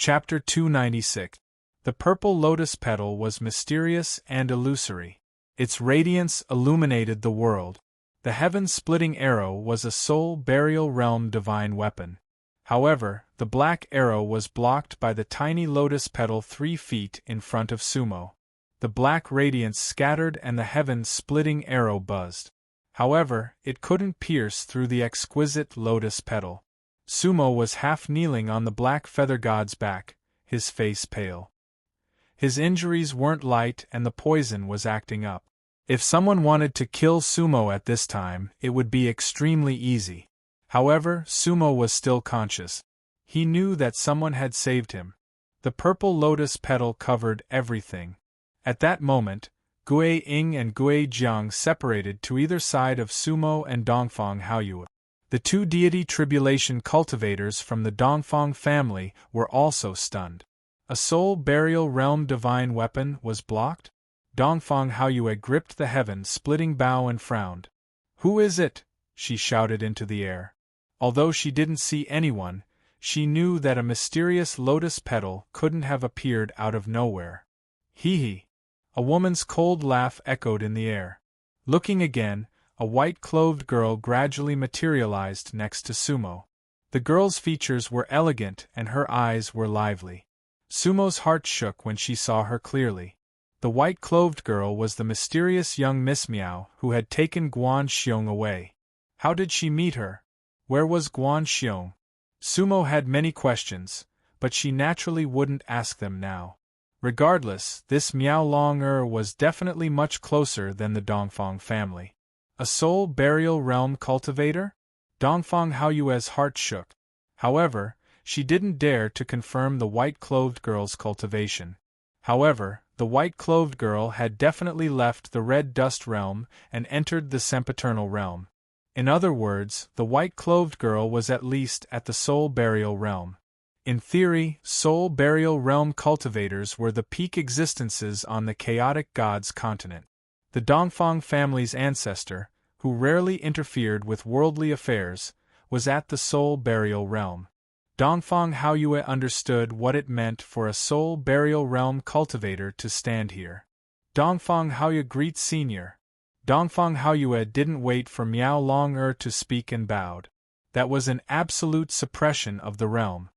Chapter 296. The purple lotus petal was mysterious and illusory. Its radiance illuminated the world. The heaven-splitting arrow was a soul burial realm divine weapon. However, the black arrow was blocked by the tiny lotus petal 3 feet in front of Sumo. The black radiance scattered and the heaven-splitting arrow buzzed. However, it couldn't pierce through the exquisite lotus petal. Sumo was half kneeling on the black feather god's back, his face pale. His injuries weren't light and the poison was acting up. If someone wanted to kill Sumo at this time, it would be extremely easy. However, Sumo was still conscious. He knew that someone had saved him. The purple lotus petal covered everything. At that moment, Gui Ying and Gui Jiang separated to either side of Sumo and Dongfang Haoyue. The 2 deity tribulation cultivators from the Dongfang family were also stunned. A soul burial realm divine weapon was blocked? Dongfang Haoyue gripped the heaven-splitting bow and frowned. "Who is it?" she shouted into the air. Although she didn't see anyone, she knew that a mysterious lotus petal couldn't have appeared out of nowhere. Hee. A woman's cold laugh echoed in the air. Looking again, a white-clothed girl gradually materialized next to Sumo. The girl's features were elegant and her eyes were lively. Sumo's heart shook when she saw her clearly. The white-clothed girl was the mysterious young Miss Miao who had taken Guan Xiong away. How did she meet her? Where was Guan Xiong? Sumo had many questions, but she naturally wouldn't ask them now. Regardless, this Miao Long was definitely much closer than the Dongfang family. A soul burial realm cultivator? Dongfang Haoyue's heart shook. However, she didn't dare to confirm the white-clothed girl's cultivation. However, the white-clothed girl had definitely left the red dust realm and entered the sempiternal realm. In other words, the white-clothed girl was at least at the soul burial realm. In theory, soul burial realm cultivators were the peak existences on the chaotic gods continent. The Dongfang family's ancestor, who rarely interfered with worldly affairs, was at the soul burial realm. Dongfang Haoyue understood what it meant for a soul burial realm cultivator to stand here. Dongfang Haoyue greet Senior. Dongfang Haoyue didn't wait for Miao Long to speak and bowed. That was an absolute suppression of the realm.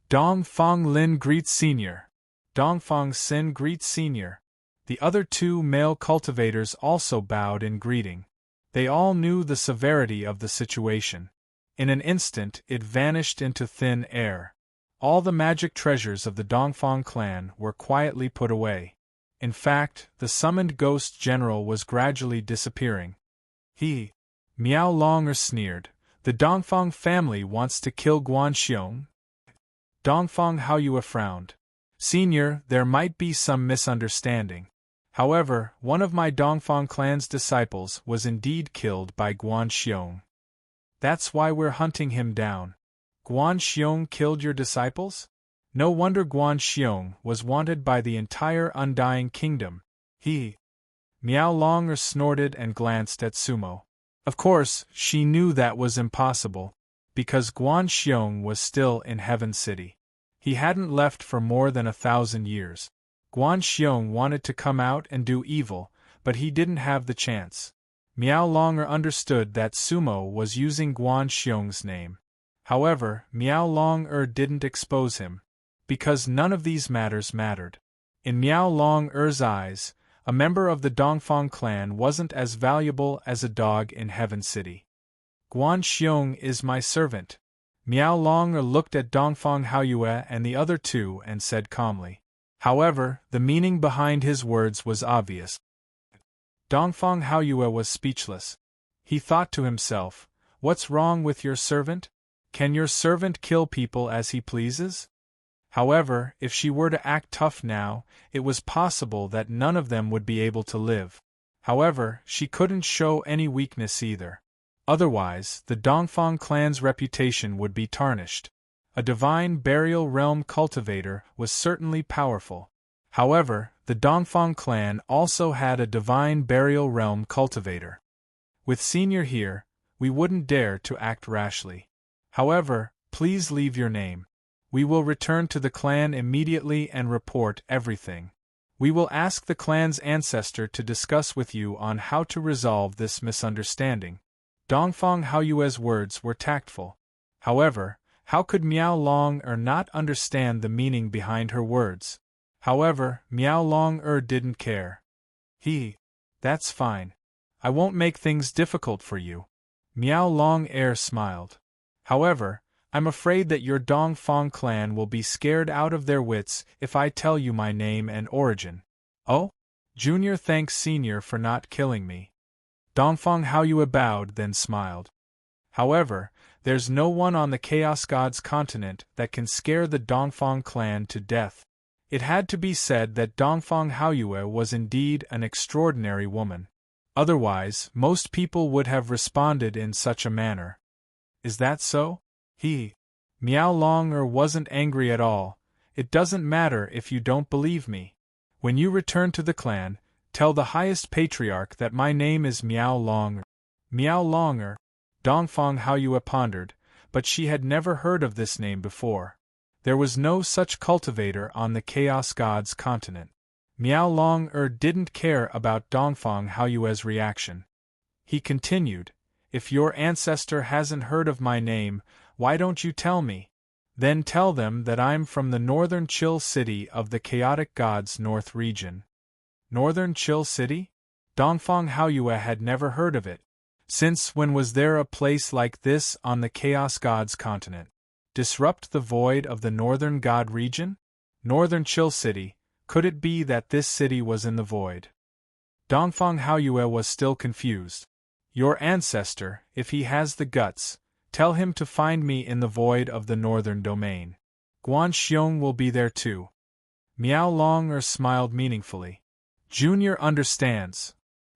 Dongfang Lin greets Senior. Dongfang Xin greets Senior. The other 2 male cultivators also bowed in greeting. They all knew the severity of the situation. In an instant, it vanished into thin air. All the magic treasures of the Dongfang clan were quietly put away. In fact, the summoned ghost general was gradually disappearing. Miao Long sneered. The Dongfang family wants to kill Guan Xiong? Dongfang Haoyue frowned. Senior, there might be some misunderstanding. However, one of my Dongfang clan's disciples was indeed killed by Guan Xiong. That's why we're hunting him down. Guan Xiong killed your disciples? No wonder Guan Xiong was wanted by the entire Undying Kingdom. Miao Long snorted and glanced at Sumo. Of course, she knew that was impossible, because Guan Xiong was still in Heaven City. He hadn't left for more than 1,000 years. Guan Xiong wanted to come out and do evil, but he didn't have the chance. Miao Long understood that Sumo was using Guan Xiong's name. However, Miao Long didn't expose him, because none of these matters mattered. In Miao Long-er's eyes, a member of the Dongfang clan wasn't as valuable as a dog in Heaven City. Guan Xiong is my servant. Miao Long looked at Dongfang Haoyue and the other 2 and said calmly. However, the meaning behind his words was obvious. Dongfang Haoyue was speechless. He thought to himself, "What's wrong with your servant? Can your servant kill people as he pleases?" However, if she were to act tough now, it was possible that none of them would be able to live. However, she couldn't show any weakness either. Otherwise, the Dongfang clan's reputation would be tarnished. A divine burial realm cultivator was certainly powerful. However, the Dongfang clan also had a divine burial realm cultivator. With Senior here, we wouldn't dare to act rashly. However, please leave your name. We will return to the clan immediately and report everything. We will ask the clan's ancestor to discuss with you on how to resolve this misunderstanding. Dongfang Haoyue's words were tactful. However, how could Miao Long-er not understand the meaning behind her words? However, Miao Long-er didn't care. That's fine. I won't make things difficult for you. Miao Long-er smiled. However, I'm afraid that your Dongfang clan will be scared out of their wits if I tell you my name and origin. Oh? Junior thanks Senior for not killing me. Dongfang Haoyue bowed, then smiled. However, there's no one on the Chaos God's continent that can scare the Dongfang clan to death. It had to be said that Dongfang Haoyue was indeed an extraordinary woman. Otherwise, most people would have responded in such a manner. Is that so? Miao Long-er wasn't angry at all. It doesn't matter if you don't believe me. When you return to the clan, tell the highest patriarch that my name is Miao Long-er. Miao Long-er, Dongfang Haoyue pondered, but she had never heard of this name before. There was no such cultivator on the Chaos God's continent. Miao Long-er didn't care about Dongfang Haoyue's reaction. He continued, if your ancestor hasn't heard of my name, why don't you tell me? Then tell them that I'm from the northern Chill City of the Chaotic God's North region. Northern Chill City? Dongfang Haoyue had never heard of it. Since when was there a place like this on the Chaos God's continent? Disrupt the void of the Northern God region? Northern Chill City, could it be that this city was in the void? Dongfang Haoyue was still confused. Your ancestor, if he has the guts, tell him to find me in the void of the northern domain. Guan Xiong will be there too. Miao Long-er smiled meaningfully. Junior understands.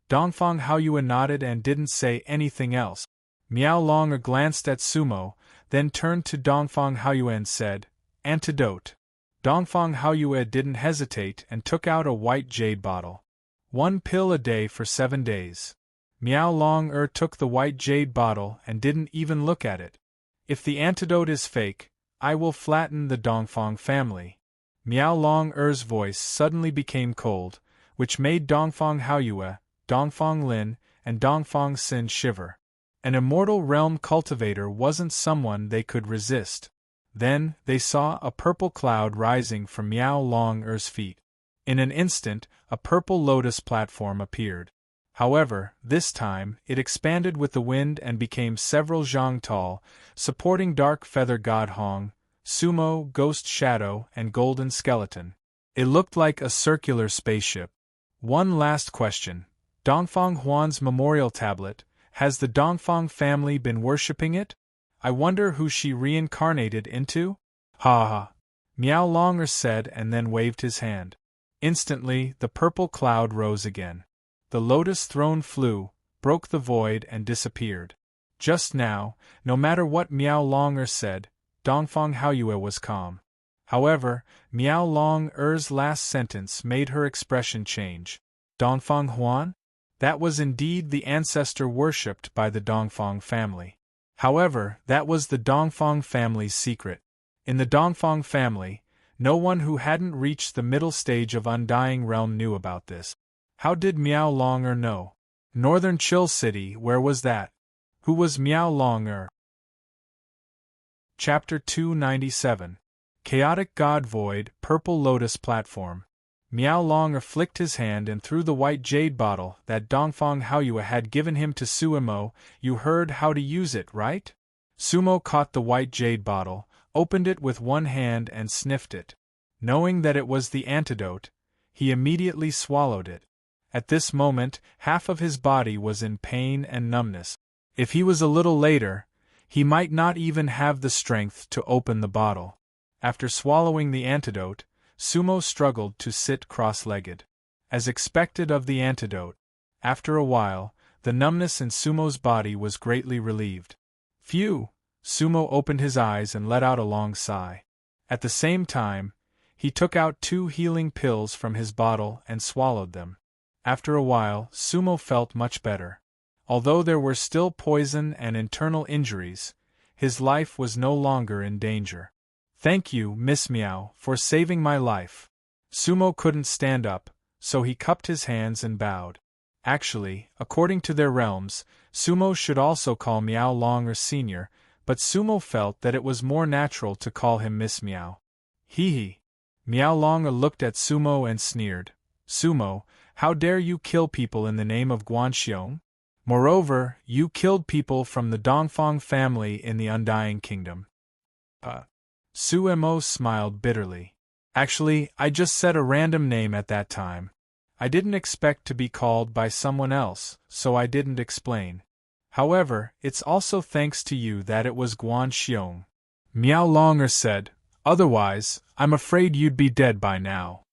Dongfang Haoyue nodded and didn't say anything else. Miao Long-er glanced at Sumo, then turned to Dongfang Haoyue and said, Antidote. Dongfang Haoyue didn't hesitate and took out a white jade bottle. 1 pill a day for 7 days. Miao Long-er took the white jade bottle and didn't even look at it. If the antidote is fake, I will flatten the Dongfang family. Miao Long-er's voice suddenly became cold, which made Dongfang Haoyue, Dongfang Lin, and Dongfang Xin shiver. An immortal realm cultivator wasn't someone they could resist. Then, they saw a purple cloud rising from Miao Long-er's feet. In an instant, a purple lotus platform appeared. However, this time, it expanded with the wind and became several zhang tall, supporting Dark Feather God Hong, Sumo, Ghost Shadow, and Golden Skeleton. It looked like a circular spaceship. One last question. Dongfang Huan's memorial tablet, has the Dongfang family been worshipping it? I wonder who she reincarnated into? Ha ha! Miao Long-er said and then waved his hand. Instantly, the purple cloud rose again. The lotus throne flew, broke the void and disappeared. Just now, no matter what Miao Long-er said, Dongfang Haoyue was calm. However, Miao Long-er's last sentence made her expression change. Dongfang Huan? That was indeed the ancestor worshipped by the Dongfang family. However, that was the Dongfang family's secret. In the Dongfang family, no one who hadn't reached the middle stage of Undying Realm knew about this. How did Miao Long-er know? Northern Chill City, where was that? Who was Miao Long-er? Chapter 297. Chaotic God Void, Purple Lotus Platform. Miao Long-er flicked his hand and threw the white jade bottle that Dongfang Haoyue had given him to Sumo. You heard how to use it, right? Sumo caught the white jade bottle, opened it with one hand and sniffed it. Knowing that it was the antidote, he immediately swallowed it. At this moment, half of his body was in pain and numbness. If he was a little later, he might not even have the strength to open the bottle. After swallowing the antidote, Sumo struggled to sit cross-legged. As expected of the antidote, after a while, the numbness in Sumo's body was greatly relieved. Phew! Sumo opened his eyes and let out a long sigh. At the same time, he took out 2 healing pills from his bottle and swallowed them. After a while, Sumo felt much better. Although there were still poison and internal injuries, his life was no longer in danger. Thank you, Miss Meow, for saving my life. Sumo couldn't stand up, so he cupped his hands and bowed. Actually, according to their realms, Sumo should also call Meow Longer Sr., but Sumo felt that it was more natural to call him Miss Meow. Hee hee. Meow Longer looked at Sumo and sneered. Sumo, how dare you kill people in the name of Guanxiong? Moreover, you killed people from the Dongfang family in the Undying Kingdom. Sumo smiled bitterly. Actually, I just said a random name at that time. I didn't expect to be called by someone else, so I didn't explain. However, it's also thanks to you that it was Guanxiong. Meow Longer said, otherwise, I'm afraid you'd be dead by now.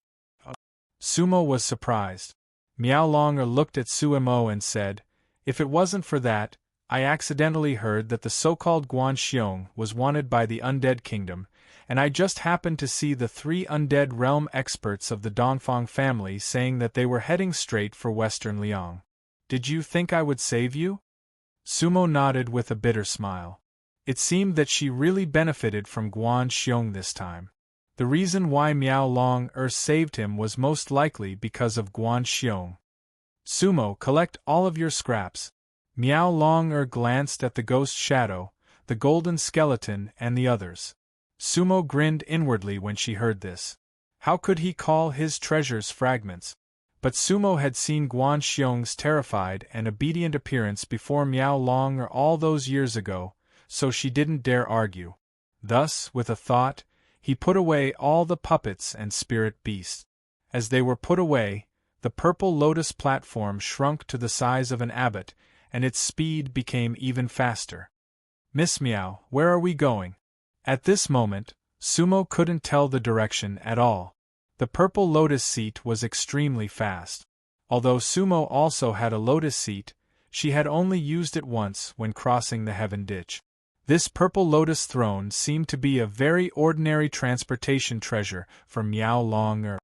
Sumo was surprised. Meow Longer looked at Sumo and said, if it wasn't for that, I accidentally heard that the so-called Guanxiong was wanted by the Undead Kingdom, and I just happened to see the 3 Undead Realm experts of the Dongfang family saying that they were heading straight for Western Liang. Did you think I would save you? Sumo nodded with a bitter smile. It seemed that she really benefited from Guanxiong this time. The reason why Meow Longer saved him was most likely because of Guanxiong. Sumo, collect all of your scraps. Meow Longer glanced at the ghost shadow, the golden skeleton, and the others. Sumo grinned inwardly when she heard this. How could he call his treasures fragments? But Sumo had seen Guanxiong's terrified and obedient appearance before Meow Longer all those years ago, so she didn't dare argue. Thus, with a thought, he put away all the puppets and spirit beasts. As they were put away, the purple lotus platform shrunk to the size of an abbot, and its speed became even faster. Miss Meow, where are we going? At this moment, Sumo couldn't tell the direction at all. The purple lotus seat was extremely fast. Although Sumo also had a lotus seat, she had only used it once when crossing the heaven ditch. This purple lotus throne seemed to be a very ordinary transportation treasure for Meow Longer.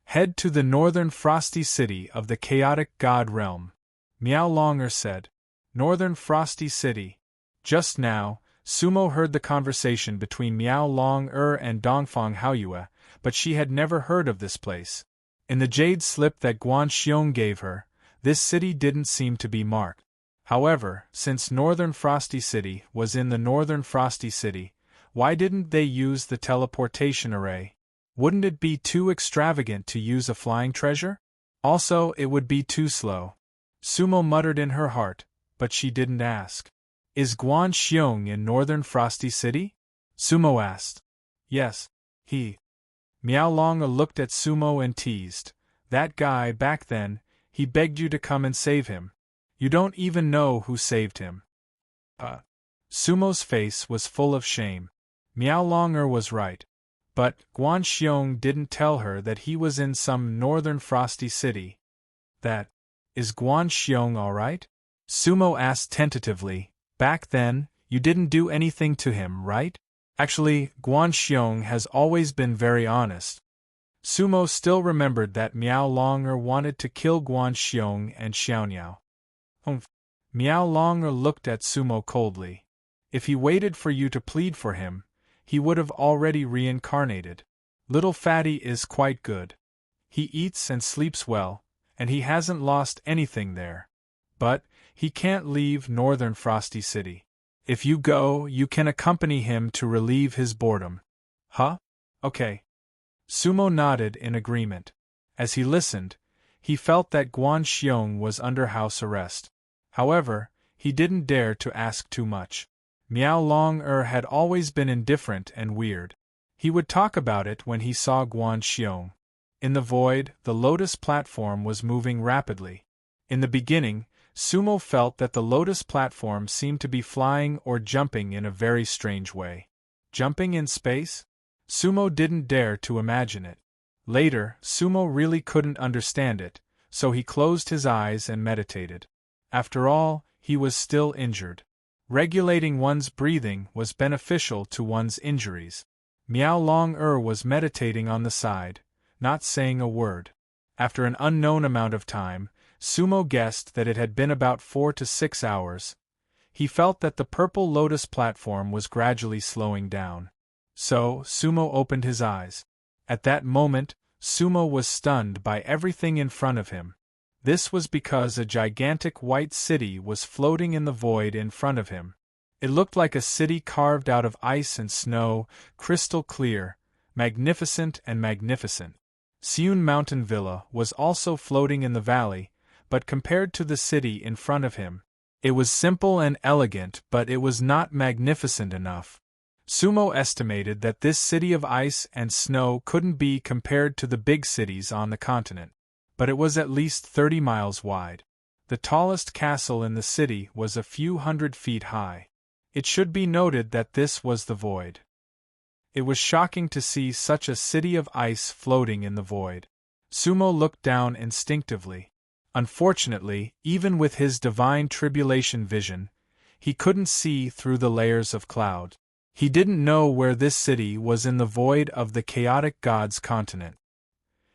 Head to the northern frosty city of the chaotic god realm. Meow Longer said. Northern frosty city. Just now, Sumo heard the conversation between Meow Longer and Dongfang Haoyue, but she had never heard of this place. In the jade slip that Guanxiong gave her, this city didn't seem to be marked. However, since Northern Frosty City was in the Northern Frosty City, why didn't they use the teleportation array? Wouldn't it be too extravagant to use a flying treasure? Also, it would be too slow. Sumo muttered in her heart, but she didn't ask. Is Guanxiong in Northern Frosty City? Sumo asked. Yes, he. Meow Longer looked at Sumo and teased. That guy back then, he begged you to come and save him. You don't even know who saved him. Sumo's face was full of shame. Meow Longer was right. But Guanxiong didn't tell her that he was in some northern frosty city. Is Guanxiong all right? Sumo asked tentatively. Back then, you didn't do anything to him, right? Actually, Guanxiong has always been very honest. Sumo still remembered that Meow Longer wanted to kill Guanxiong and Xiaoniao. Meow Longer looked at Sumo coldly. If he waited for you to plead for him, he would have already reincarnated. Little Fatty is quite good. He eats and sleeps well, and he hasn't lost anything there. But he can't leave Northern Frosty City. If you go, you can accompany him to relieve his boredom. Huh? Okay. Sumo nodded in agreement. As he listened, he felt that Guanxiong was under house arrest. However, he didn't dare to ask too much. Meow Longer had always been indifferent and weird. He would talk about it when he saw Guanxiong. In the void, the lotus platform was moving rapidly. In the beginning, Sumo felt that the lotus platform seemed to be flying or jumping in a very strange way. Jumping in space? Sumo didn't dare to imagine it. Later, Sumo really couldn't understand it, so he closed his eyes and meditated. After all, he was still injured. Regulating one's breathing was beneficial to one's injuries. Meow Longer was meditating on the side, not saying a word. After an unknown amount of time, Sumo guessed that it had been about 4 to 6 hours. He felt that the purple lotus platform was gradually slowing down. So, Sumo opened his eyes. At that moment, Sumo was stunned by everything in front of him. This was because a gigantic white city was floating in the void in front of him. It looked like a city carved out of ice and snow, crystal clear, magnificent and magnificent. Seun Mountain Villa was also floating in the valley, but compared to the city in front of him, it was simple and elegant, but it was not magnificent enough. Sumo estimated that this city of ice and snow couldn't be compared to the big cities on the continent, but it was at least 30 miles wide. The tallest castle in the city was a few hundred feet high. It should be noted that this was the void. It was shocking to see such a city of ice floating in the void. Sumo looked down instinctively. Unfortunately, even with his divine tribulation vision, he couldn't see through the layers of cloud. He didn't know where this city was in the void of the chaotic gods' continent.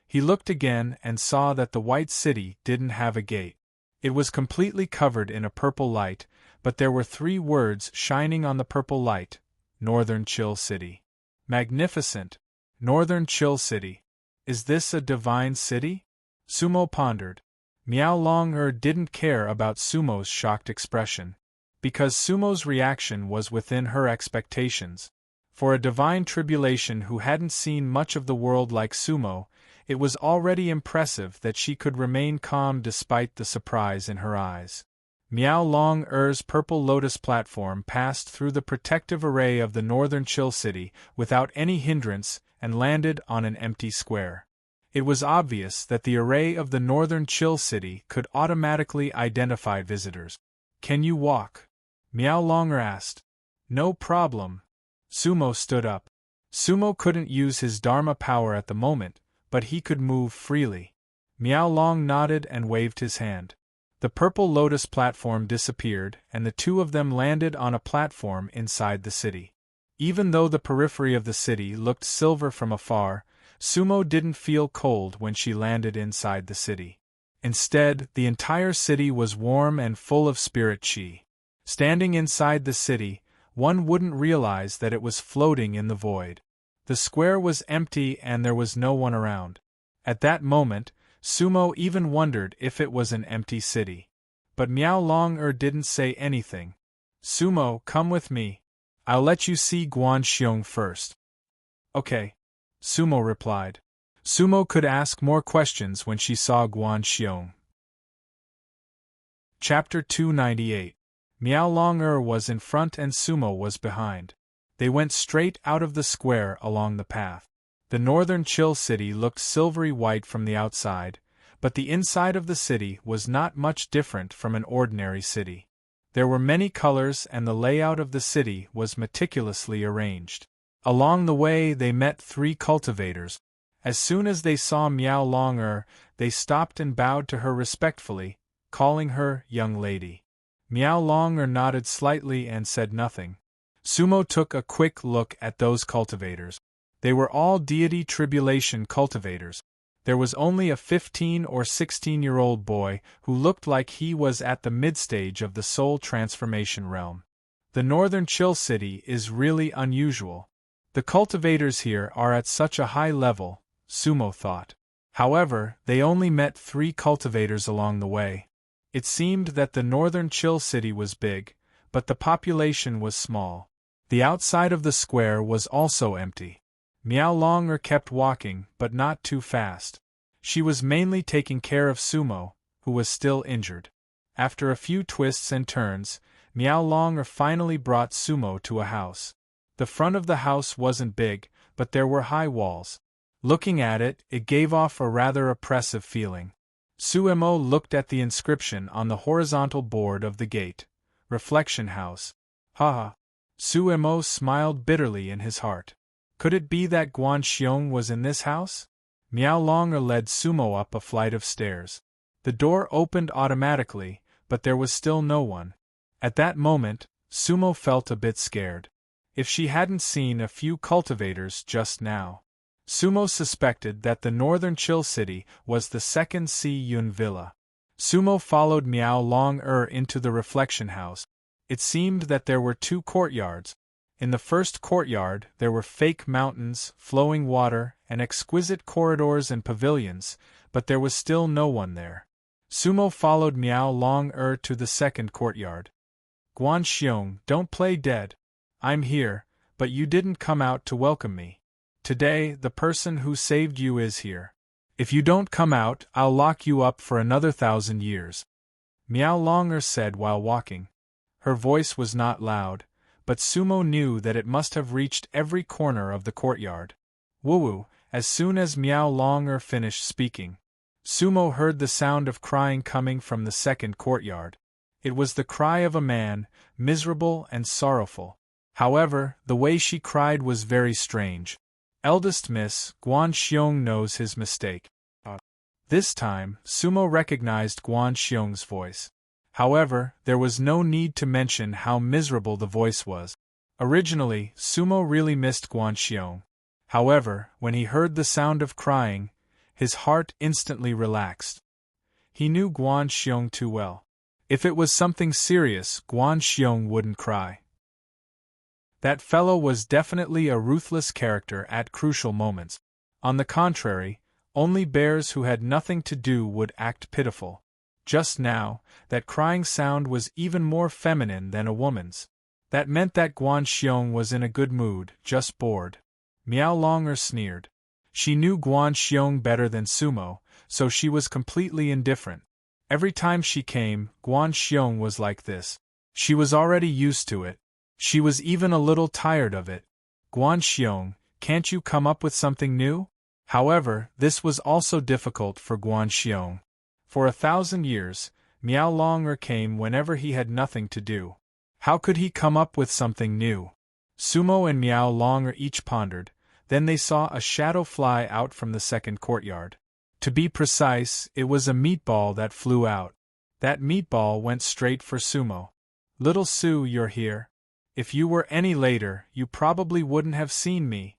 He looked again and saw that the white city didn't have a gate. It was completely covered in a purple light, but there were 3 words shining on the purple light: Northern Chill City. Magnificent. Northern Chill City. Is this a divine city? Sumo pondered. Miao Long didn't care about Sumo's shocked expression, because Sumo's reaction was within her expectations. For a divine tribulation who hadn't seen much of the world like Sumo, it was already impressive that she could remain calm despite the surprise in her eyes. Miao Long-er's purple lotus platform passed through the protective array of the Northern Chill City without any hindrance and landed on an empty square. It was obvious that the array of the Northern Chill City could automatically identify visitors. "Can you walk?" Miao Long asked. "No problem." Sumo stood up. Sumo couldn't use his Dharma power at the moment, but he could move freely. Miao Long nodded and waved his hand. The purple lotus platform disappeared, and the 2 of them landed on a platform inside the city. Even though the periphery of the city looked silver from afar, Sumo didn't feel cold when she landed inside the city. Instead, the entire city was warm and full of spirit chi. Standing inside the city, one wouldn't realize that it was floating in the void. The square was empty and there was no one around. At that moment, Sumo even wondered if it was an empty city. But Miao Long didn't say anything. "Sumo, come with me. I'll let you see Guan Xiong first." "Okay," Sumo replied. Sumo could ask more questions when she saw Guan Xiong. Chapter 298. Miao Long was in front and Sumo was behind. They went straight out of the square along the path. The Northern Chill City looked silvery white from the outside, but the inside of the city was not much different from an ordinary city. There were many colors and the layout of the city was meticulously arranged. Along the way they met 3 cultivators. As soon as they saw Miao Long they stopped and bowed to her respectfully, calling her young lady. Miao Long nodded slightly and said nothing. Sumo took a quick look at those cultivators. They were all deity tribulation cultivators. There was only a 15 or 16-year-old boy who looked like he was at the mid-stage of the soul transformation realm. The Northern Chill City is really unusual. The cultivators here are at such a high level, Sumo thought. However, they only met 3 cultivators along the way. It seemed that the Northern Chill City was big, but the population was small. The outside of the square was also empty. Miao Long kept walking, but not too fast. She was mainly taking care of Sumo, who was still injured. After a few twists and turns, Miao Long finally brought Sumo to a house. The front of the house wasn't big, but there were high walls. Looking at it, it gave off a rather oppressive feeling. Sumo looked at the inscription on the horizontal board of the gate. Reflection House. Haha. Sumo smiled bitterly in his heart. Could it be that Guan Xiong was in this house? Miao Long led Sumo up a flight of stairs. The door opened automatically, but there was still no one. At that moment, Sumo felt a bit scared. If she hadn't seen a few cultivators just now. Sumo suspected that the Northern Chill City was the second Yun Villa. Sumo followed Miao Long into the reflection house. It seemed that there were 2 courtyards. In the first courtyard there were fake mountains, flowing water, and exquisite corridors and pavilions, but there was still no one there. Sumo followed Miao Long to the second courtyard. Guan Xiong, don't play dead. I'm here, but you didn't come out to welcome me. Today, the person who saved you is here. If you don't come out, I'll lock you up for another 1,000 years. Miao Long said while walking. Her voice was not loud, but Sumo knew that it must have reached every corner of the courtyard. Woo-woo, as soon as Miao Long finished speaking, Sumo heard the sound of crying coming from the second courtyard. It was the cry of a man, miserable and sorrowful. However, the way she cried was very strange. Eldest Miss, Guan Xiong knows his mistake. This time, Sumo recognized Guan Xiong's voice. However, there was no need to mention how miserable the voice was. Originally, Sumo really missed Guan Xiong. However, when he heard the sound of crying, his heart instantly relaxed. He knew Guan Xiong too well. If it was something serious, Guan Xiong wouldn't cry. That fellow was definitely a ruthless character at crucial moments. On the contrary, only bears who had nothing to do would act pitiful. Just now, that crying sound was even more feminine than a woman's. That meant that Guan Xiong was in a good mood, just bored. Miao Long sneered. She knew Guan Xiong better than Sumo, so she was completely indifferent. Every time she came, Guan Xiong was like this. She was already used to it. She was even a little tired of it. Guan Xiong, can't you come up with something new? However, this was also difficult for Guan Xiong. For 1,000 years, Miao Long came whenever he had nothing to do. How could he come up with something new? Sumo and Miao Long each pondered, then they saw a shadow fly out from the second courtyard. To be precise, it was a meatball that flew out. That meatball went straight for Sumo. Little Su, you're here. If you were any later, you probably wouldn't have seen me.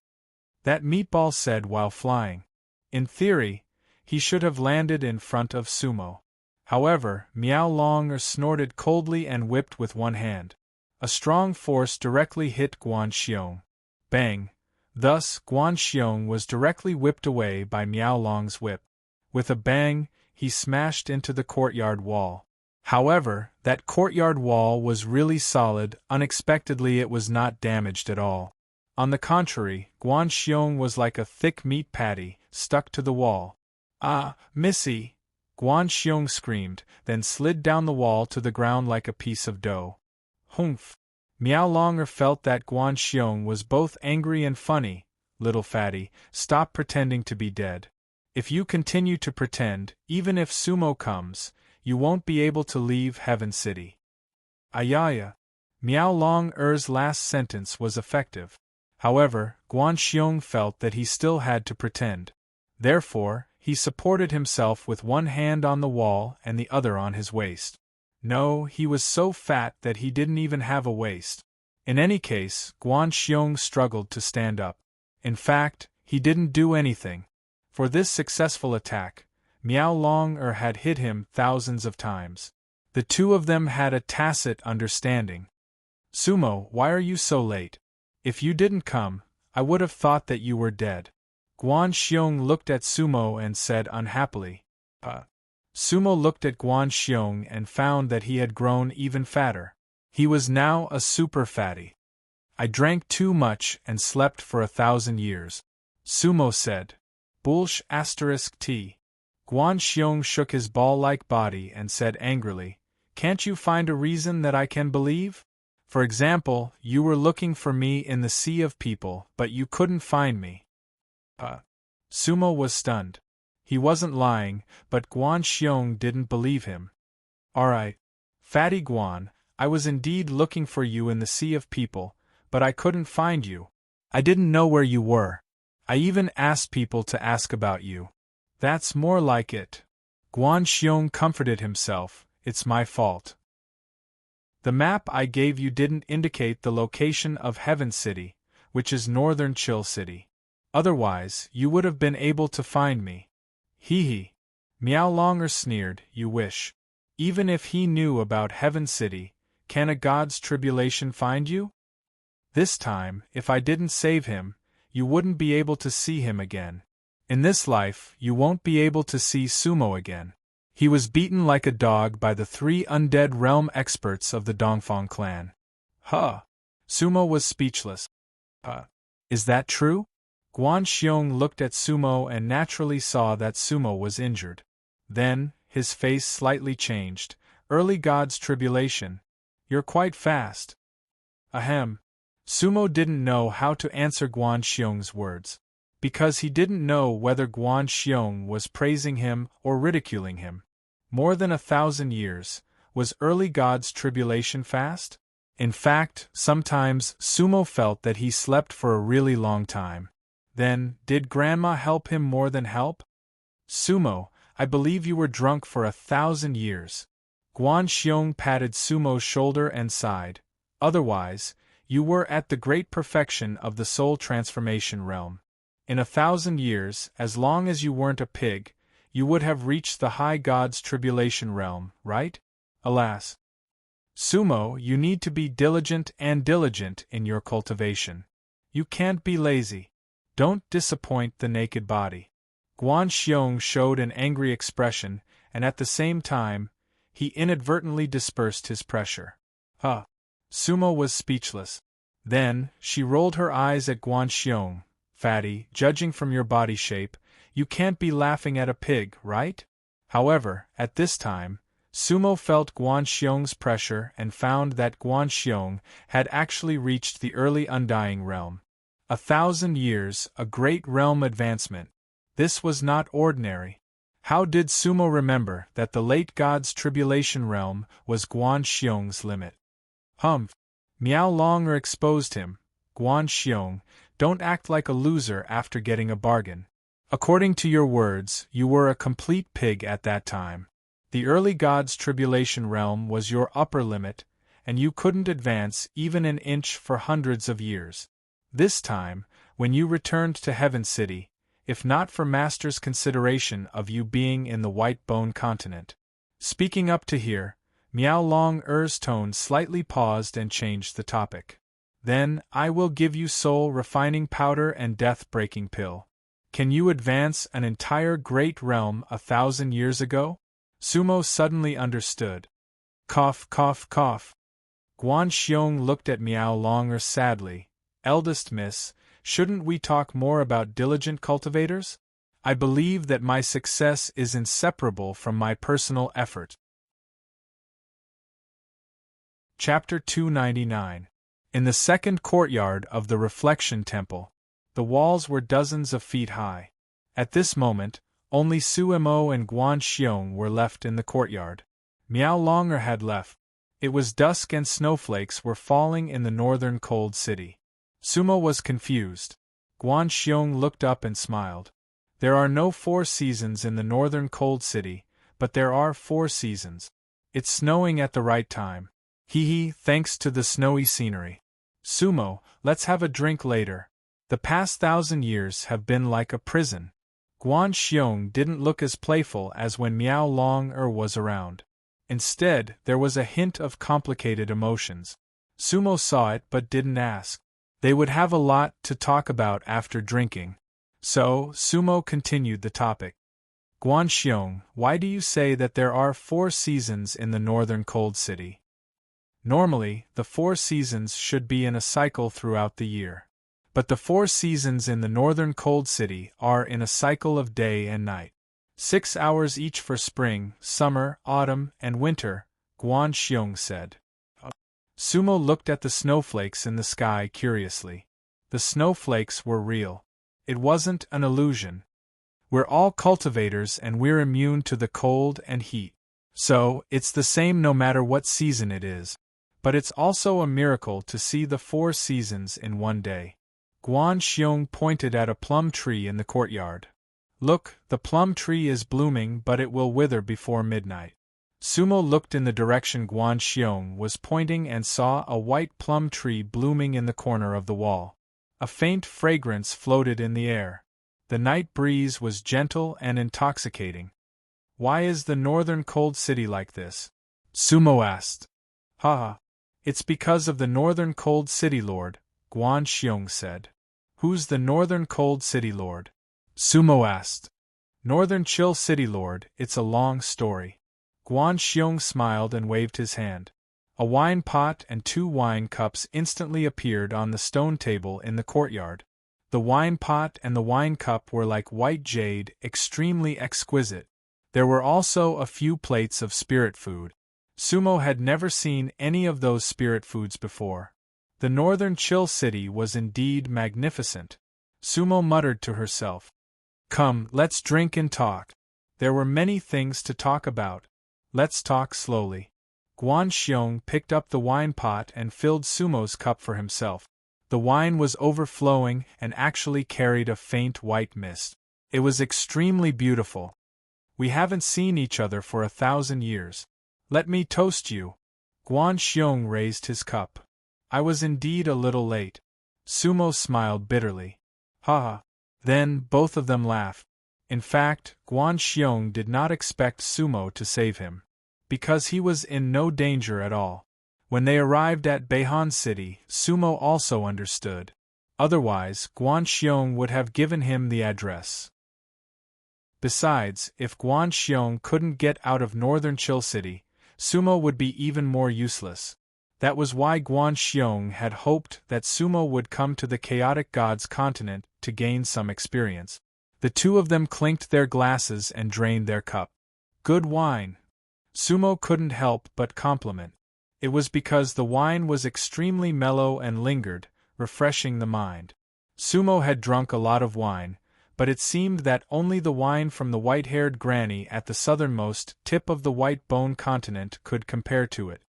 That meatball said while flying. In theory, he should have landed in front of Sumo. However, Miao Long snorted coldly and whipped with one hand. A strong force directly hit Guan Xiong. Bang! Thus, Guan Xiong was directly whipped away by Miao Long's whip. With a bang, he smashed into the courtyard wall. However, that courtyard wall was really solid. Unexpectedly, it was not damaged at all. On the contrary, Guan Xiong was like a thick meat patty, stuck to the wall. Ah, Missy! Guan Xiong screamed, then slid down the wall to the ground like a piece of dough. Humph! Miao Long felt that Guan Xiong was both angry and funny. Little fatty, stop pretending to be dead. If you continue to pretend, even if Sumo comes, you won't be able to leave Heaven City. Ayaya! Miao Long last sentence was effective. However, Guan Xiong felt that he still had to pretend. Therefore, he supported himself with one hand on the wall and the other on his waist. No, he was so fat that he didn't even have a waist. In any case, Guan Xiong struggled to stand up. In fact, he didn't do anything. For this successful attack, Miao Long had hit him thousands of times. The two of them had a tacit understanding. Sumo, why are you so late? If you didn't come, I would have thought that you were dead. Guan Xiong looked at Sumo and said unhappily. Sumo looked at Guan Xiong and found that he had grown even fatter. He was now a super fatty. I drank too much and slept for 1,000 years. Sumo said. Bullsh *t. Guan Xiong shook his ball-like body and said angrily, can't you find a reason that I can believe? For example, you were looking for me in the sea of people, but you couldn't find me. Sumo was stunned. He wasn't lying, but Guan Xiong didn't believe him. Alright. Fatty Guan, I was indeed looking for you in the sea of people, but I couldn't find you. I didn't know where you were. I even asked people to ask about you. That's more like it. Guan Xiong comforted himself, it's my fault. The map I gave you didn't indicate the location of Heaven City, which is northern Chill City. Otherwise, you would have been able to find me. Hee hee. Miao Long sneered, you wish. Even if he knew about Heaven City, can a god's tribulation find you? This time, if I didn't save him, you wouldn't be able to see him again. In this life, you won't be able to see Sumo again. He was beaten like a dog by the 3 undead realm experts of the Dongfang clan. Huh. Sumo was speechless. Is that true? Guan Xiong looked at Sumo and naturally saw that Sumo was injured. Then, his face slightly changed. Early God's tribulation. You're quite fast. Ahem. Sumo didn't know how to answer Guan Xiong's words. Because he didn't know whether Guan Xiong was praising him or ridiculing him. More than 1,000 years. Was early God's tribulation fast? In fact, sometimes Sumo felt that he slept for a really long time. Then, did Grandma help him more than help? Sumo, I believe you were drunk for 1,000 years. Guan Xiong patted Sumo's shoulder and sighed. Otherwise, you were at the great perfection of the soul transformation realm. In 1,000 years, as long as you weren't a pig, you would have reached the high God's tribulation realm, right? Alas. Sumo, you need to be diligent in your cultivation. You can't be lazy. Don't disappoint the naked body. Guan Xiong showed an angry expression, and at the same time, he inadvertently dispersed his pressure. Sumo was speechless. Then, she rolled her eyes at Guan Xiong. Fatty, judging from your body shape, you can't be laughing at a pig, right? However, at this time, Sumo felt Guan Xiong's pressure and found that Guan Xiong had actually reached the early undying realm. 1,000 years, a great realm advancement. This was not ordinary. How did Sumo remember that the late God's tribulation realm was Guan Xiong's limit? Miao Longer exposed him. Guan Xiong, don't act like a loser after getting a bargain. According to your words, you were a complete pig at that time. The early God's tribulation realm was your upper limit, and you couldn't advance even an inch for hundreds of years. This time, when you returned to Heaven City, if not for Master's consideration of you being in the White Bone continent. Speaking up to here, Miao Long Er's tone slightly paused and changed the topic. Then, I will give you soul refining powder and death-breaking pill. Can you advance an entire great realm 1,000 years ago? Sumo suddenly understood. Cough, cough, cough. Guan Xiong looked at Miao Longer sadly. Eldest miss, shouldn't we talk more about diligent cultivators? I believe that my success is inseparable from my personal effort. Chapter 299. In the second courtyard of the Reflection Temple, the walls were dozens of feet high. At this moment, only Sumo and Guan Xiong were left in the courtyard. Miao Longer had left. It was dusk and snowflakes were falling in the northern cold city. Sumo was confused. Guan Xiong looked up and smiled. There are no 4 seasons in the northern cold city, but there are 4 seasons. It's snowing at the right time. Hee thanks to the snowy scenery. Sumo, let's have a drink later. The past 1,000 years have been like a prison. Guan Xiong didn't look as playful as when Miao Long was around. Instead, there was a hint of complicated emotions. Sumo saw it but didn't ask. They would have a lot to talk about after drinking. So, Sumo continued the topic. Guan Xiong, why do you say that there are 4 seasons in the northern cold city? Normally, the 4 seasons should be in a cycle throughout the year. But the 4 seasons in the northern cold city are in a cycle of day and night. 6 hours each for spring, summer, autumn, and winter, Guan Xiong said. Sumo looked at the snowflakes in the sky curiously. The snowflakes were real. It wasn't an illusion. We're all cultivators and we're immune to the cold and heat. So, it's the same no matter what season it is. But it's also a miracle to see the 4 seasons in one day. Guan Xiong pointed at a plum tree in the courtyard. Look, the plum tree is blooming but it will wither before midnight. Sumo looked in the direction Guan Xiong was pointing and saw a white plum tree blooming in the corner of the wall. A faint fragrance floated in the air. The night breeze was gentle and intoxicating. Why is the northern cold city like this? Sumo asked. It's because of the northern cold city, Lord, Guan Xiong said. Who's the Northern Cold City Lord? Sumo asked. Northern Chill City Lord, it's a long story. Guan Xiong smiled and waved his hand. A wine pot and 2 wine cups instantly appeared on the stone table in the courtyard. The wine pot and the wine cup were like white jade, extremely exquisite. There were also a few plates of spirit food. Sumo had never seen any of those spirit foods before. The Northern Chill City was indeed magnificent. Sumo muttered to herself. Come, let's drink and talk. There were many things to talk about. Let's talk slowly. Guan Xiong picked up the wine pot and filled Sumo's cup for himself. The wine was overflowing and actually carried a faint white mist. It was extremely beautiful. We haven't seen each other for 1,000 years. Let me toast you. Guan Xiong raised his cup. I was indeed a little late. Sumo smiled bitterly. Ha! Then both of them laughed. In fact, Guan Xiong did not expect Sumo to save him, because he was in no danger at all. When they arrived at Beihan City, Sumo also understood. Otherwise, Guan Xiong would have given him the address. Besides, if Guan Xiong couldn't get out of Northern Chill City, Sumo would be even more useless. That was why Guan Xiong had hoped that Sumo would come to the Chaotic Gods continent to gain some experience. The two of them clinked their glasses and drained their cup. Good wine. Sumo couldn't help but compliment. It was because the wine was extremely mellow and lingered, refreshing the mind. Sumo had drunk a lot of wine, but it seemed that only the wine from the white-haired granny at the southernmost tip of the White Bone continent could compare to it.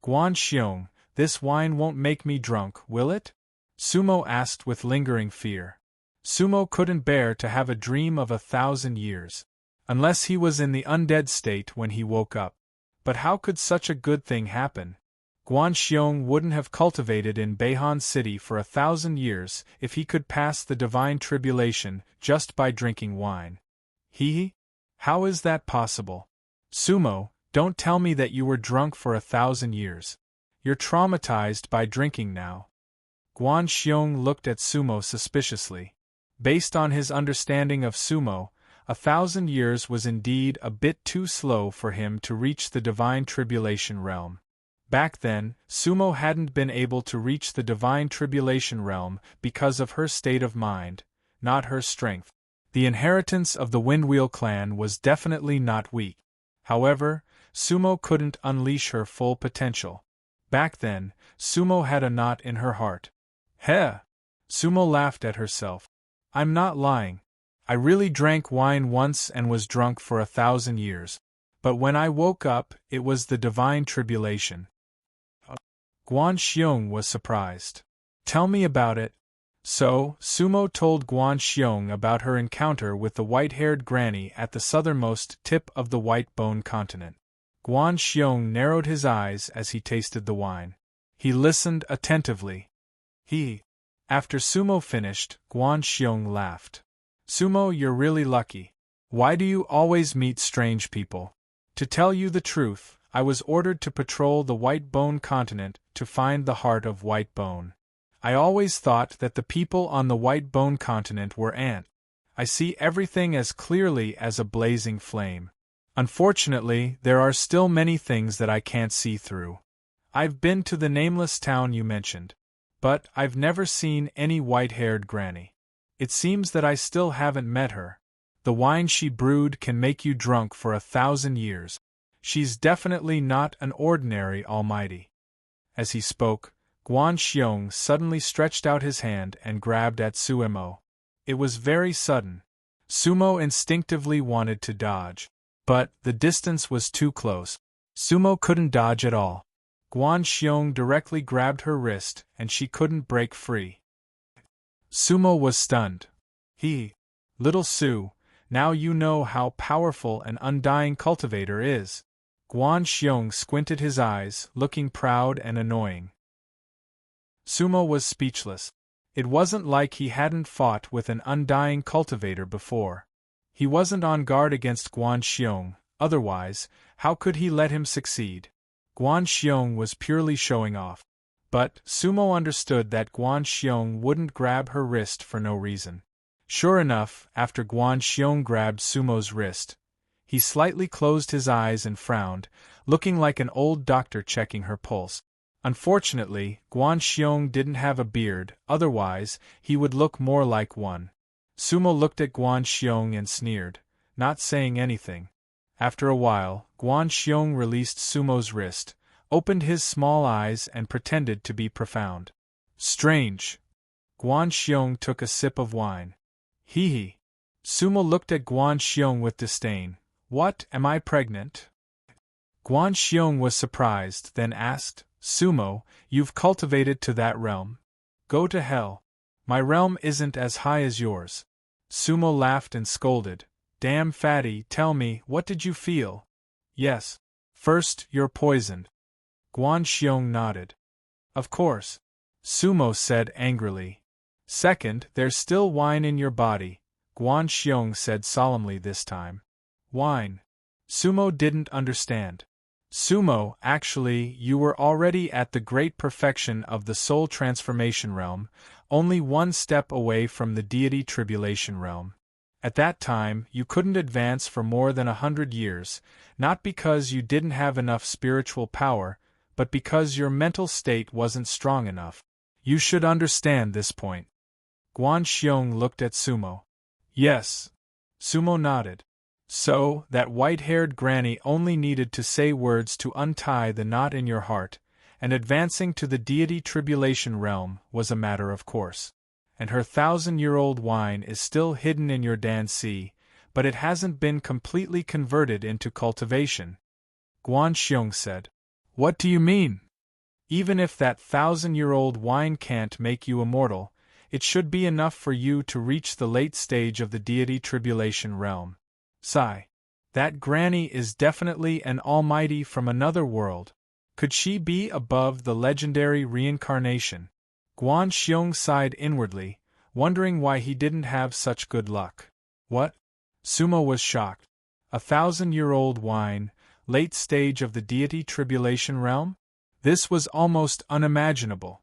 Guan Xiong, this wine won't make me drunk, will it? Sumo asked with lingering fear. Sumo couldn't bear to have a dream of 1,000 years. Unless he was in the undead state when he woke up. But how could such a good thing happen? Guan Xiong wouldn't have cultivated in Beihan City for 1,000 years if he could pass the divine tribulation just by drinking wine. How is that possible? Sumo, don't tell me that you were drunk for 1,000 years. You're traumatized by drinking now. Guan Xiong looked at Sumo suspiciously. Based on his understanding of Sumo, 1,000 years was indeed a bit too slow for him to reach the divine tribulation realm. Back then, Sumo hadn't been able to reach the divine tribulation realm because of her state of mind, not her strength. The inheritance of the Windwheel clan was definitely not weak. However, Sumo couldn't unleash her full potential. Back then, Sumo had a knot in her heart. Heh! Sumo laughed at herself. I'm not lying. I really drank wine once and was drunk for 1,000 years. But when I woke up, it was the divine tribulation. Guan Xiong was surprised. Tell me about it. So, Sumo told Guan Xiong about her encounter with the white-haired granny at the southernmost tip of the White Bone continent. Guan Xiong narrowed his eyes as he tasted the wine. He listened attentively. After Sumo finished, Guan Xiong laughed. Sumo, you're really lucky. Why do you always meet strange people? To tell you the truth, I was ordered to patrol the White Bone continent to find the heart of White Bone. I always thought that the people on the White Bone continent were ant. I see everything as clearly as a blazing flame. Unfortunately, there are still many things that I can't see through. I've been to the nameless town you mentioned, but I've never seen any white-haired granny. It seems that I still haven't met her. The wine she brewed can make you drunk for 1,000 years. She's definitely not an ordinary almighty. As he spoke, Guan Xiong suddenly stretched out his hand and grabbed at Sumo. It was very sudden. Sumo instinctively wanted to dodge. But the distance was too close. Sumo couldn't dodge at all. Guan Xiong directly grabbed her wrist and she couldn't break free. Sumo was stunned. Little Su, now you know how powerful an undying cultivator is. Guan Xiong squinted his eyes, looking proud and annoying. Sumo was speechless. It wasn't like he hadn't fought with an undying cultivator before. He wasn't on guard against Guan Xiong, otherwise, how could he let him succeed? Guan Xiong was purely showing off. But Sumo understood that Guan Xiong wouldn't grab her wrist for no reason. Sure enough, after Guan Xiong grabbed Sumo's wrist, he slightly closed his eyes and frowned, looking like an old doctor checking her pulse. Unfortunately, Guan Xiong didn't have a beard, otherwise, he would look more like one. Sumo looked at Guan Xiong and sneered, not saying anything. After a while, Guan Xiong released Sumo's wrist, opened his small eyes and pretended to be profound. Strange. Guan Xiong took a sip of wine. Hee hee. Sumo looked at Guan Xiong with disdain. What, am I pregnant? Guan Xiong was surprised, then asked, Sumo, you've cultivated to that realm. Go to hell. My realm isn't as high as yours. Sumo laughed and scolded. Damn fatty, tell me, what did you feel? Yes. First, you're poisoned. Guan Xiong nodded. Of course. Sumo said angrily. Second, there's still wine in your body, Guan Xiong said solemnly this time. Wine. Sumo didn't understand. Sumo, actually, you were already at the great perfection of the soul transformation realm, only one step away from the deity tribulation realm. At that time, you couldn't advance for more than 100 years, not because you didn't have enough spiritual power, but because your mental state wasn't strong enough. You should understand this point. Guan Xiong looked at Sumo. Yes. Sumo nodded. So, that white-haired granny only needed to say words to untie the knot in your heart, and advancing to the deity tribulation realm was a matter of course. And her 1,000-year-old wine is still hidden in your Dan Si, but it hasn't been completely converted into cultivation. Guan Xiong said. What do you mean? Even if that 1,000-year-old wine can't make you immortal, it should be enough for you to reach the late stage of the deity tribulation realm. Sigh. That granny is definitely an almighty from another world. Could she be above the legendary reincarnation? Guan Xiong sighed inwardly, wondering why he didn't have such good luck. What? Sumo was shocked. 1,000-year-old wine, late stage of the deity tribulation realm? This was almost unimaginable.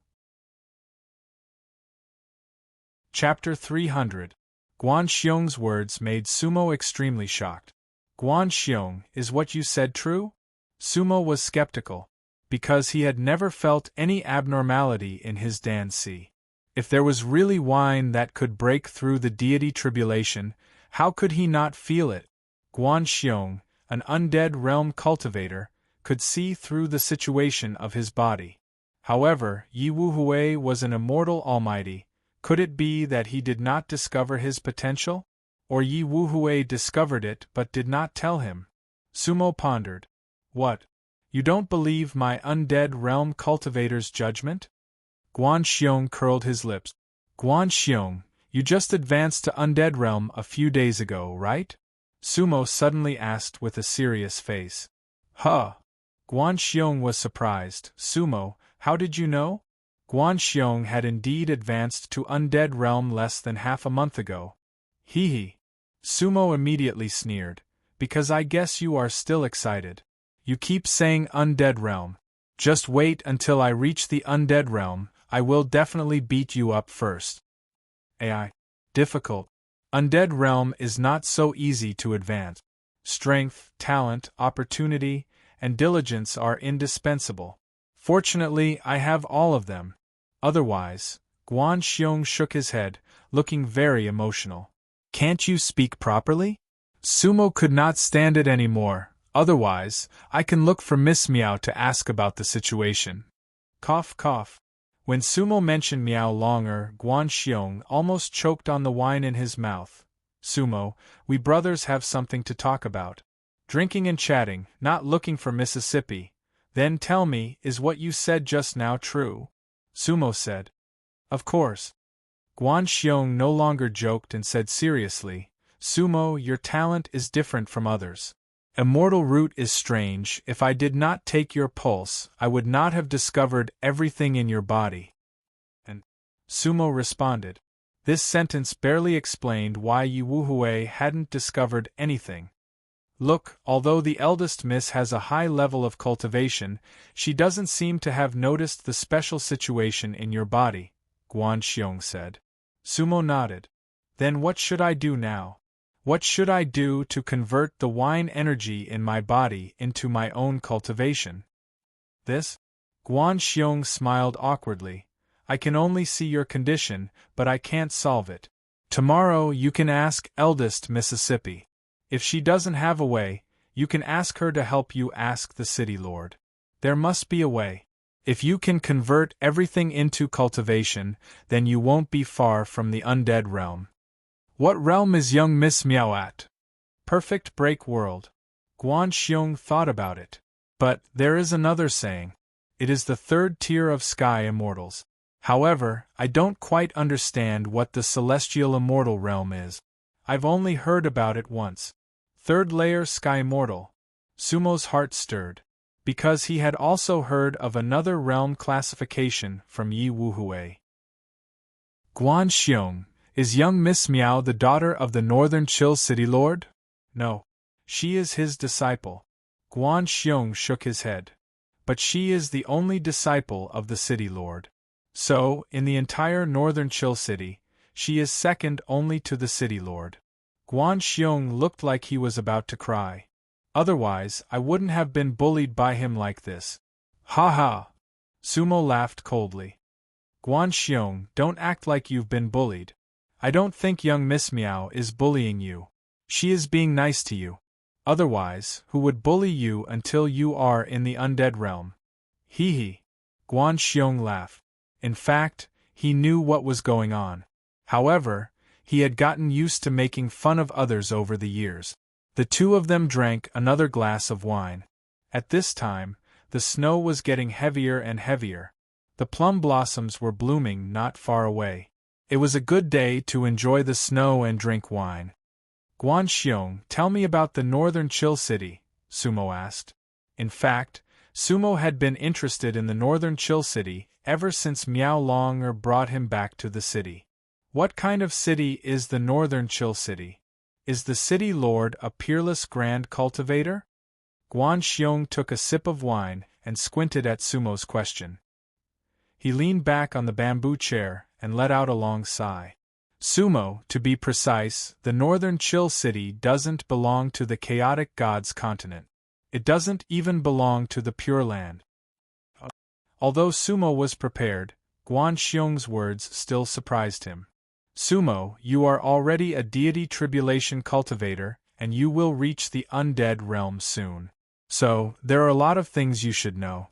Chapter 300. Guan Xiong's words made Sumo extremely shocked. Guan Xiong, is what you said true? Sumo was skeptical, because he had never felt any abnormality in his Dan Si. If there was really wine that could break through the deity tribulation, how could he not feel it? Guan Xiong, an undead realm cultivator, could see through the situation of his body. However, Yi Wuhui was an immortal almighty. Could it be that he did not discover his potential? Or Yi Wuhui discovered it but did not tell him? Sumo pondered. What? You don't believe my undead realm cultivator's judgment? Guan Xiong curled his lips. Guan Xiong, you just advanced to undead realm a few days ago, right? Sumo suddenly asked with a serious face. Huh. Guan Xiong was surprised. Sumo, how did you know? Guan Xiong had indeed advanced to undead realm less than half a month ago. Hee hee. Sumo immediately sneered. Because I guess you are still excited. You keep saying undead realm. Just wait until I reach the undead realm, I will definitely beat you up first. AI. Difficult. Undead realm is not so easy to advance. Strength, talent, opportunity, and diligence are indispensable. Fortunately, I have all of them. Otherwise, Guan Xiong shook his head, looking very emotional. Can't you speak properly? Sumo could not stand it anymore. Otherwise, I can look for Miss Meow to ask about the situation. Cough, cough. When Sumo mentioned Meow longer, Guan Xiong almost choked on the wine in his mouth. Sumo, we brothers have something to talk about. Drinking and chatting, not looking for Mississippi. Then tell me, is what you said just now true? Sumo said. Of course. Guan Xiong no longer joked and said seriously, Sumo, your talent is different from others. Immortal root is strange. If I did not take your pulse, I would not have discovered everything in your body. And Sumo responded. This sentence barely explained why Yi Wuhui hadn't discovered anything. Look, although the eldest miss has a high level of cultivation, she doesn't seem to have noticed the special situation in your body, Guan Xiong said. Sumo nodded. Then what should I do now? What should I do to convert the wine energy in my body into my own cultivation? This? Guan Xiong smiled awkwardly. I can only see your condition, but I can't solve it. Tomorrow you can ask eldest Mississippi. If she doesn't have a way, you can ask her to help you ask the city lord. There must be a way. If you can convert everything into cultivation, then you won't be far from the undead realm. What realm is young Miss Miao at? Perfect break world. Guan Xiong thought about it. But there is another saying. It is the third tier of sky immortals. However, I don't quite understand what the celestial immortal realm is. I've only heard about it once. Third layer sky immortal. Sumo's heart stirred. Because he had also heard of another realm classification from Yi Wuhui. Guan Xiong, is young Miss Miao the daughter of the Northern Chill City Lord? No. She is his disciple. Guan Xiong shook his head. But she is the only disciple of the City Lord. So, in the entire Northern Chill City, she is second only to the City Lord. Guan Xiong looked like he was about to cry. Otherwise, I wouldn't have been bullied by him like this. Ha ha! Sumo laughed coldly. Guan Xiong, don't act like you've been bullied. I don't think young Miss Miao is bullying you. She is being nice to you. Otherwise, who would bully you until you are in the undead realm? Hee hee. Guan Xiong laughed. In fact, he knew what was going on. However, he had gotten used to making fun of others over the years. The two of them drank another glass of wine. At this time, the snow was getting heavier and heavier. The plum blossoms were blooming not far away. It was a good day to enjoy the snow and drink wine. Guan Xiong, tell me about the Northern Chill City, Sumo asked. In fact, Sumo had been interested in the Northern Chill City ever since Miao Longer brought him back to the city. What kind of city is the Northern Chill City? Is the city lord a peerless grand cultivator? Guan Xiong took a sip of wine and squinted at Sumo's question. He leaned back on the bamboo chair and let out a long sigh. Sumo, to be precise, the Northern Chill City doesn't belong to the chaotic gods continent. It doesn't even belong to the Pure Land. Although Sumo was prepared, Guan Xiong's words still surprised him. Sumo, you are already a deity tribulation cultivator, and you will reach the undead realm soon. So, there are a lot of things you should know.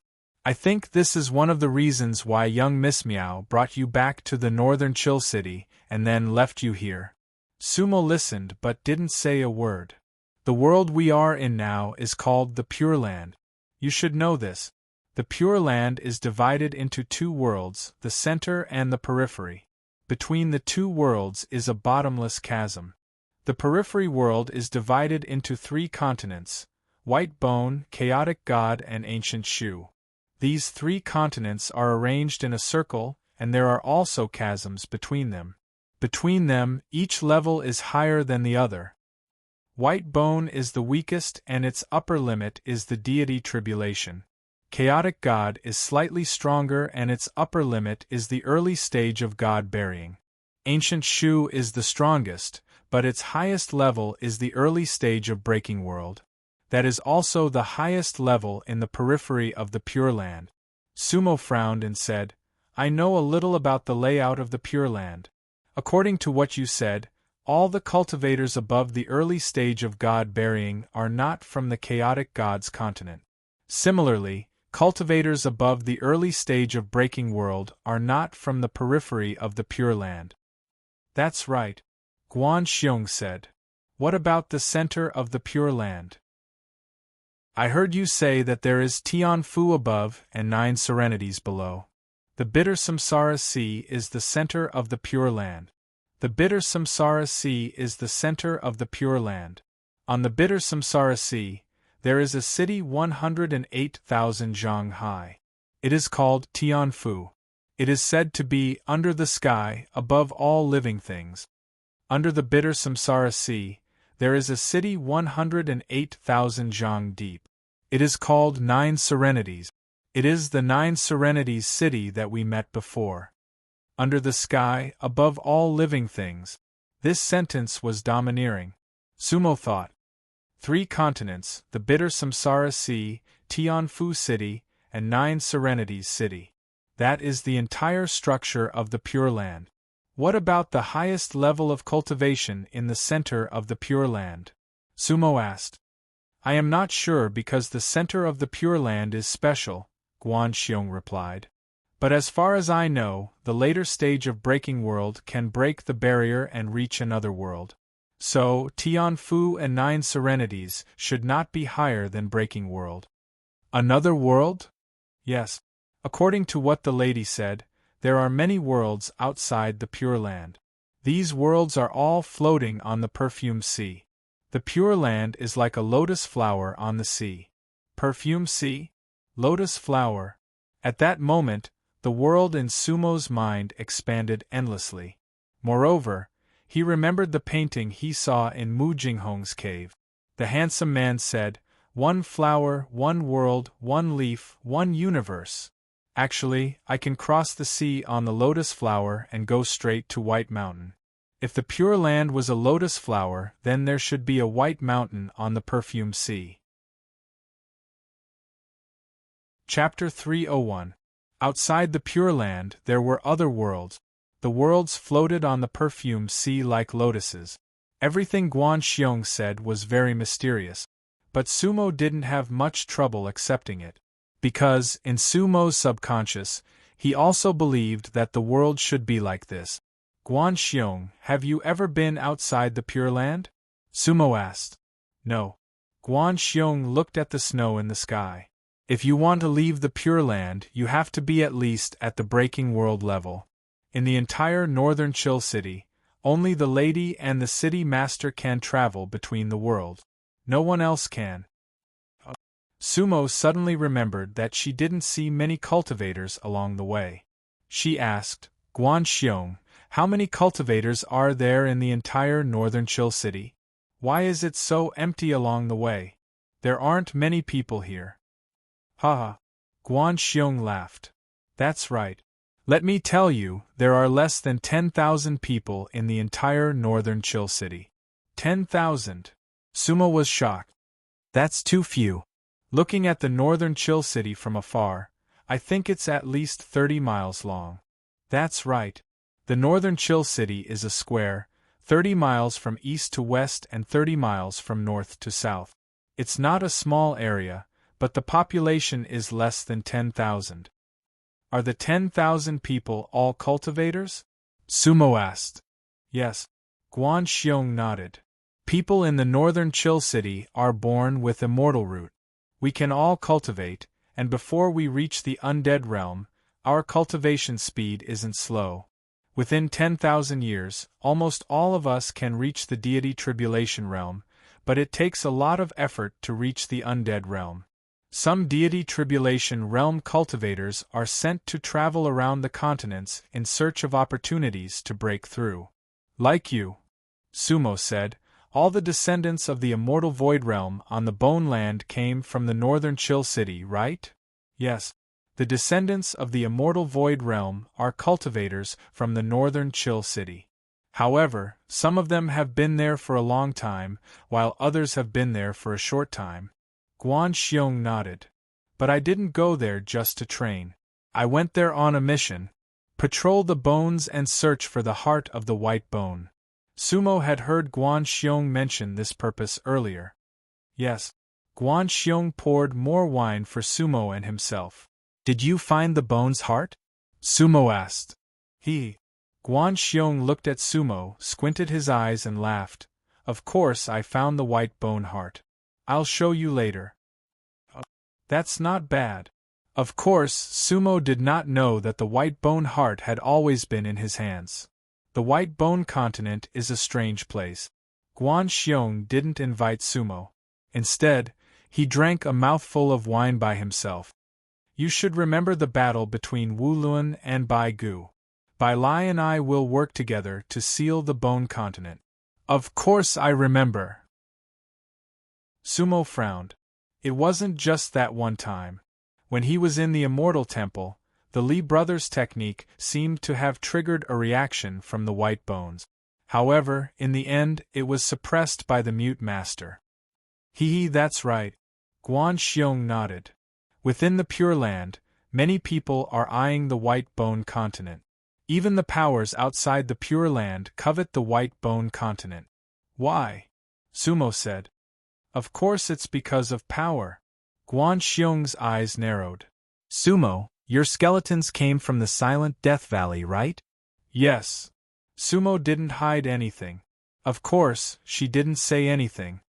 I think this is one of the reasons why young Miss Miao brought you back to the Northern Chill City and then left you here. Sumo listened but didn't say a word. The world we are in now is called the Pure Land. You should know this. The Pure Land is divided into two worlds, the center and the periphery. Between the two worlds is a bottomless chasm. The periphery world is divided into three continents: White Bone, Chaotic God, and Ancient Shu. These three continents are arranged in a circle, and there are also chasms between them. Between them, each level is higher than the other. White Bone is the weakest, and its upper limit is the deity tribulation. Chaotic God is slightly stronger, and its upper limit is the early stage of God burying. Ancient Shu is the strongest, but its highest level is the early stage of breaking world. That is also the highest level in the periphery of the Pure Land. Sumo frowned and said, I know a little about the layout of the Pure Land. According to what you said, all the cultivators above the early stage of God burying are not from the chaotic gods continent. Similarly, cultivators above the early stage of breaking world are not from the periphery of the Pure Land. That's right, Guan Xiong said. What about the center of the Pure Land? I heard you say that there is Tianfu above and 9 serenities below. The bitter Samsara Sea is the center of the Pure Land. The bitter Samsara Sea is the center of the Pure Land. On the bitter Samsara Sea, there is a city 108,000 zhang high. It is called Tianfu. It is said to be under the sky, above all living things. Under the bitter Samsara Sea, There is a city 108,000 zhang deep. It is called Nine Serenities. It is the Nine Serenities city that we met before. Under the sky, above all living things. This sentence was domineering. Sumo thought. 3 continents, the bitter Samsara Sea, Tianfu City, and Nine Serenities City. That is the entire structure of the Pure Land. What about the highest level of cultivation in the center of the Pure Land? Sumo asked. I am not sure because the center of the Pure Land is special, Guan Xiong replied. But as far as I know, the later stage of Breaking World can break the barrier and reach another world. So, Tianfu and Nine Serenities should not be higher than Breaking World. Another world? Yes. According to what the lady said, there are many worlds outside the Pure Land. These worlds are all floating on the perfume sea. The Pure Land is like a lotus flower on the sea. Perfume sea? Lotus flower. At that moment, the world in Sumo's mind expanded endlessly. Moreover, he remembered the painting he saw in Mu Jinghong's cave. The handsome man said, 1 flower, 1 world, 1 leaf, 1 universe. Actually, I can cross the sea on the lotus flower and go straight to White Mountain. If the Pure Land was a lotus flower, then there should be a white mountain on the perfume sea. Chapter 301. Outside the Pure Land, there were other worlds. The worlds floated on the perfume sea like lotuses. Everything Guan Xiong said was very mysterious, but Sumo didn't have much trouble accepting it. Because, in Sumo's subconscious, he also believed that the world should be like this. Guan Xiong, have you ever been outside the Pure Land? Sumo asked. No. Guan Xiong looked at the snow in the sky. If you want to leave the Pure Land, you have to be at least at the Breaking World level. In the entire northern Chill City, only the lady and the city master can travel between the worlds. No one else can. Sumo suddenly remembered that she didn't see many cultivators along the way. She asked, Guan Xiong, how many cultivators are there in the entire northern Chill City? Why is it so empty along the way? There aren't many people here. Haha. Guan Xiong laughed. That's right. Let me tell you, there are less than 10,000 people in the entire northern Chill City. 10,000. Sumo was shocked. That's too few. Looking at the northern Chill City from afar, I think it's at least 30 miles long. That's right. The northern Chill City is a square, 30 miles from east to west and 30 miles from north to south. It's not a small area, but the population is less than 10,000. Are the 10,000 people all cultivators? Sumo asked. Yes. Guan Xiong nodded. People in the northern Chill City are born with immortal root. We can all cultivate, and before we reach the undead realm, our cultivation speed isn't slow. Within 10,000 years, almost all of us can reach the deity tribulation realm, but it takes a lot of effort to reach the undead realm. Some deity tribulation realm cultivators are sent to travel around the continents in search of opportunities to break through. Like you, Sumo said, all the descendants of the immortal void realm on the Bone Land came from the northern Chill City, right? Yes. The descendants of the immortal void realm are cultivators from the northern Chill City. However, some of them have been there for a long time, while others have been there for a short time. Guan Xiong nodded. But I didn't go there just to train. I went there on a mission. Patrol the bones and search for the heart of the white bone. Sumo had heard Guan Xiong mention this purpose earlier. Yes. Guan Xiong poured more wine for Sumo and himself. Did you find the bone's heart? Sumo asked. Guan Xiong looked at Sumo, squinted his eyes and laughed. Of course I found the white bone heart. I'll show you later. That's not bad. Of course, Sumo did not know that the white bone heart had always been in his hands. The white bone continent is a strange place. Guan Xiong didn't invite Sumo. Instead, he drank a mouthful of wine by himself. You should remember the battle between Wu Luan and Bai Gu. Bai Lai and I will work together to seal the bone continent. Of course I remember. Sumo frowned. It wasn't just that one time. When he was in the Immortal Temple, the Lee brothers' technique seemed to have triggered a reaction from the white bones. However, in the end, it was suppressed by the mute master. That's right. Guan Xiong nodded. Within the Pure Land, many people are eyeing the White Bone Continent. Even the powers outside the Pure Land covet the White Bone Continent. Why? Sumo said. Of course it's because of power. Guan Xiong's eyes narrowed. Sumo, your skeletons came from the Silent Death Valley, right? Yes. Sumo didn't hide anything. Of course, she didn't say anything.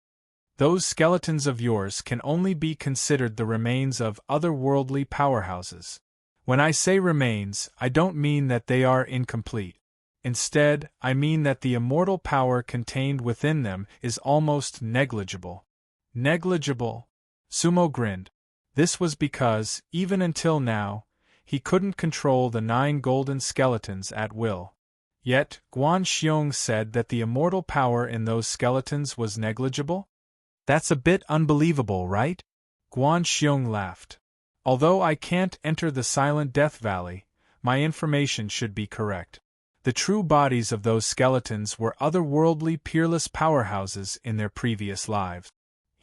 Those skeletons of yours can only be considered the remains of otherworldly powerhouses. When I say remains, I don't mean that they are incomplete. Instead, I mean that the immortal power contained within them is almost negligible. Negligible? Sumo grinned. This was because, even until now, he couldn't control the 9 golden skeletons at will. Yet, Guan Xiong said that the immortal power in those skeletons was negligible? That's a bit unbelievable, right? Guan Xiong laughed. Although I can't enter the Silent Death Valley, my information should be correct. The true bodies of those skeletons were otherworldly peerless powerhouses in their previous lives.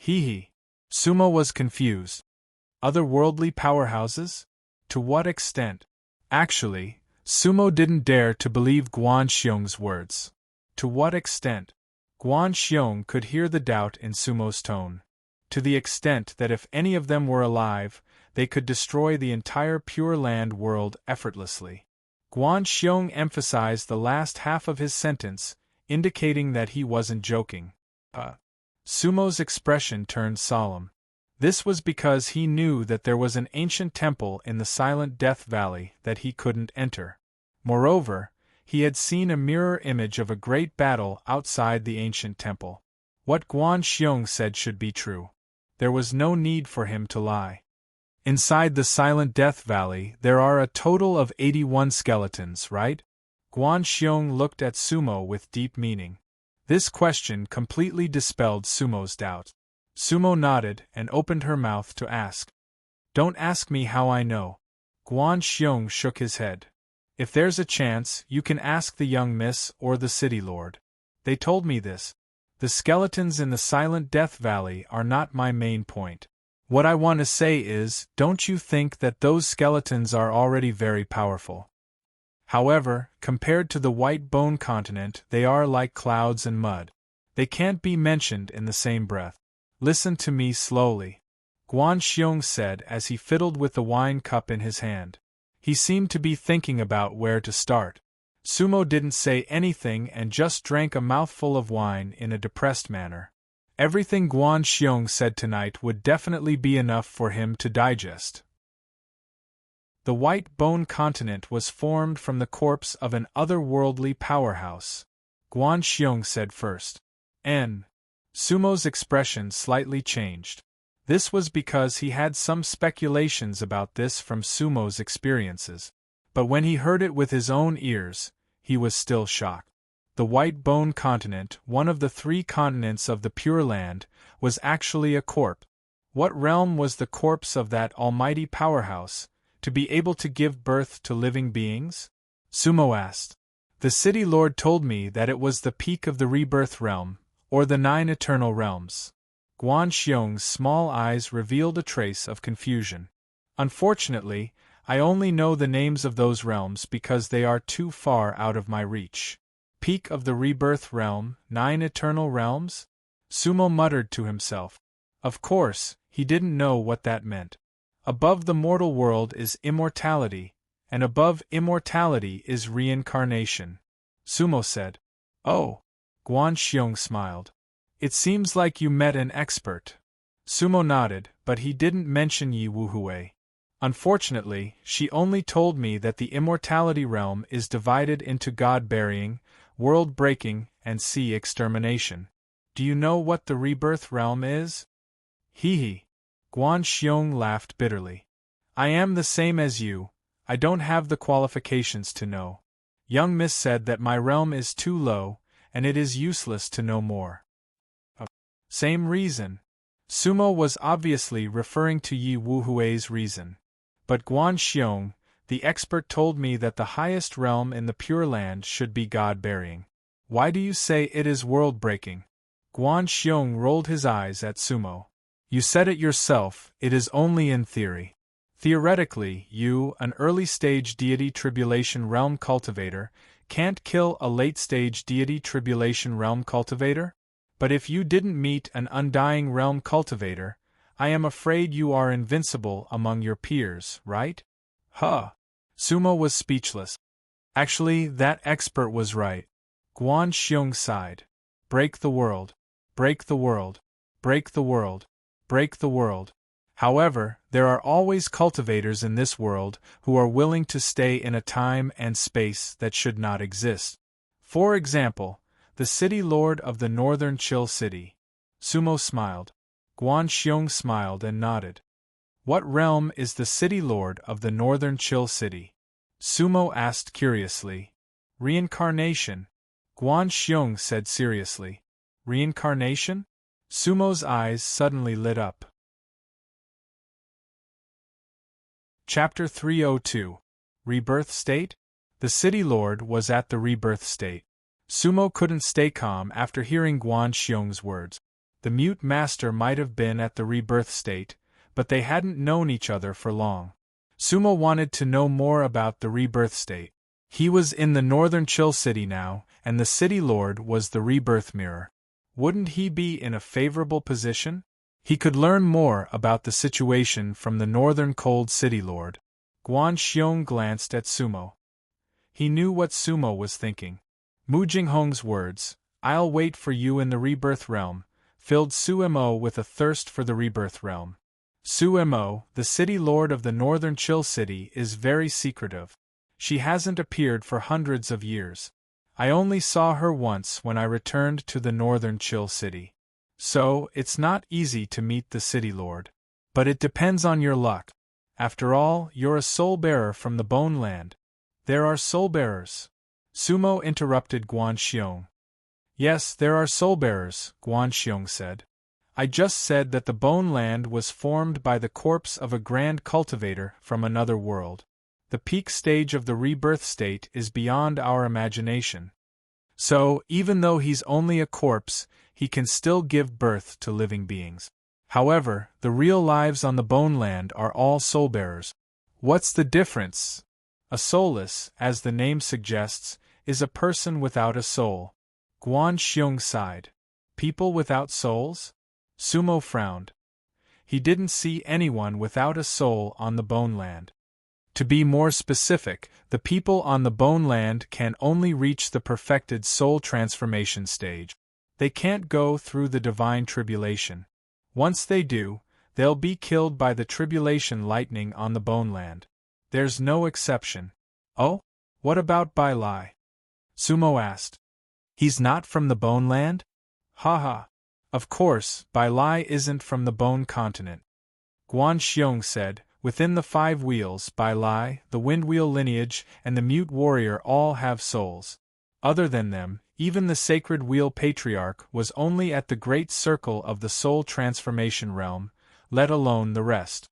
Sumo was confused. Otherworldly powerhouses? To what extent? Actually, Sumo didn't dare to believe Guan Xiong's words. To what extent? Guan Xiong could hear the doubt in Sumo's tone. To the extent that if any of them were alive, they could destroy the entire Pure Land world effortlessly. Guan Xiong emphasized the last half of his sentence, indicating that he wasn't joking. Sumo's expression turned solemn. This was because he knew that there was an ancient temple in the Silent Death Valley that he couldn't enter. Moreover, he had seen a mirror image of a great battle outside the ancient temple. What Guan Xiong said should be true. There was no need for him to lie. Inside the Silent Death Valley, there are a total of 81 skeletons, right? Guan Xiong looked at Sumo with deep meaning. This question completely dispelled Sumo's doubt. Sumo nodded and opened her mouth to ask. Don't ask me how I know. Guan Xiong shook his head. If there's a chance, you can ask the young miss or the city lord. They told me this. The skeletons in the Silent Death Valley are not my main point. What I want to say is, don't you think that those skeletons are already very powerful? However, compared to the White Bone Continent, they are like clouds and mud. They can't be mentioned in the same breath. Listen to me slowly, Guan Xiong said as he fiddled with the wine cup in his hand. He seemed to be thinking about where to start. Sumo didn't say anything and just drank a mouthful of wine in a depressed manner. Everything Guan Xiong said tonight would definitely be enough for him to digest. The White Bone Continent was formed from the corpse of an otherworldly powerhouse, Guan Xiong said first. Sumo's expression slightly changed. This was because he had some speculations about this from Sumo's experiences. But when he heard it with his own ears, he was still shocked. The White Bone Continent, one of the 3 continents of the Pure Land, was actually a corpse. What realm was the corpse of that almighty powerhouse, to be able to give birth to living beings? Sumo asked. The city lord told me that it was the peak of the rebirth realm, or the 9 eternal realms. Guan Xiong's small eyes revealed a trace of confusion. Unfortunately, I only know the names of those realms because they are too far out of my reach. Peak of the rebirth realm, 9 eternal realms? Sumo muttered to himself. Of course, he didn't know what that meant. Above the mortal world is immortality, and above immortality is reincarnation. Sumo said. Oh. Guan Xiong smiled. It seems like you met an expert. Sumo nodded, but he didn't mention Yi Wuhui. Unfortunately, she only told me that the immortality realm is divided into god-burying, world-breaking, and sea extermination. Do you know what the rebirth realm is? Guan Xiong laughed bitterly. I am the same as you, I don't have the qualifications to know. Young Miss said that my realm is too low, and it is useless to know more. Same reason. Sumo was obviously referring to Yi Wuhui's reason. But Guan Xiong, the expert, told me that the highest realm in the Pure Land should be God-burying. Why do you say it is world-breaking? Guan Xiong rolled his eyes at Sumo. You said it yourself, it is only in theory. Theoretically, you, an early-stage deity tribulation realm cultivator, can't kill a late-stage deity tribulation realm cultivator? But if you didn't meet an undying realm cultivator, I am afraid you are invincible among your peers, right? Huh. Sumo was speechless. Actually, that expert was right. Guan Xiong sighed. Break the world. Break the world. Break the world. Break the world. However, there are always cultivators in this world who are willing to stay in a time and space that should not exist. For example, the city lord of the northern Chill City. Sumo smiled. Guan Xiong smiled and nodded. What realm is the city lord of the northern Chill City? Sumo asked curiously. Reincarnation. Guan Xiong said seriously. Reincarnation? Sumo's eyes suddenly lit up. Chapter 302. Rebirth State? The City Lord was at the rebirth state. Sumo couldn't stay calm after hearing Guan Xiong's words. The mute master might have been at the rebirth state, but they hadn't known each other for long. Sumo wanted to know more about the rebirth state. He was in the northern Chill City now, and the City Lord was the rebirth mirror. Wouldn't he be in a favorable position? He could learn more about the situation from the northern cold City Lord. Guan Xiong glanced at Sumo. He knew what Sumo was thinking. Mu Jinghong's words, "I'll wait for you in the rebirth realm," filled Sumo with a thirst for the rebirth realm. Sumo, the City Lord of the northern Chill City, is very secretive. She hasn't appeared for hundreds of years. I only saw her once when I returned to the northern Chill City. So, it's not easy to meet the City Lord. But it depends on your luck. After all, you're a soul-bearer from the Bone Land. There are soul-bearers. Sumo interrupted Guan Xiong. Yes, there are soul-bearers, Guan Xiong said. I just said that the Bone Land was formed by the corpse of a grand cultivator from another world. The peak stage of the rebirth state is beyond our imagination. So, even though he's only a corpse, he can still give birth to living beings. However, the real lives on the Bone Land are all soul-bearers. What's the difference? A soulless, as the name suggests, is a person without a soul. Guan Xiong sighed. People without souls? Sumo frowned. He didn't see anyone without a soul on the Bone Land. To be more specific, the people on the Bone Land can only reach the perfected soul transformation stage. They can't go through the divine tribulation. Once they do, they'll be killed by the tribulation lightning on the Bone Land. There's no exception. Oh? What about Bai Lai? Sumo asked. He's not from the Bone Land? Ha. Of course, Bai Lai isn't from the Bone Continent. Guan Xiong said, within the 5 wheels, Bai Lai, the Wind Wheel lineage, and the Mute Warrior all have souls. Other than them, even the Sacred Wheel Patriarch was only at the great circle of the soul transformation realm, let alone the rest.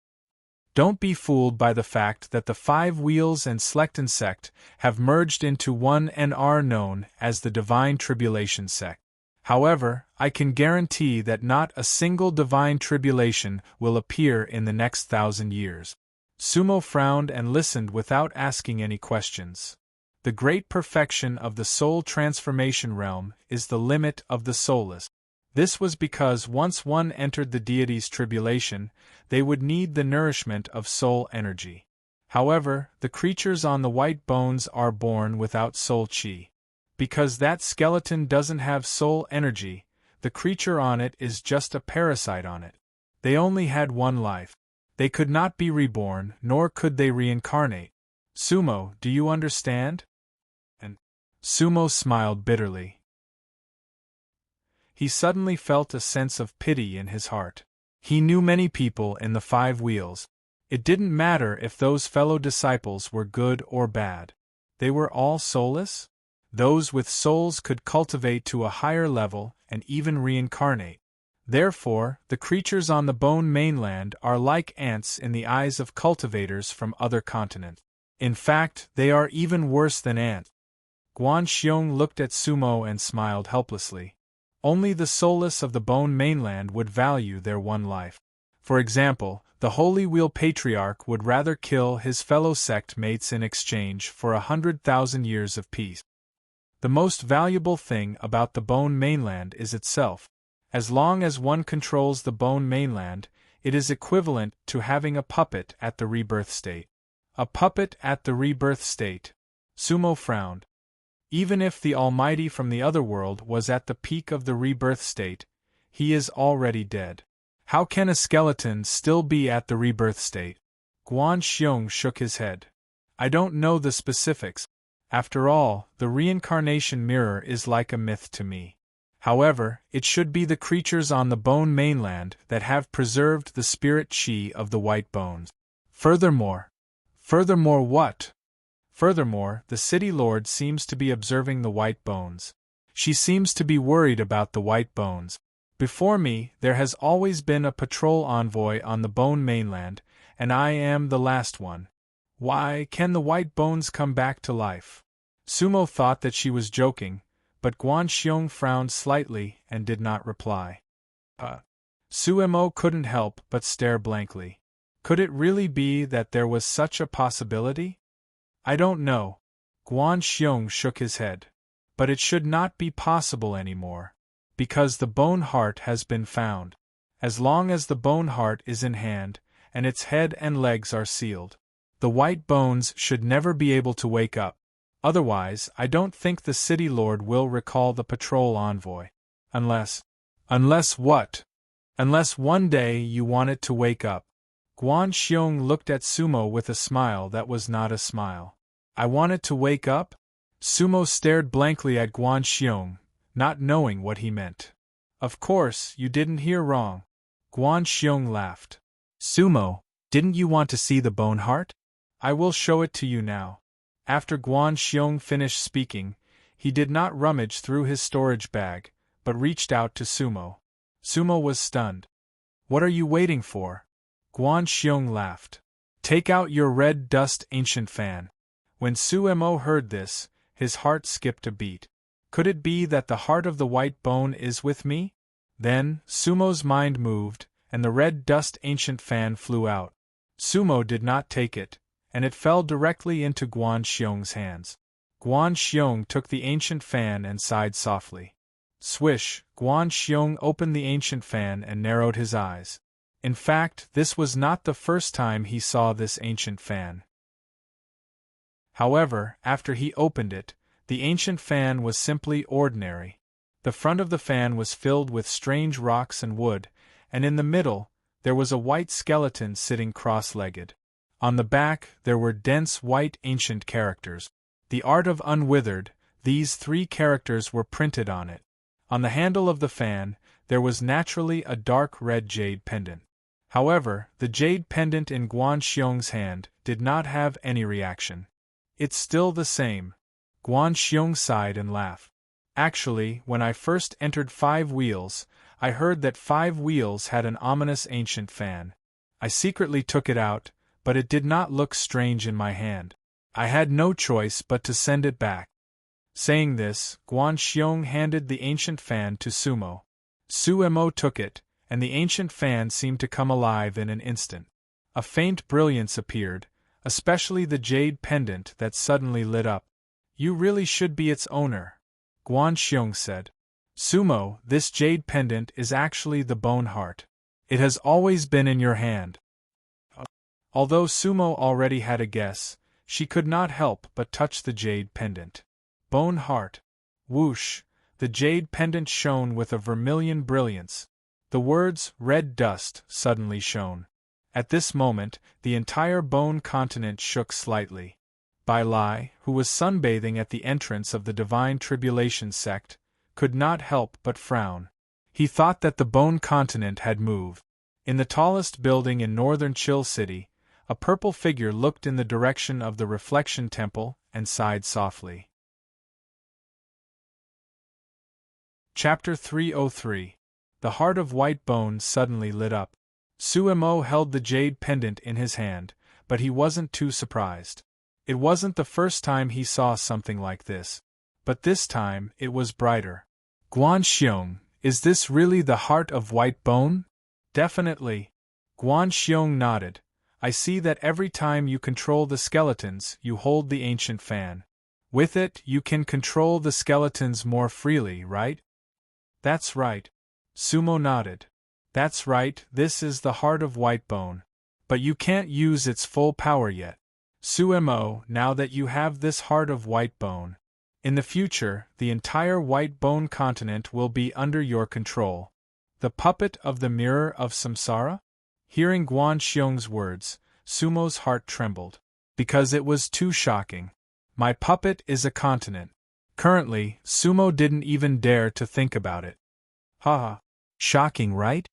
Don't be fooled by the fact that the 5 wheels and Slekton sect have merged into one and are known as the Divine Tribulation sect. However, I can guarantee that not a single divine tribulation will appear in the next 1,000 years. Sumo frowned and listened without asking any questions. The great perfection of the soul transformation realm is the limit of the soulless. This was because once one entered the deity's tribulation, they would need the nourishment of soul energy. However, the creatures on the white bones are born without soul chi. Because that skeleton doesn't have soul energy, the creature on it is just a parasite on it. They only had one life. They could not be reborn, nor could they reincarnate. Sumo, do you understand? And Sumo smiled bitterly. He suddenly felt a sense of pity in his heart. He knew many people in the 5 wheels. It didn't matter if those fellow disciples were good or bad. They were all soulless? Those with souls could cultivate to a higher level and even reincarnate. Therefore, the creatures on the Bone mainland are like ants in the eyes of cultivators from other continents. In fact, they are even worse than ants. Guan Xiong looked at Sumo and smiled helplessly. Only the soulless of the Bone mainland would value their one life. For example, the Holy Wheel Patriarch would rather kill his fellow sect mates in exchange for 100,000 years of peace. The most valuable thing about the Bone mainland is itself. As long as one controls the Bone mainland, it is equivalent to having a puppet at the rebirth state. A puppet at the rebirth state. Sumo frowned. Even if the Almighty from the other world was at the peak of the rebirth state, he is already dead. How can a skeleton still be at the rebirth state? Guan Xiong shook his head. I don't know the specifics. After all, the reincarnation mirror is like a myth to me. However, it should be the creatures on the Bone mainland that have preserved the spirit chi of the white bones. Furthermore what? Furthermore, the city lord seems to be observing the white bones. She seems to be worried about the white bones. Before me, there has always been a patrol envoy on the Bone mainland, and I am the last one. Why, can the white bones come back to life? Sumo thought that she was joking, but Guan Xiong frowned slightly and did not reply. Sumo couldn't help but stare blankly. Could it really be that there was such a possibility? I don't know. Guan Xiong shook his head. But it should not be possible anymore. Because the bone heart has been found. As long as the bone heart is in hand, and its head and legs are sealed, the white bones should never be able to wake up. Otherwise, I don't think the city lord will recall the patrol envoy. Unless what? Unless one day you want it to wake up. Guan Xiong looked at Sumo with a smile that was not a smile. I want it to wake up? Sumo stared blankly at Guan Xiong, not knowing what he meant. Of course, you didn't hear wrong. Guan Xiong laughed. Sumo, didn't you want to see the bone heart? I will show it to you now. After Guan Xiong finished speaking, he did not rummage through his storage bag, but reached out to Sumo. Sumo was stunned. What are you waiting for? Guan Xiong laughed. Take out your red dust ancient fan. When Sumo heard this, his heart skipped a beat. Could it be that the heart of the white bone is with me? Then, Sumo's mind moved, and the red dust ancient fan flew out. Sumo did not take it, and it fell directly into Guan Xiong's hands. Guan Xiong took the ancient fan and sighed softly. Swish, Guan Xiong opened the ancient fan and narrowed his eyes. In fact, this was not the first time he saw this ancient fan. However, after he opened it, the ancient fan was simply ordinary. The front of the fan was filled with strange rocks and wood, and in the middle, there was a white skeleton sitting cross-legged. On the back, there were dense white ancient characters. The art of Unwithered, these 3 characters were printed on it. On the handle of the fan, there was naturally a dark red jade pendant. However, the jade pendant in Guan Xiong's hand did not have any reaction. It's still the same. Guan Xiong sighed and laughed. Actually, when I first entered 5 Wheels, I heard that 5 Wheels had an ominous ancient fan. I secretly took it out, but it did not look strange in my hand. I had no choice but to send it back. Saying this, Guan Xiong handed the ancient fan to Sumo. Sumo took it, and the ancient fan seemed to come alive in an instant. A faint brilliance appeared, especially the jade pendant that suddenly lit up. You really should be its owner, Guan Xiong said. Sumo, this jade pendant is actually the bone heart. It has always been in your hand. Although Sumo already had a guess, she could not help but touch the jade pendant. Bone heart. Whoosh, the jade pendant shone with a vermilion brilliance. The words, red dust, suddenly shone. At this moment, the entire bone continent shook slightly. Bai Lai, who was sunbathing at the entrance of the Divine Tribulation sect, could not help but frown. He thought that the bone continent had moved. In the tallest building in northern Chill City, a purple figure looked in the direction of the Reflection Temple and sighed softly. Chapter 303. The heart of white bone suddenly lit up. Suemo held the jade pendant in his hand, but he wasn't too surprised. It wasn't the first time he saw something like this. But this time, it was brighter. Guanxiong, is this really the heart of white bone? Definitely. Guanxiong nodded. I see that every time you control the skeletons, you hold the ancient fan. With it, you can control the skeletons more freely, right? That's right. Sumo nodded. That's right, this is the heart of white bone. But you can't use its full power yet. Suemo, now that you have this heart of white bone, in the future, the entire white bone continent will be under your control. The puppet of the mirror of samsara? Hearing Guanxiong's words, Sumo's heart trembled. Because it was too shocking. My puppet is a continent. Currently, Sumo didn't even dare to think about it. Haha. Shocking, right?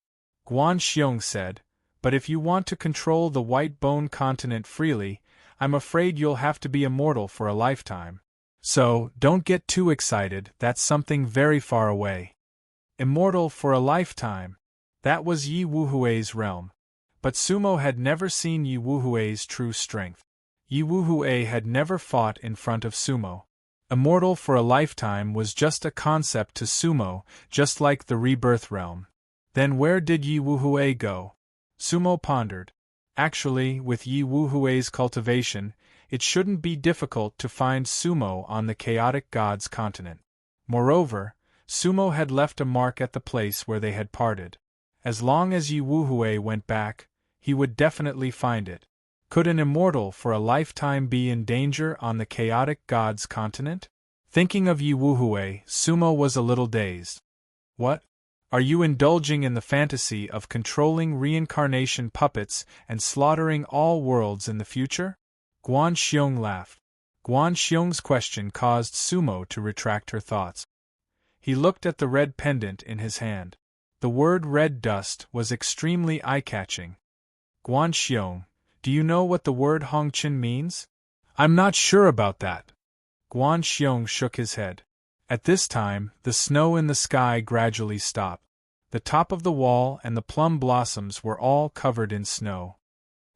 Guanxiong said, but if you want to control the white bone continent freely, I'm afraid you'll have to be immortal for a lifetime. So, don't get too excited, that's something very far away. Immortal for a lifetime. That was Yi Wuhui's realm. But Sumo had never seen Yi Wuhui's true strength. Yi Wuhui had never fought in front of Sumo. Immortal for a lifetime was just a concept to Sumo, just like the rebirth realm. Then where did Yi Wuhui go? Sumo pondered. Actually, with Yi Wuhui's cultivation, it shouldn't be difficult to find Sumo on the chaotic gods continent. Moreover, Sumo had left a mark at the place where they had parted. As long as Yi Wuhui went back, he would definitely find it. Could an immortal for a lifetime be in danger on the chaotic gods continent? Thinking of Yi Wuhui, Sumo was a little dazed. What? Are you indulging in the fantasy of controlling reincarnation puppets and slaughtering all worlds in the future? Guanxiong laughed. Guanxiong's question caused Sumo to retract her thoughts. He looked at the red pendant in his hand. The word red dust was extremely eye-catching. Guanxiong, do you know what the word Hongqin means? I'm not sure about that. Guanxiong shook his head. At this time, the snow in the sky gradually stopped. The top of the wall and the plum blossoms were all covered in snow.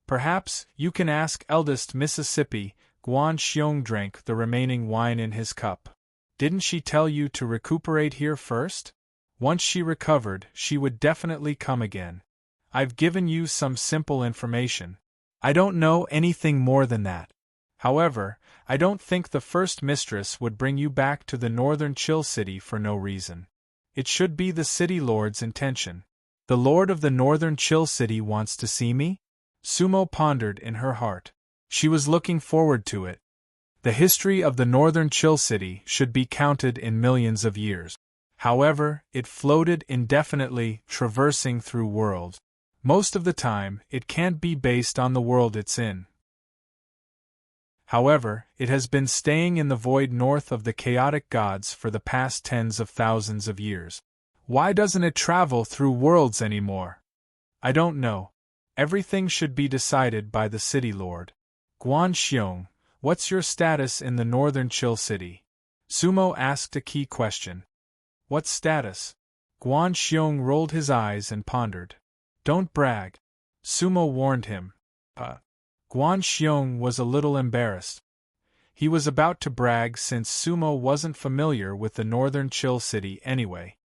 Perhaps you can ask eldest Mississippi. Guanxiong drank the remaining wine in his cup. Didn't she tell you to recuperate here first? Once she recovered, she would definitely come again. I've given you some simple information. I don't know anything more than that. However, I don't think the first mistress would bring you back to the northern Chill City for no reason. It should be the city lord's intention. The lord of the northern Chill City wants to see me? Sumo pondered in her heart. She was looking forward to it. The history of the northern Chill City should be counted in millions of years. However, it floated indefinitely, traversing through worlds. Most of the time, it can't be based on the world it's in. However, it has been staying in the void north of the chaotic gods for the past tens of thousands of years. Why doesn't it travel through worlds anymore? I don't know. Everything should be decided by the city lord. Guanxiong, what's your status in the northern Chill City? Sumo asked a key question. What status? Guanxiong rolled his eyes and pondered. Don't brag. Sumo warned him. Guanxiong was a little embarrassed. He was about to brag since Sumo wasn't familiar with the northern Chill City anyway.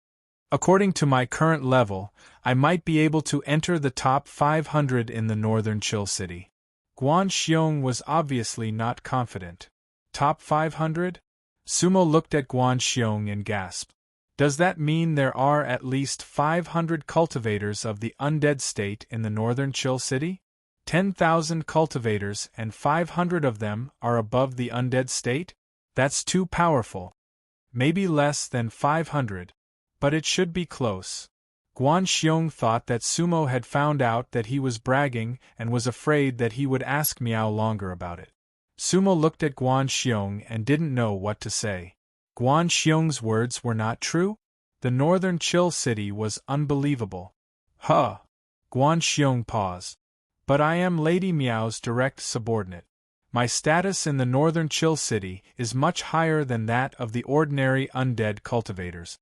According to my current level, I might be able to enter the top 500 in the northern Chill City. Guanxiong was obviously not confident. Top 500? Sumo looked at Guanxiong and gasped. Does that mean there are at least 500 cultivators of the undead state in the northern Chill City? 10,000 cultivators and 500 of them are above the undead state? That's too powerful. Maybe less than 500. But it should be close. Guanxiong thought that Sumo had found out that he was bragging and was afraid that he would ask Miao longer about it. Sumo looked at Guanxiong and didn't know what to say. Guanxiong's words were not true? The northern Chill City was unbelievable. Huh. Guanxiong paused. But I am Lady Miao's direct subordinate. My status in the northern Chill City is much higher than that of the ordinary undead cultivators.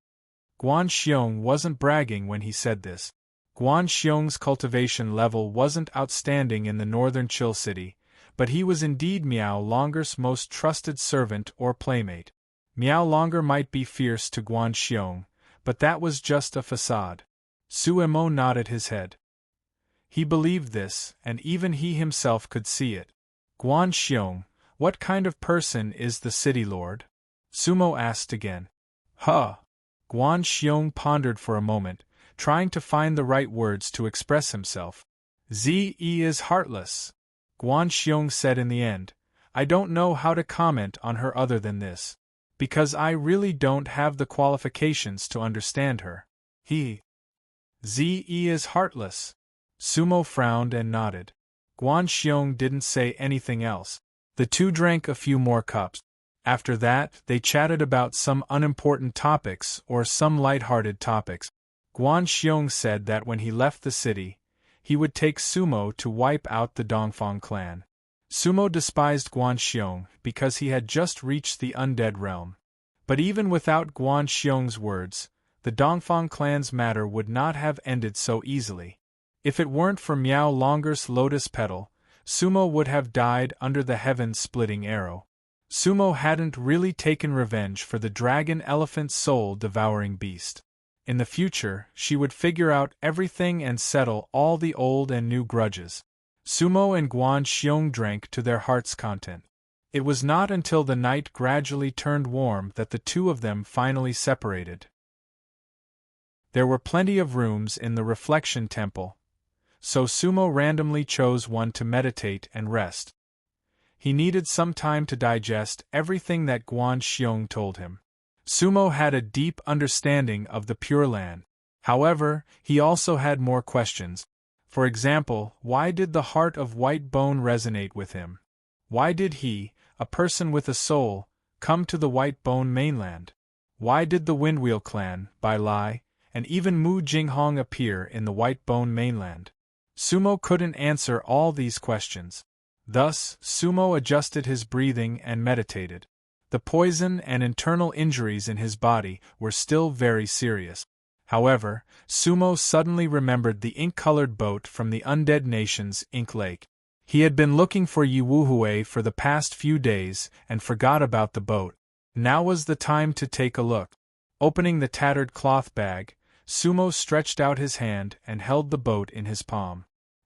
Guan Xiong wasn't bragging when he said this. Guan Xiong's cultivation level wasn't outstanding in the northern Chill City, but he was indeed Miao Longer's most trusted servant or playmate. Miao Longer might be fierce to Guan Xiong, but that was just a facade. Suemo nodded his head. He believed this, and even he himself could see it. Guan Xiong, what kind of person is the city lord? Sumo asked again. Huh. Guan Xiong pondered for a moment, trying to find the right words to express himself. Zi is heartless, Guan Xiong said in the end. I don't know how to comment on her other than this. Because I really don't have the qualifications to understand her. Zi is heartless. Sumo frowned and nodded. Guan Xiong didn't say anything else. The two drank a few more cups. After that, they chatted about some unimportant topics or some light-hearted topics. Guan Xiong said that when he left the city, he would take Sumo to wipe out the Dongfang clan. Sumo despised Guan Xiong because he had just reached the undead realm. But even without Guan Xiong's words, the Dongfang clan's matter would not have ended so easily. If it weren't for Miao Longer's lotus petal, Sumo would have died under the heaven-splitting arrow. Sumo hadn't really taken revenge for the dragon-elephant soul-devouring beast. In the future, she would figure out everything and settle all the old and new grudges. Sumo and Guan Xiong drank to their heart's content. It was not until the night gradually turned warm that the two of them finally separated. There were plenty of rooms in the Reflection Temple, so Sumo randomly chose one to meditate and rest. He needed some time to digest everything that Guan Xiong told him. Sumo had a deep understanding of the Pure Land. However, he also had more questions. For example, why did the heart of White Bone resonate with him? Why did he, a person with a soul, come to the White Bone mainland? Why did the Windwheel clan, Bai Lai, and even Mu Jinghong appear in the White Bone mainland? Sumo couldn't answer all these questions. Thus, Sumo adjusted his breathing and meditated. The poison and internal injuries in his body were still very serious. However, Sumo suddenly remembered the ink-colored boat from the Undead Nation's Ink Lake. He had been looking for Yi Wuhui for the past few days and forgot about the boat. Now was the time to take a look. Opening the tattered cloth bag, Sumo stretched out his hand and held the boat in his palm.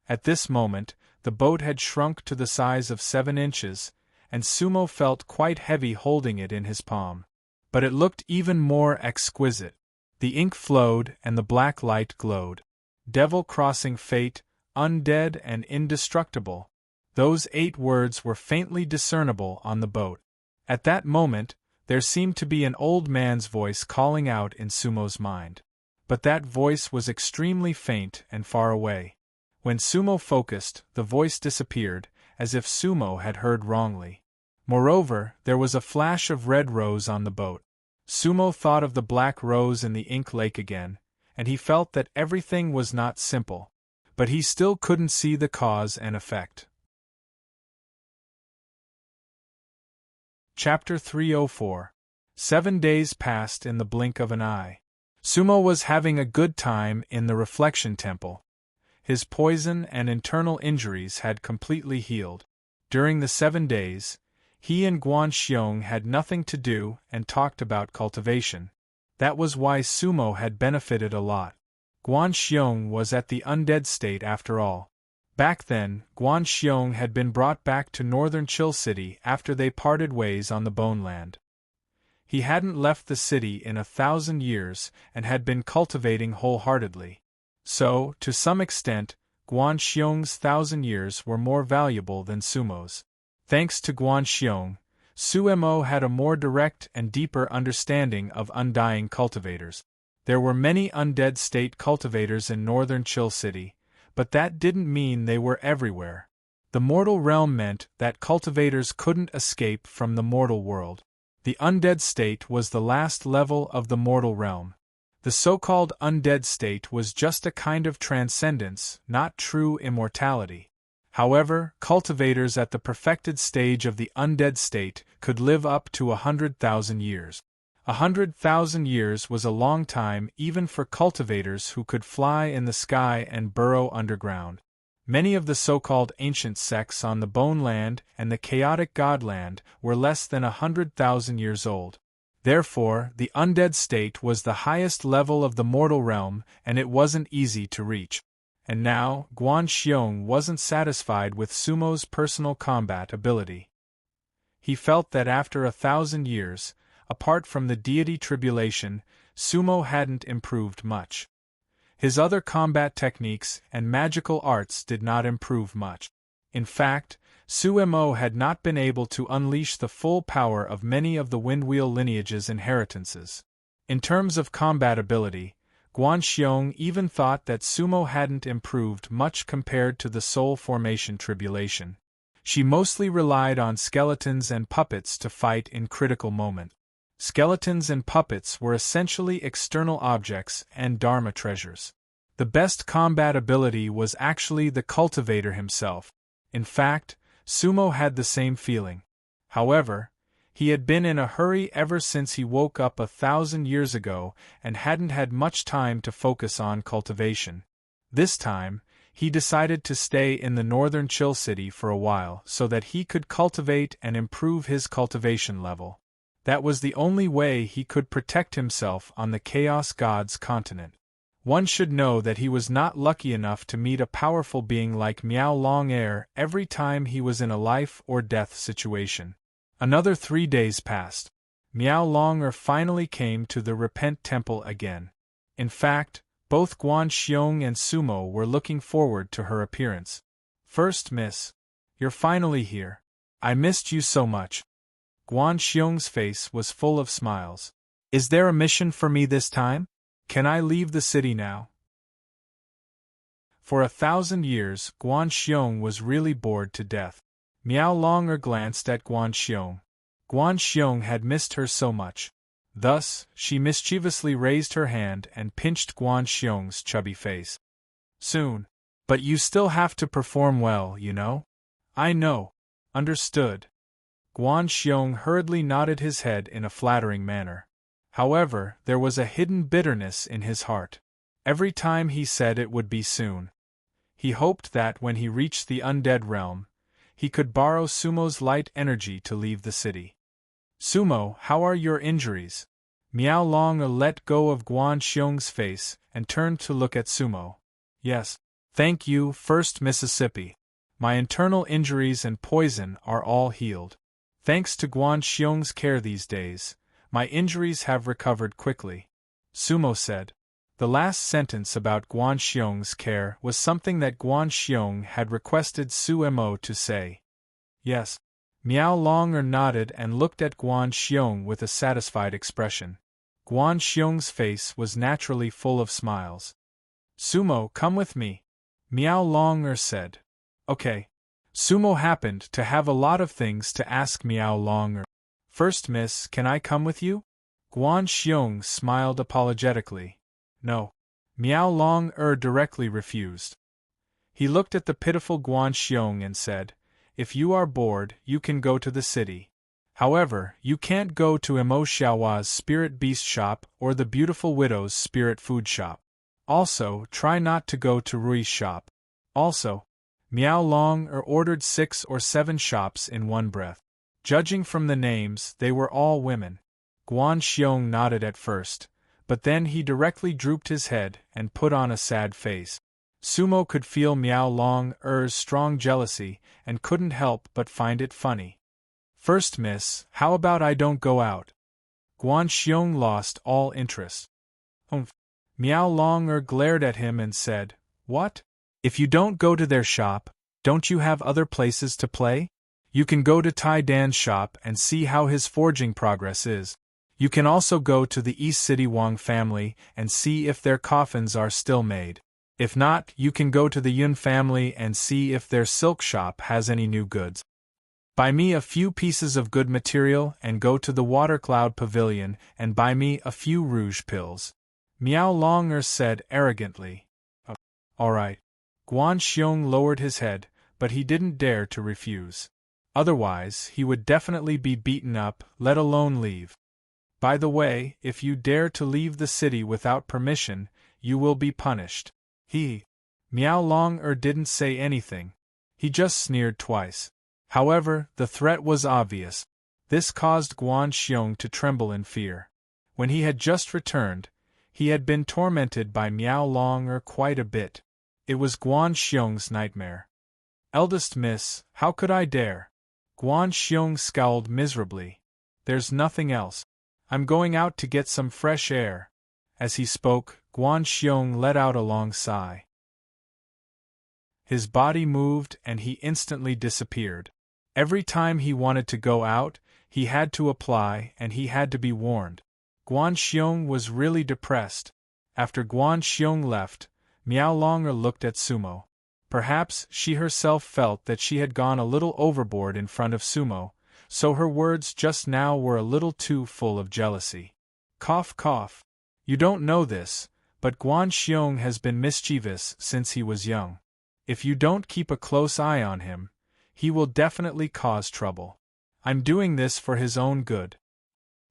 At this moment, the boat had shrunk to the size of 7 inches, and Sumo felt quite heavy holding it in his palm. But it looked even more exquisite. The ink flowed and the black light glowed. Devil crossing fate, undead and indestructible. Those 8 words were faintly discernible on the boat. At that moment, there seemed to be an old man's voice calling out in Sumo's mind. But that voice was extremely faint and far away. When Sumo focused, the voice disappeared, as if Sumo had heard wrongly. Moreover, there was a flash of red rose on the boat. Sumo thought of the black rose in the ink lake again, and he felt that everything was not simple. But he still couldn't see the cause and effect. Chapter 304. 7 days passed in the blink of an eye. Sumo was having a good time in the Reflection Temple. His poison and internal injuries had completely healed. During the 7 days, he and Guan Xiong had nothing to do and talked about cultivation. That was why Sumo had benefited a lot. Guan Xiong was at the undead state after all. Back then, Guan Xiong had been brought back to northern Chill City after they parted ways on the Bone Land. He hadn't left the city in 1,000 years and had been cultivating wholeheartedly. So, to some extent, Guan Xiong's 1,000 years were more valuable than Sumo's. Thanks to Guan Xiong, Suemo had a more direct and deeper understanding of undying cultivators. There were many undead state cultivators in northern Chill City, but that didn't mean they were everywhere. The mortal realm meant that cultivators couldn't escape from the mortal world. The undead state was the last level of the mortal realm. The so-called undead state was just a kind of transcendence, not true immortality. However, cultivators at the perfected stage of the undead state could live up to 100,000 years. 100,000 years was a long time even for cultivators who could fly in the sky and burrow underground. Many of the so-called ancient sects on the Bone Land and the chaotic Godland were less than 100,000 years old. Therefore, the undead state was the highest level of the mortal realm, and it wasn't easy to reach. And now, Guan Xiong wasn't satisfied with Sumo's personal combat ability. He felt that after 1,000 years, apart from the deity tribulation, Sumo hadn't improved much. His other combat techniques and magical arts did not improve much. In fact, Sumo had not been able to unleash the full power of many of the Windwheel lineage's inheritances. In terms of combat ability, Guan Xiong even thought that Sumo hadn't improved much compared to the Soul Formation tribulation. She mostly relied on skeletons and puppets to fight in critical moments. Skeletons and puppets were essentially external objects and Dharma treasures. The best combat ability was actually the cultivator himself. In fact, Sumo had the same feeling. However, he had been in a hurry ever since he woke up 1,000 years ago and hadn't had much time to focus on cultivation. This time, he decided to stay in the northern Chill City for a while so that he could cultivate and improve his cultivation level. That was the only way he could protect himself on the Chaos God's continent. One should know that he was not lucky enough to meet a powerful being like Miao Long-Er every time he was in a life-or-death situation. Another 3 days passed. Miao Long-Er finally came to the Repent Temple again. In fact, both Guan Xiong and Sumo were looking forward to her appearance. "First Miss, you're finally here. I missed you so much." Guan Xiong's face was full of smiles. "Is there a mission for me this time? Can I leave the city now?" For 1,000 years, Guan Xiong was really bored to death. Miao Long-Er glanced at Guan Xiong. Guan Xiong had missed her so much. Thus, she mischievously raised her hand and pinched Guan Xiong's chubby face. "Soon. But you still have to perform well, you know?" "I know. Understood." Guan Xiong hurriedly nodded his head in a flattering manner. However, there was a hidden bitterness in his heart. Every time he said it would be soon. He hoped that when he reached the undead realm, he could borrow Sumo's light energy to leave the city. "Sumo, how are your injuries?" Miao Long-Er let go of Guan Xiong's face and turned to look at Sumo. "Yes, thank you, First Mississippi. My internal injuries and poison are all healed. Thanks to Guan Xiong's care these days, my injuries have recovered quickly," Sumo said. The last sentence about Guan Xiong's care was something that Guan Xiong had requested Sumo to say. "Yes." Miao Long-Er nodded and looked at Guan Xiong with a satisfied expression. Guan Xiong's face was naturally full of smiles. "Sumo, come with me," Miao Long-Er said. "Okay." Sumo happened to have a lot of things to ask Miao Long-Er. "First Miss, can I come with you?" Guan Xiong smiled apologetically. "No." Miao Long-Er directly refused. He looked at the pitiful Guan Xiong and said, "If you are bored, you can go to the city. However, you can't go to Emo Xiaohua's spirit beast shop or the beautiful widow's spirit food shop. Also, try not to go to Rui's shop. Also," Miao Long-Er ordered 6 or 7 shops in one breath. Judging from the names, they were all women. Guan Xiong nodded at first, but then he directly drooped his head and put on a sad face. Sumo could feel Miao Long-Er's strong jealousy and couldn't help but find it funny. "First Miss, how about I don't go out?" Guan Xiong lost all interest. "Humph." Miao Long-Er glared at him and said, "What? If you don't go to their shop, don't you have other places to play? You can go to Tai Dan's shop and see how his forging progress is. You can also go to the East City Wang family and see if their coffins are still made. If not, you can go to the Yun family and see if their silk shop has any new goods. Buy me a few pieces of good material and go to the Water Cloud Pavilion and buy me a few rouge pills," Miao Long-Er said arrogantly. "All right." Guan Xiong lowered his head, but he didn't dare to refuse. Otherwise, he would definitely be beaten up, let alone leave. By the way, if you dare to leave the city without permission, you will be punished. Miao Long didn't say anything. He just sneered twice. However, the threat was obvious. This caused Guan Xiong to tremble in fear. When he had just returned, he had been tormented by Miao Long quite a bit. It was Guan Xiong's nightmare. Eldest miss, how could I dare? Guan Xiong scowled miserably. There's nothing else. I'm going out to get some fresh air. As he spoke, Guan Xiong let out a long sigh. His body moved and he instantly disappeared. Every time he wanted to go out, he had to apply and he had to be warned. Guan Xiong was really depressed. After Guan Xiong left, Miao Longer looked at Sumo. Perhaps she herself felt that she had gone a little overboard in front of Sumo, so her words just now were a little too full of jealousy. Cough cough. You don't know this, but Guan Xiong has been mischievous since he was young. If you don't keep a close eye on him, he will definitely cause trouble. I'm doing this for his own good.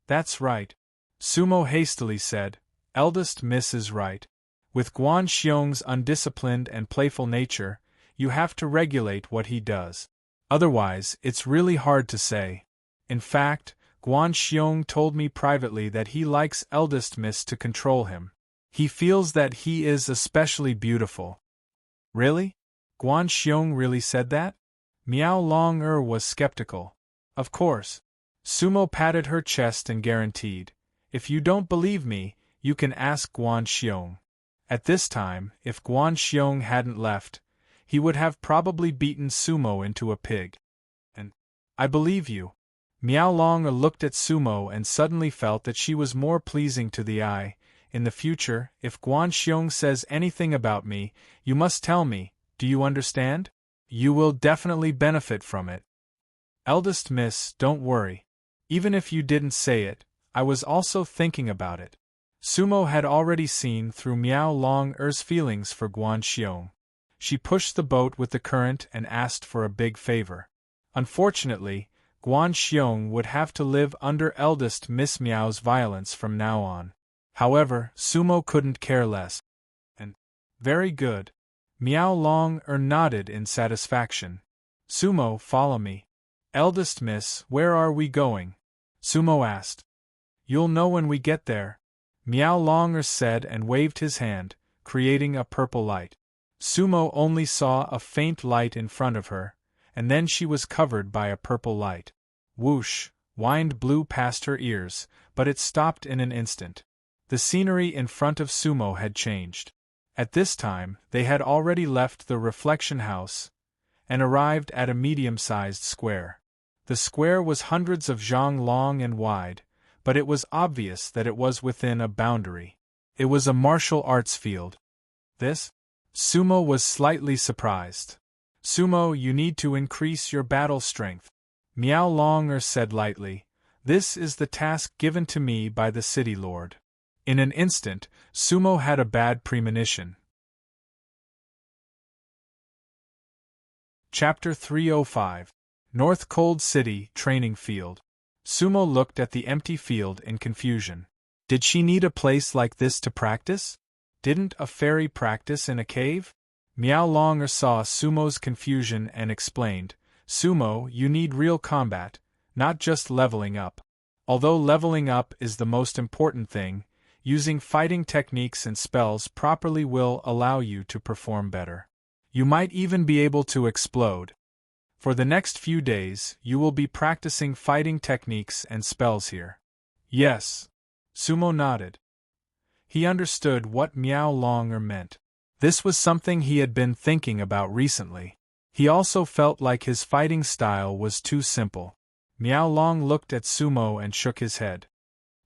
That's right. Sumo hastily said, Eldest miss is right. With Guan Xiong's undisciplined and playful nature, you have to regulate what he does. Otherwise, it's really hard to say. In fact, Guan Xiong told me privately that he likes Eldest miss to control him. He feels that he is especially beautiful. Really? Guan Xiong really said that? Miao Long was skeptical. Of course. Sumo patted her chest and guaranteed, if you don't believe me, you can ask Guan Xiong. At this time, if Guan Xiong hadn't left, he would have probably beaten Sumo into a pig. And I believe you. Miao Long looked at Sumo and suddenly felt that she was more pleasing to the eye. In the future, if Guan Xiong says anything about me, you must tell me, do you understand? You will definitely benefit from it. Eldest miss, don't worry. Even if you didn't say it, I was also thinking about it. Sumo had already seen through Miao Long-er's feelings for Guan Xiong. She pushed the boat with the current and asked for a big favor. Unfortunately, Guan Xiong would have to live under eldest Miss Miao's violence from now on. However, Sumo couldn't care less. And very good. Miao Long-er nodded in satisfaction. Sumo, follow me. Eldest miss, where are we going? Sumo asked. You'll know when we get there. Miao Long-er said and waved his hand, creating a purple light. Sumo only saw a faint light in front of her, and then she was covered by a purple light. Whoosh, wind blew past her ears, but it stopped in an instant. The scenery in front of Sumo had changed. At this time, they had already left the reflection house and arrived at a medium-sized square. The square was hundreds of zhang long and wide, but it was obvious that it was within a boundary. It was a martial arts field. This? Sumo was slightly surprised. Sumo, you need to increase your battle strength. Miao Long-er said lightly, this is the task given to me by the city lord. In an instant, Sumo had a bad premonition. Chapter 305 North Cold City Training Field. Sumo looked at the empty field in confusion. Did she need a place like this to practice? Didn't a fairy practice in a cave? Miao Long-er saw Sumo's confusion and explained, Sumo, you need real combat, not just leveling up. Although leveling up is the most important thing, using fighting techniques and spells properly will allow you to perform better. You might even be able to explode. For the next few days, you will be practicing fighting techniques and spells here. Yes. Sumo nodded. He understood what Miao Long-er meant. This was something he had been thinking about recently. He also felt like his fighting style was too simple. Miao Long looked at Sumo and shook his head.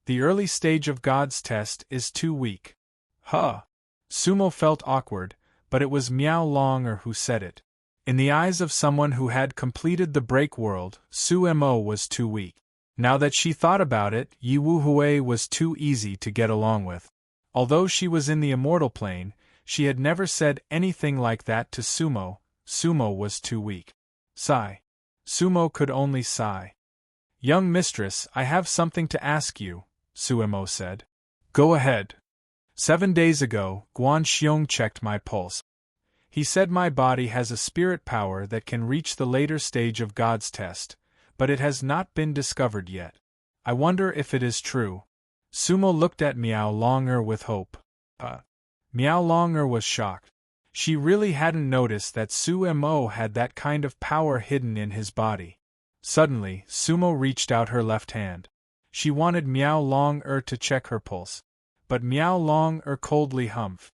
The early stage of God's test is too weak. Huh. Sumo felt awkward, but it was Miao Long-er who said it. In the eyes of someone who had completed the break world, Sumo was too weak. Now that she thought about it, Yi Wu Hui was too easy to get along with. Although she was in the immortal plane, she had never said anything like that to Sumo. Sumo was too weak. Sigh. Sumo could only sigh. Young mistress, I have something to ask you. Sumo said. Go ahead. 7 days ago, Guan Xiong checked my pulse. He said my body has a spirit power that can reach the later stage of God's test, but it has not been discovered yet. I wonder if it is true. Sumo looked at Miao Longer with hope. Miao Longer was shocked. She really hadn't noticed that Sumo had that kind of power hidden in his body. Suddenly, Sumo reached out her left hand. She wanted Miao Longer to check her pulse. But Miao Longer coldly humphed.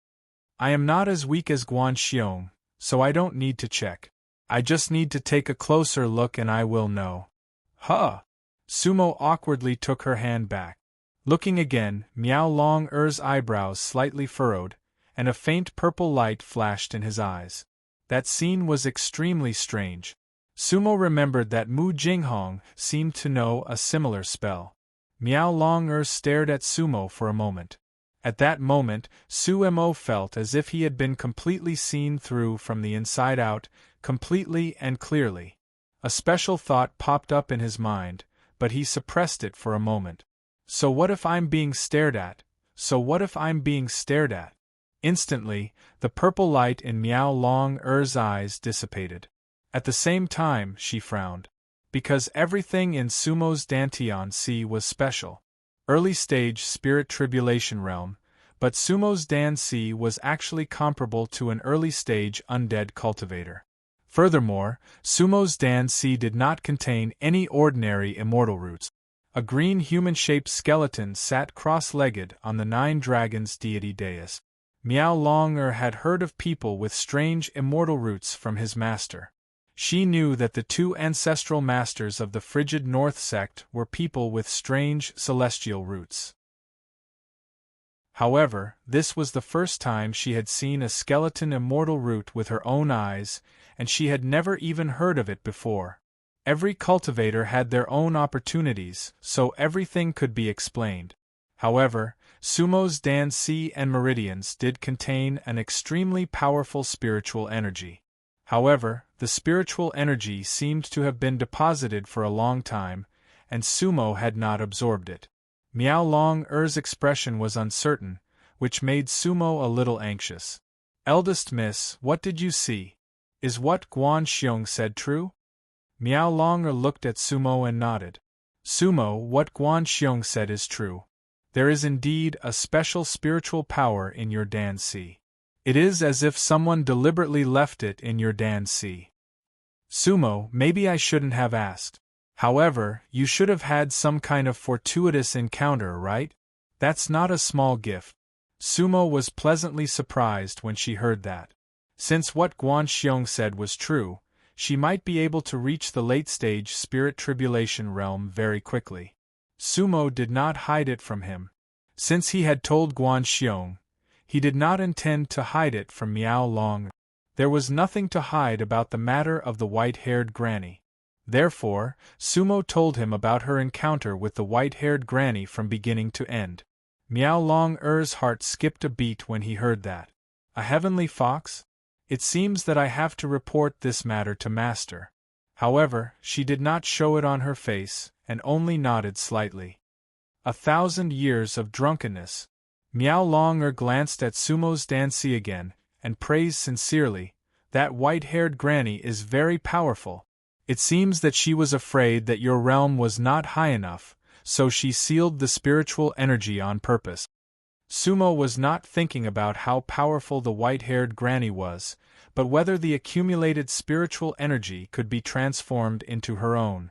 I am not as weak as Guan Xiong, so I don't need to check. I just need to take a closer look and I will know. Huh! Sumo awkwardly took her hand back. Looking again, Miao Longer's eyebrows slightly furrowed, and a faint purple light flashed in his eyes. That scene was extremely strange. Sumo remembered that Mu Jinghong seemed to know a similar spell. Miao Longer stared at Sumo for a moment. At that moment, Sumo felt as if he had been completely seen through from the inside out, completely and clearly. A special thought popped up in his mind, but he suppressed it for a moment. So what if I'm being stared at? So what if I'm being stared at? Instantly, the purple light in Miao Longer's eyes dissipated. At the same time, she frowned. Because everything in Sumo's Dantian Sea was special. Early stage spirit tribulation realm, but Sumo's Dan Sea was actually comparable to an early stage undead cultivator. Furthermore, Sumo's Dan Sea did not contain any ordinary immortal roots. A green human-shaped skeleton sat cross-legged on the Nine Dragons deity dais. Miao Longer had heard of people with strange immortal roots from his master. She knew that the two ancestral masters of the frigid North sect were people with strange celestial roots. However, this was the first time she had seen a skeleton immortal root with her own eyes, and she had never even heard of it before. Every cultivator had their own opportunities, so everything could be explained. However, Sumo's Dan Sea and meridians did contain an extremely powerful spiritual energy. However, the spiritual energy seemed to have been deposited for a long time, and Sumo had not absorbed it. Miao Longer's expression was uncertain, which made Sumo a little anxious. Eldest Miss, what did you see? Is what Guan Xiong said true? Miao Longer looked at Sumo and nodded. Sumo, what Guan Xiong said is true. There is indeed a special spiritual power in your Dan Sea. It is as if someone deliberately left it in your Dan Sea. Sumo, maybe I shouldn't have asked. However, you should have had some kind of fortuitous encounter, right? That's not a small gift. Sumo was pleasantly surprised when she heard that. Since what Guan Xiong said was true, she might be able to reach the late-stage spirit tribulation realm very quickly. Sumo did not hide it from him. Since he had told Guan Xiong, he did not intend to hide it from Miao Longer. There was nothing to hide about the matter of the white-haired granny. Therefore, Sumo told him about her encounter with the white-haired granny from beginning to end. Miao Longer's heart skipped a beat when he heard that. A heavenly fox? It seems that I have to report this matter to Master. However, she did not show it on her face, and only nodded slightly. 1,000 years of drunkenness. Miao Longer glanced at Sumo's Dan Sea again, and praised sincerely, that white-haired granny is very powerful. It seems that she was afraid that your realm was not high enough, so she sealed the spiritual energy on purpose. Sumo was not thinking about how powerful the white-haired granny was, but whether the accumulated spiritual energy could be transformed into her own.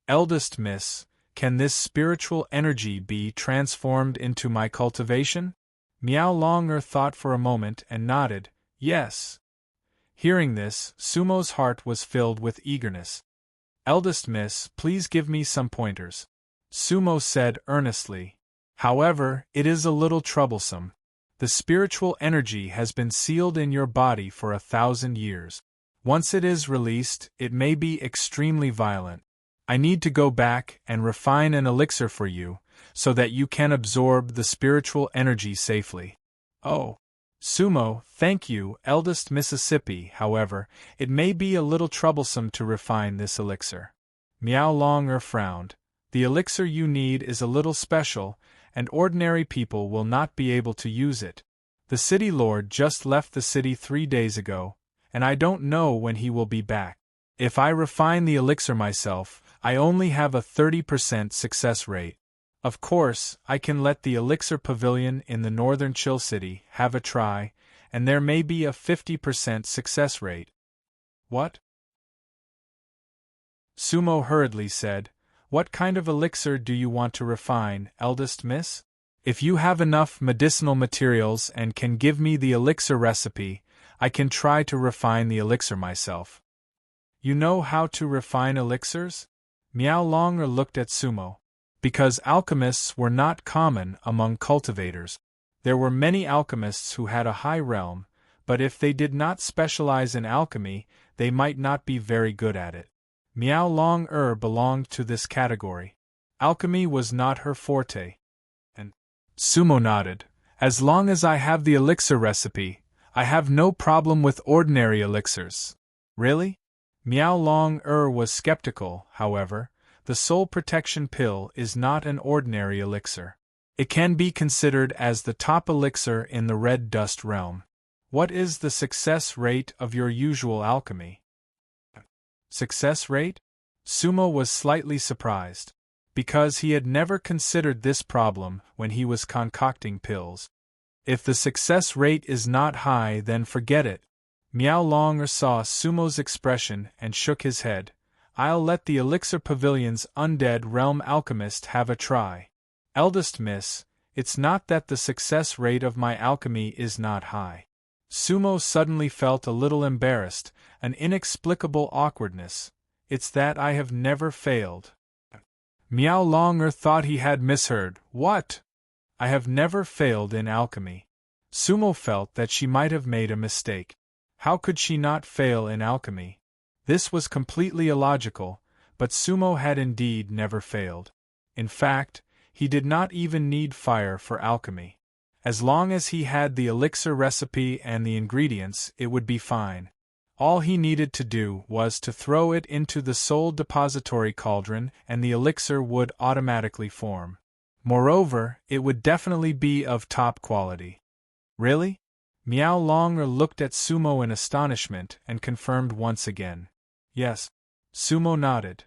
Eldest Miss, can this spiritual energy be transformed into my cultivation? Miao Longer thought for a moment and nodded, yes. Hearing this, Sumo's heart was filled with eagerness. Eldest Miss, please give me some pointers. Sumo said earnestly. However, it is a little troublesome. The spiritual energy has been sealed in your body for 1,000 years. Once it is released, it may be extremely violent. I need to go back and refine an elixir for you, so that you can absorb the spiritual energy safely. Oh. Sumo, thank you, eldest Mississippi. However, it may be a little troublesome to refine this elixir. Miao Longer frowned. The elixir you need is a little special, and ordinary people will not be able to use it. The city lord just left the city 3 days ago, and I don't know when he will be back. If I refine the elixir myself, I only have a 30% success rate. Of course, I can let the elixir pavilion in the northern Chill City have a try, and there may be a 50% success rate. What? Sumo hurriedly said, "What kind of elixir do you want to refine, eldest miss? If you have enough medicinal materials and can give me the elixir recipe, I can try to refine the elixir myself." You know how to refine elixirs? Miao Longer looked at Sumo. Because alchemists were not common among cultivators. There were many alchemists who had a high realm, but if they did not specialize in alchemy, they might not be very good at it. Miao Long belonged to this category. Alchemy was not her forte. And Sumo nodded. As long as I have the elixir recipe, I have no problem with ordinary elixirs. Really? Miao Long was skeptical, however. The soul protection pill is not an ordinary elixir. It can be considered as the top elixir in the red dust realm. What is the success rate of your usual alchemy? Success rate? Sumo was slightly surprised, because he had never considered this problem when he was concocting pills. If the success rate is not high, then forget it. Miao Longer saw Sumo's expression and shook his head. I'll let the Elixir Pavilion's undead realm alchemist have a try. Eldest miss, it's not that the success rate of my alchemy is not high. Sumo suddenly felt a little embarrassed, an inexplicable awkwardness. It's that I have never failed. Miao Longer thought he had misheard. What? I have never failed in alchemy. Sumo felt that she might have made a mistake. How could she not fail in alchemy? This was completely illogical, but Sumo had indeed never failed. In fact, he did not even need fire for alchemy. As long as he had the elixir recipe and the ingredients, it would be fine. All he needed to do was to throw it into the soul depository cauldron and the elixir would automatically form. Moreover, it would definitely be of top quality. Really? Miao Longer looked at Sumo in astonishment and confirmed once again. Yes. Sumo nodded.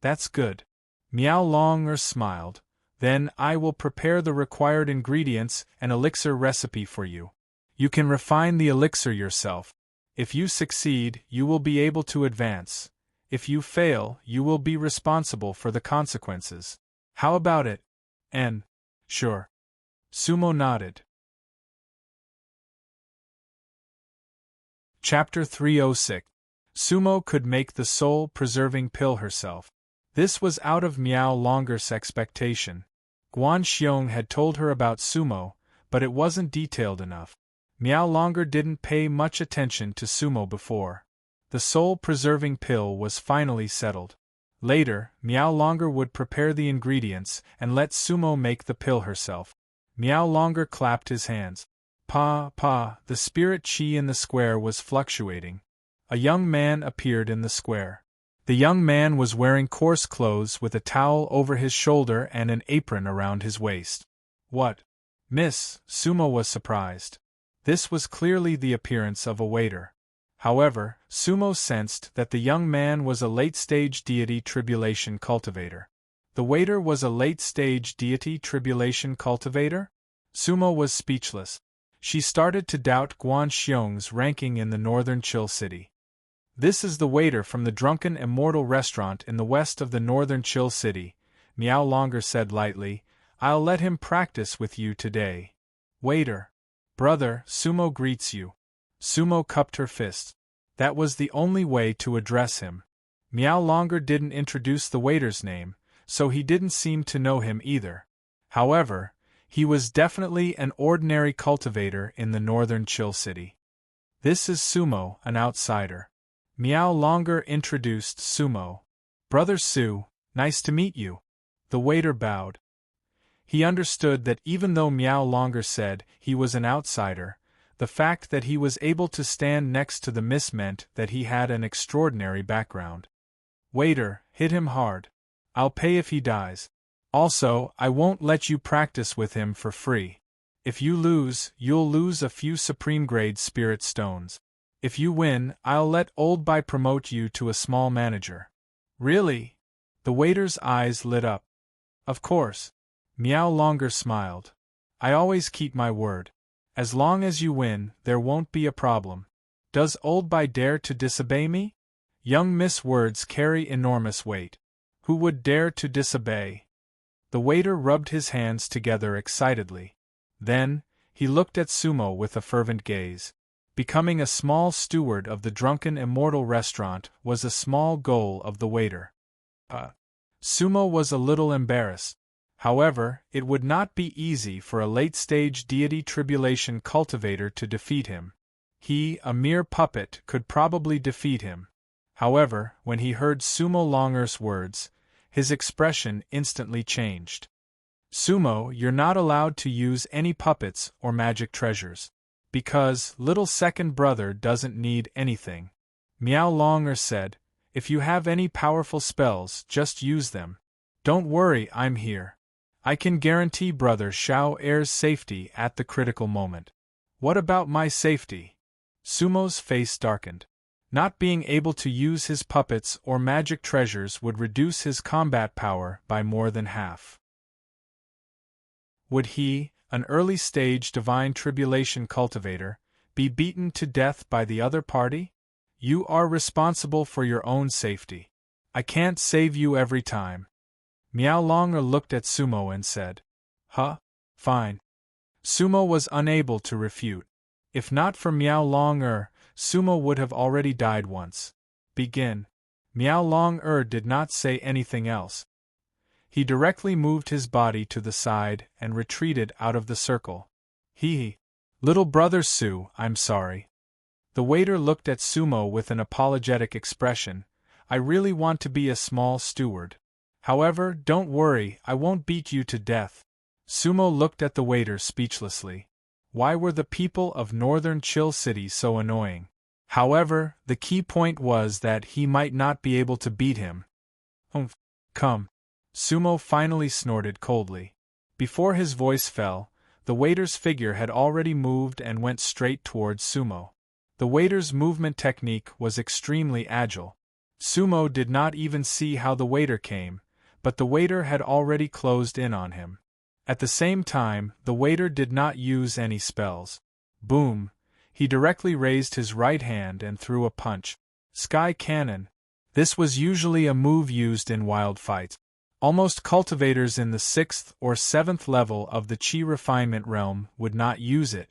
That's good. Miao Longer smiled. Then I will prepare the required ingredients and elixir recipe for you. You can refine the elixir yourself. If you succeed, you will be able to advance. If you fail, you will be responsible for the consequences. How about it? Sure. Sumo nodded. Chapter 306. Sumo could make the soul-preserving pill herself. This was out of Miao Longer's expectation. Guan Xiong had told her about Sumo, but it wasn't detailed enough. Miao Longer didn't pay much attention to Sumo before. The soul-preserving pill was finally settled. Later, Miao Longer would prepare the ingredients and let Sumo make the pill herself. Miao Longer clapped his hands. Pa, the spirit chi in the square was fluctuating. A young man appeared in the square. The young man was wearing coarse clothes with a towel over his shoulder and an apron around his waist. What? Miss, Sumo was surprised. This was clearly the appearance of a waiter. However, Sumo sensed that the young man was a late-stage deity tribulation cultivator. The waiter was a late-stage deity tribulation cultivator? Sumo was speechless. She started to doubt Guan Xiong's ranking in the northern Chill City. This is the waiter from the Drunken Immortal restaurant in the west of the northern Chill City, Miao Longer said lightly. I'll let him practice with you today. Waiter. Brother, Sumo greets you. Sumo cupped her fists. That was the only way to address him. Miao Longer didn't introduce the waiter's name, so he didn't seem to know him either. However, he was definitely an ordinary cultivator in the northern Chill City. This is Sumo, an outsider. Miao Longer introduced Sumo. Brother Su, nice to meet you. The waiter bowed. He understood that even though Miao Longer said he was an outsider, the fact that he was able to stand next to the miss meant that he had an extraordinary background. Waiter, hit him hard. I'll pay if he dies. Also, I won't let you practice with him for free. If you lose, you'll lose a few supreme-grade spirit stones. If you win, I'll let Old Bai promote you to a small manager. Really? The waiter's eyes lit up. Of course. Miao Longer smiled. I always keep my word. As long as you win, there won't be a problem. Does Old Bai dare to disobey me? Young Miss words carry enormous weight. Who would dare to disobey? The waiter rubbed his hands together excitedly. Then, he looked at Sumo with a fervent gaze. Becoming a small steward of the drunken immortal restaurant was a small goal of the waiter. Sumo was a little embarrassed. However, it would not be easy for a late-stage deity tribulation cultivator to defeat him. He, a mere puppet, could probably defeat him. However, when he heard Sumo Longer's words, his expression instantly changed. Sumo, you're not allowed to use any puppets or magic treasures. Because little second brother doesn't need anything. Miao Longer said, if you have any powerful spells, just use them. Don't worry, I'm here. I can guarantee brother Xiao Er's safety at the critical moment. What about my safety? Sumo's face darkened. Not being able to use his puppets or magic treasures would reduce his combat power by more than half. Would he, an early-stage divine tribulation cultivator, be beaten to death by the other party? You are responsible for your own safety. I can't save you every time. Miao Longer looked at Sumo and said, Fine. Sumo was unable to refute. If not for Miao Longer, Sumo would have already died once. Begin. Miao Longer did not say anything else. He directly moved his body to the side and retreated out of the circle. Little brother Su, I'm sorry. The waiter looked at Sumo with an apologetic expression. I really want to be a small steward. However, don't worry, I won't beat you to death. Sumo looked at the waiter speechlessly. Why were the people of Northern Chill City so annoying? However, the key point was that he might not be able to beat him. Come. Sumo finally snorted coldly. Before his voice fell, the waiter's figure had already moved and went straight towards Sumo. The waiter's movement technique was extremely agile. Sumo did not even see how the waiter came, but the waiter had already closed in on him. At the same time, the waiter did not use any spells. Boom! He directly raised his right hand and threw a punch. Sky Cannon. This was usually a move used in wild fights. Almost cultivators in the 6th or 7th level of the Qi refinement realm would not use it.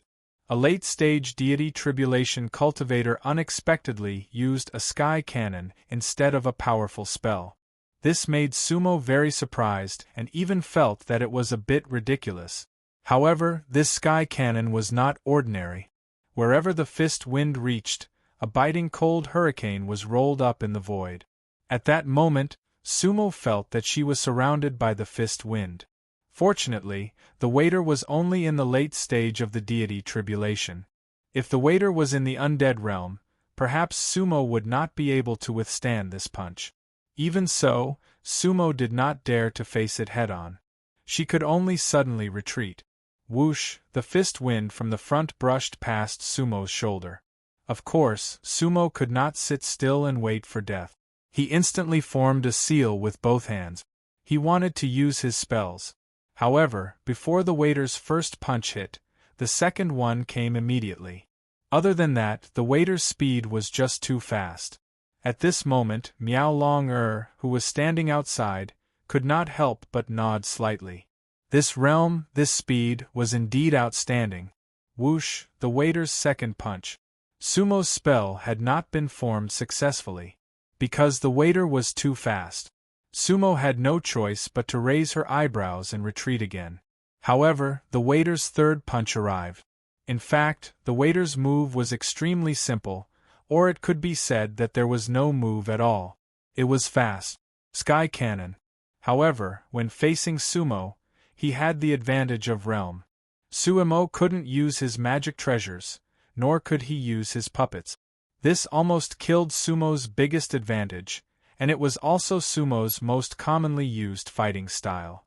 A late-stage deity tribulation cultivator unexpectedly used a sky cannon instead of a powerful spell. This made Sumo very surprised and even felt that it was a bit ridiculous. However, this sky cannon was not ordinary. Wherever the fist wind reached, a biting cold hurricane was rolled up in the void. At that moment, Sumo felt that she was surrounded by the fist wind. Fortunately, the waiter was only in the late stage of the deity tribulation. If the waiter was in the undead realm, perhaps Sumo would not be able to withstand this punch. Even so, Sumo did not dare to face it head-on. She could only suddenly retreat. Whoosh, the fist wind from the front brushed past Sumo's shoulder. Of course, Sumo could not sit still and wait for death. He instantly formed a seal with both hands. He wanted to use his spells. However, before the waiter's first punch hit, the second one came immediately. Other than that, the waiter's speed was just too fast. At this moment, Miao Longer, who was standing outside, could not help but nod slightly. This realm, this speed, was indeed outstanding. Whoosh, the waiter's second punch. Sumo's spell had not been formed successfully. Because the waiter was too fast. Sumo had no choice but to raise her eyebrows and retreat again. However, the waiter's third punch arrived. In fact, the waiter's move was extremely simple, or it could be said that there was no move at all. It was fast. Sky Cannon. However, when facing Sumo, he had the advantage of realm. Sumo couldn't use his magic treasures, nor could he use his puppets. This almost killed Sumo's biggest advantage, and it was also Sumo's most commonly used fighting style.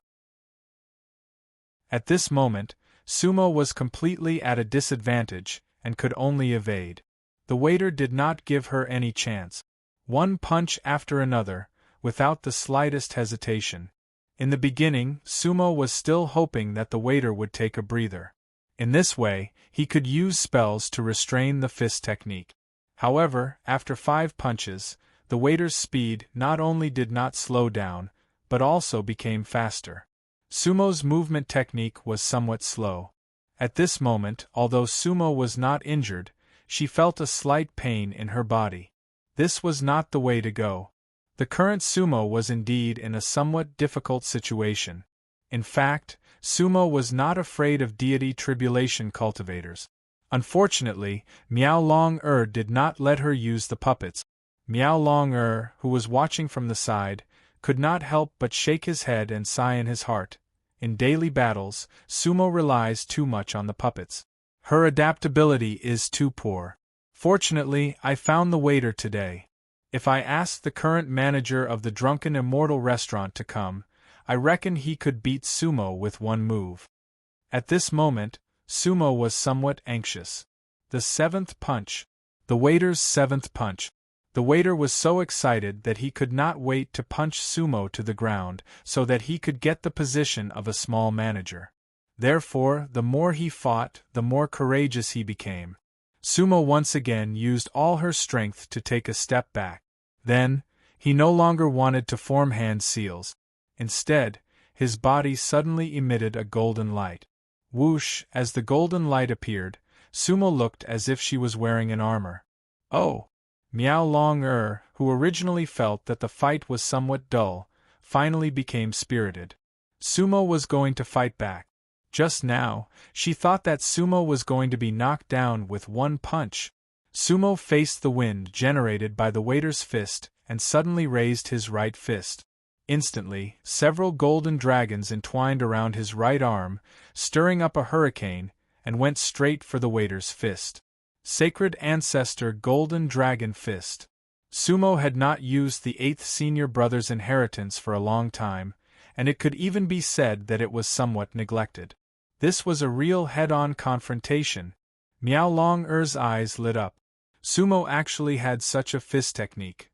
At this moment, Sumo was completely at a disadvantage, and could only evade. The waiter did not give her any chance. One punch after another, without the slightest hesitation. In the beginning, Sumo was still hoping that the waiter would take a breather. In this way, he could use spells to restrain the fist technique. However, after 5 punches, the waiter's speed not only did not slow down, but also became faster. Sumo's movement technique was somewhat slow. At this moment, although Sumo was not injured, she felt a slight pain in her body. This was not the way to go. The current Sumo was indeed in a somewhat difficult situation. In fact, Sumo was not afraid of deity tribulation cultivators. Unfortunately, Miao Long did not let her use the puppets. Miao Long, who was watching from the side, could not help but shake his head and sigh in his heart. In daily battles, Sumo relies too much on the puppets. Her adaptability is too poor. Fortunately, I found the waiter today. If I asked the current manager of the Drunken Immortal restaurant to come, I reckon he could beat Sumo with one move. At this moment, Sumo was somewhat anxious. The 7th punch. The waiter's 7th punch. The waiter was so excited that he could not wait to punch Sumo to the ground so that he could get the position of a small manager. Therefore, the more he fought, the more courageous he became. Sumo once again used all her strength to take a step back. Then, he no longer wanted to form hand seals. Instead, his body suddenly emitted a golden light. Whoosh! As the golden light appeared, Sumo looked as if she was wearing an armor. Oh! Miao Long, who originally felt that the fight was somewhat dull, finally became spirited. Sumo was going to fight back. Just now, she thought that Sumo was going to be knocked down with one punch. Sumo faced the wind generated by the waiter's fist and suddenly raised his right fist. Instantly, several golden dragons entwined around his right arm, stirring up a hurricane, and went straight for the waiter's fist. Sacred Ancestor Golden Dragon Fist. Sumo had not used the 8th senior brother's inheritance for a long time, and it could even be said that it was somewhat neglected. This was a real head-on confrontation. Miao Long-er's eyes lit up. Sumo actually had such a fist technique.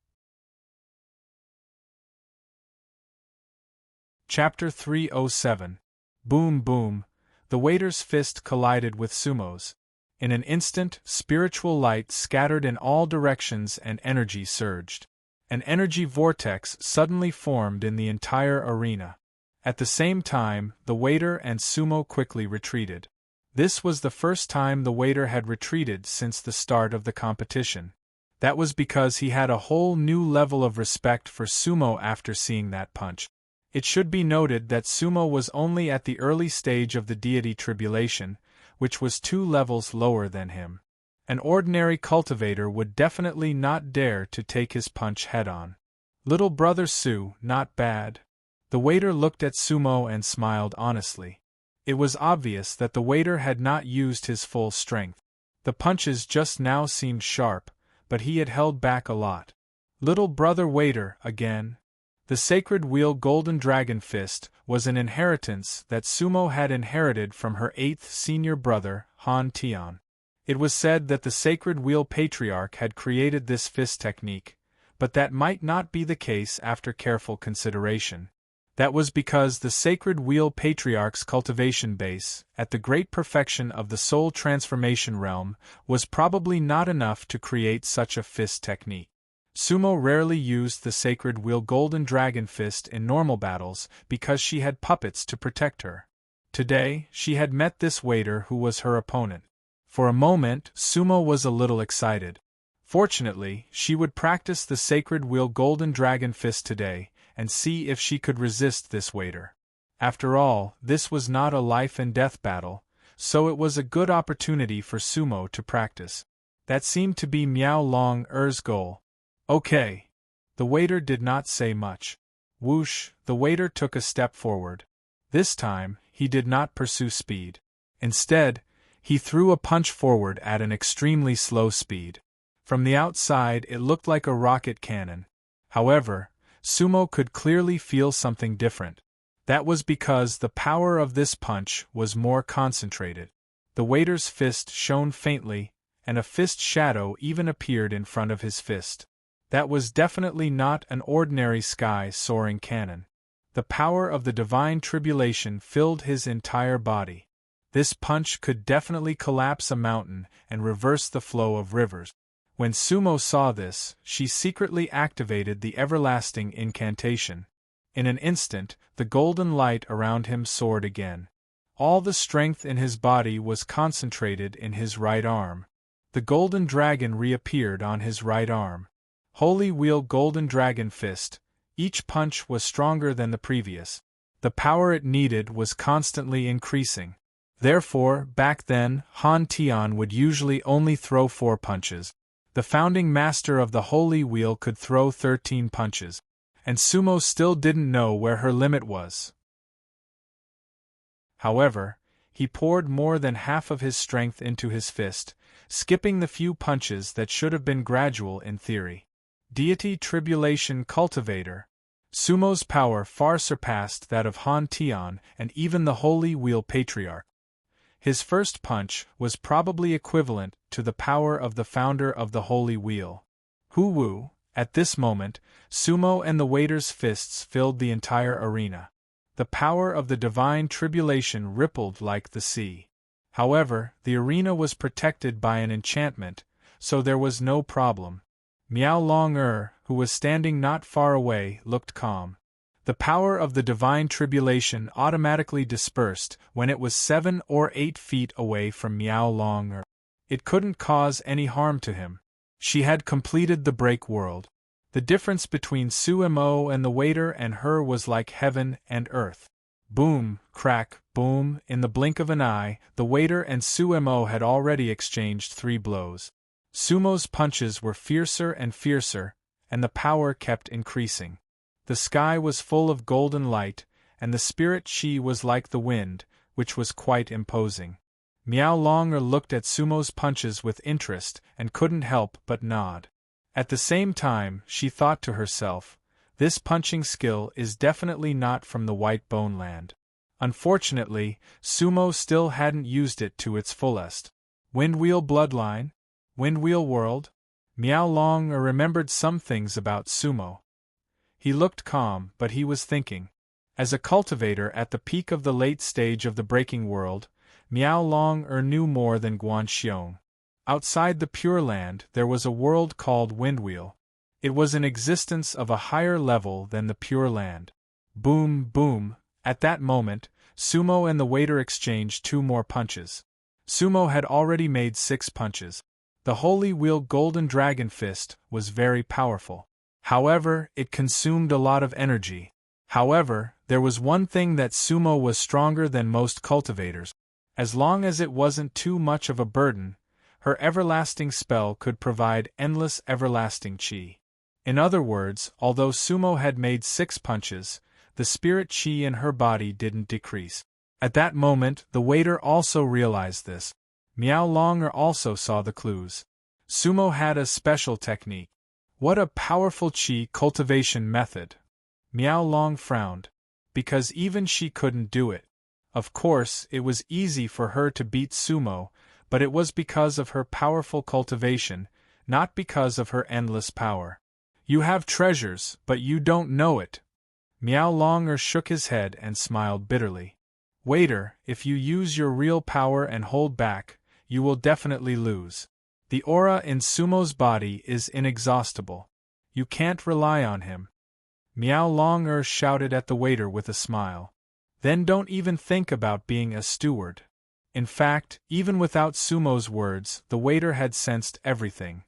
Chapter 307. Boom boom. The waiter's fist collided with Sumo's. In an instant, spiritual light scattered in all directions and energy surged. An energy vortex suddenly formed in the entire arena. At the same time, the waiter and Sumo quickly retreated. This was the first time the waiter had retreated since the start of the competition. That was because he had a whole new level of respect for Sumo after seeing that punch. It should be noted that Sumo was only at the early stage of the deity tribulation, which was 2 levels lower than him. An ordinary cultivator would definitely not dare to take his punch head-on. Little brother Su, not bad. The waiter looked at Sumo and smiled honestly. It was obvious that the waiter had not used his full strength. The punches just now seemed sharp, but he had held back a lot. Little brother waiter, again. The Sacred Wheel Golden Dragon Fist was an inheritance that Sumo had inherited from her 8th senior brother, Han Tian. It was said that the Sacred Wheel Patriarch had created this fist technique, but that might not be the case after careful consideration. That was because the Sacred Wheel Patriarch's cultivation base, at the great perfection of the soul transformation realm, was probably not enough to create such a fist technique. Sumo rarely used the Sacred Wheel Golden Dragon Fist in normal battles because she had puppets to protect her. Today, she had met this waiter who was her opponent. For a moment, Sumo was a little excited. Fortunately, she would practice the Sacred Wheel Golden Dragon Fist today, and see if she could resist this waiter. After all, this was not a life-and-death battle, so it was a good opportunity for Sumo to practice. That seemed to be Miao Long-er's goal. Okay. The waiter did not say much. Whoosh, the waiter took a step forward. This time, he did not pursue speed. Instead, he threw a punch forward at an extremely slow speed. From the outside, it looked like a rocket cannon. However, Sumo could clearly feel something different. That was because the power of this punch was more concentrated. The waiter's fist shone faintly, and a fist shadow even appeared in front of his fist. That was definitely not an ordinary sky-soaring cannon. The power of the divine tribulation filled his entire body. This punch could definitely collapse a mountain and reverse the flow of rivers. When Sumo saw this, she secretly activated the everlasting incantation. In an instant, the golden light around him soared again. All the strength in his body was concentrated in his right arm. The golden dragon reappeared on his right arm. Holy Wheel Golden Dragon Fist. Each punch was stronger than the previous. The power it needed was constantly increasing. Therefore, back then, Han Tian would usually only throw 4 punches. The founding master of the Holy Wheel could throw 13 punches. And Sumo still didn't know where her limit was. However, he poured more than half of his strength into his fist, skipping the few punches that should have been gradual in theory. Deity Tribulation Cultivator. Sumo's power far surpassed that of Han Tian and even the Holy Wheel Patriarch. His first punch was probably equivalent to the power of the founder of the Holy Wheel. Hu-Wu. At this moment, Sumo and the waiter's fists filled the entire arena. The power of the divine tribulation rippled like the sea. However, the arena was protected by an enchantment, so there was no problem. Miao Long-Er, who was standing not far away, looked calm. The power of the divine tribulation automatically dispersed when it was 7 or 8 feet away from Miao Long-Er. It couldn't cause any harm to him. She had completed the break world. The difference between Sumo and the waiter and her was like heaven and earth. Boom, crack, boom, in the blink of an eye, the waiter and Sumo had already exchanged 3 blows. Sumo's punches were fiercer and fiercer, and the power kept increasing. The sky was full of golden light, and the spirit chi was like the wind, which was quite imposing. Miao Long-Er looked at Sumo's punches with interest and couldn't help but nod. At the same time, she thought to herself, this punching skill is definitely not from the White Bone Land. Unfortunately, Sumo still hadn't used it to its fullest. Windwheel Bloodline? Windwheel World? Miao Long-Er remembered some things about Sumo. He looked calm, but he was thinking. As a cultivator at the peak of the late stage of the breaking world, Miao Long-Er knew more than Guanxiong. Outside the Pure Land there was a world called Windwheel. It was an existence of a higher level than the Pure Land. Boom, boom. At that moment, Sumo and the waiter exchanged 2 more punches. Sumo had already made 6 punches. The Holy Wheel Golden Dragon Fist was very powerful. However, it consumed a lot of energy. However, there was one thing that Sumo was stronger than most cultivators. As long as it wasn't too much of a burden, her everlasting spell could provide endless everlasting chi. In other words, although Sumo had made 6 punches, the spirit chi in her body didn't decrease. At that moment, the waiter also realized this. Miao Long-Er also saw the clues. Sumo had a special technique. What a powerful chi cultivation method! Miao Long frowned. Because even she couldn't do it. Of course, it was easy for her to beat Sumo, but it was because of her powerful cultivation, not because of her endless power. You have treasures, but you don't know it. Miao Long-Er shook his head and smiled bitterly. Waiter, if you use your real power and hold back, you will definitely lose. The aura in Sumo's body is inexhaustible. You can't rely on him. Miao Long-Er shouted at the waiter with a smile. Then don't even think about being a steward. In fact, even without Sumo's words, the waiter had sensed everything.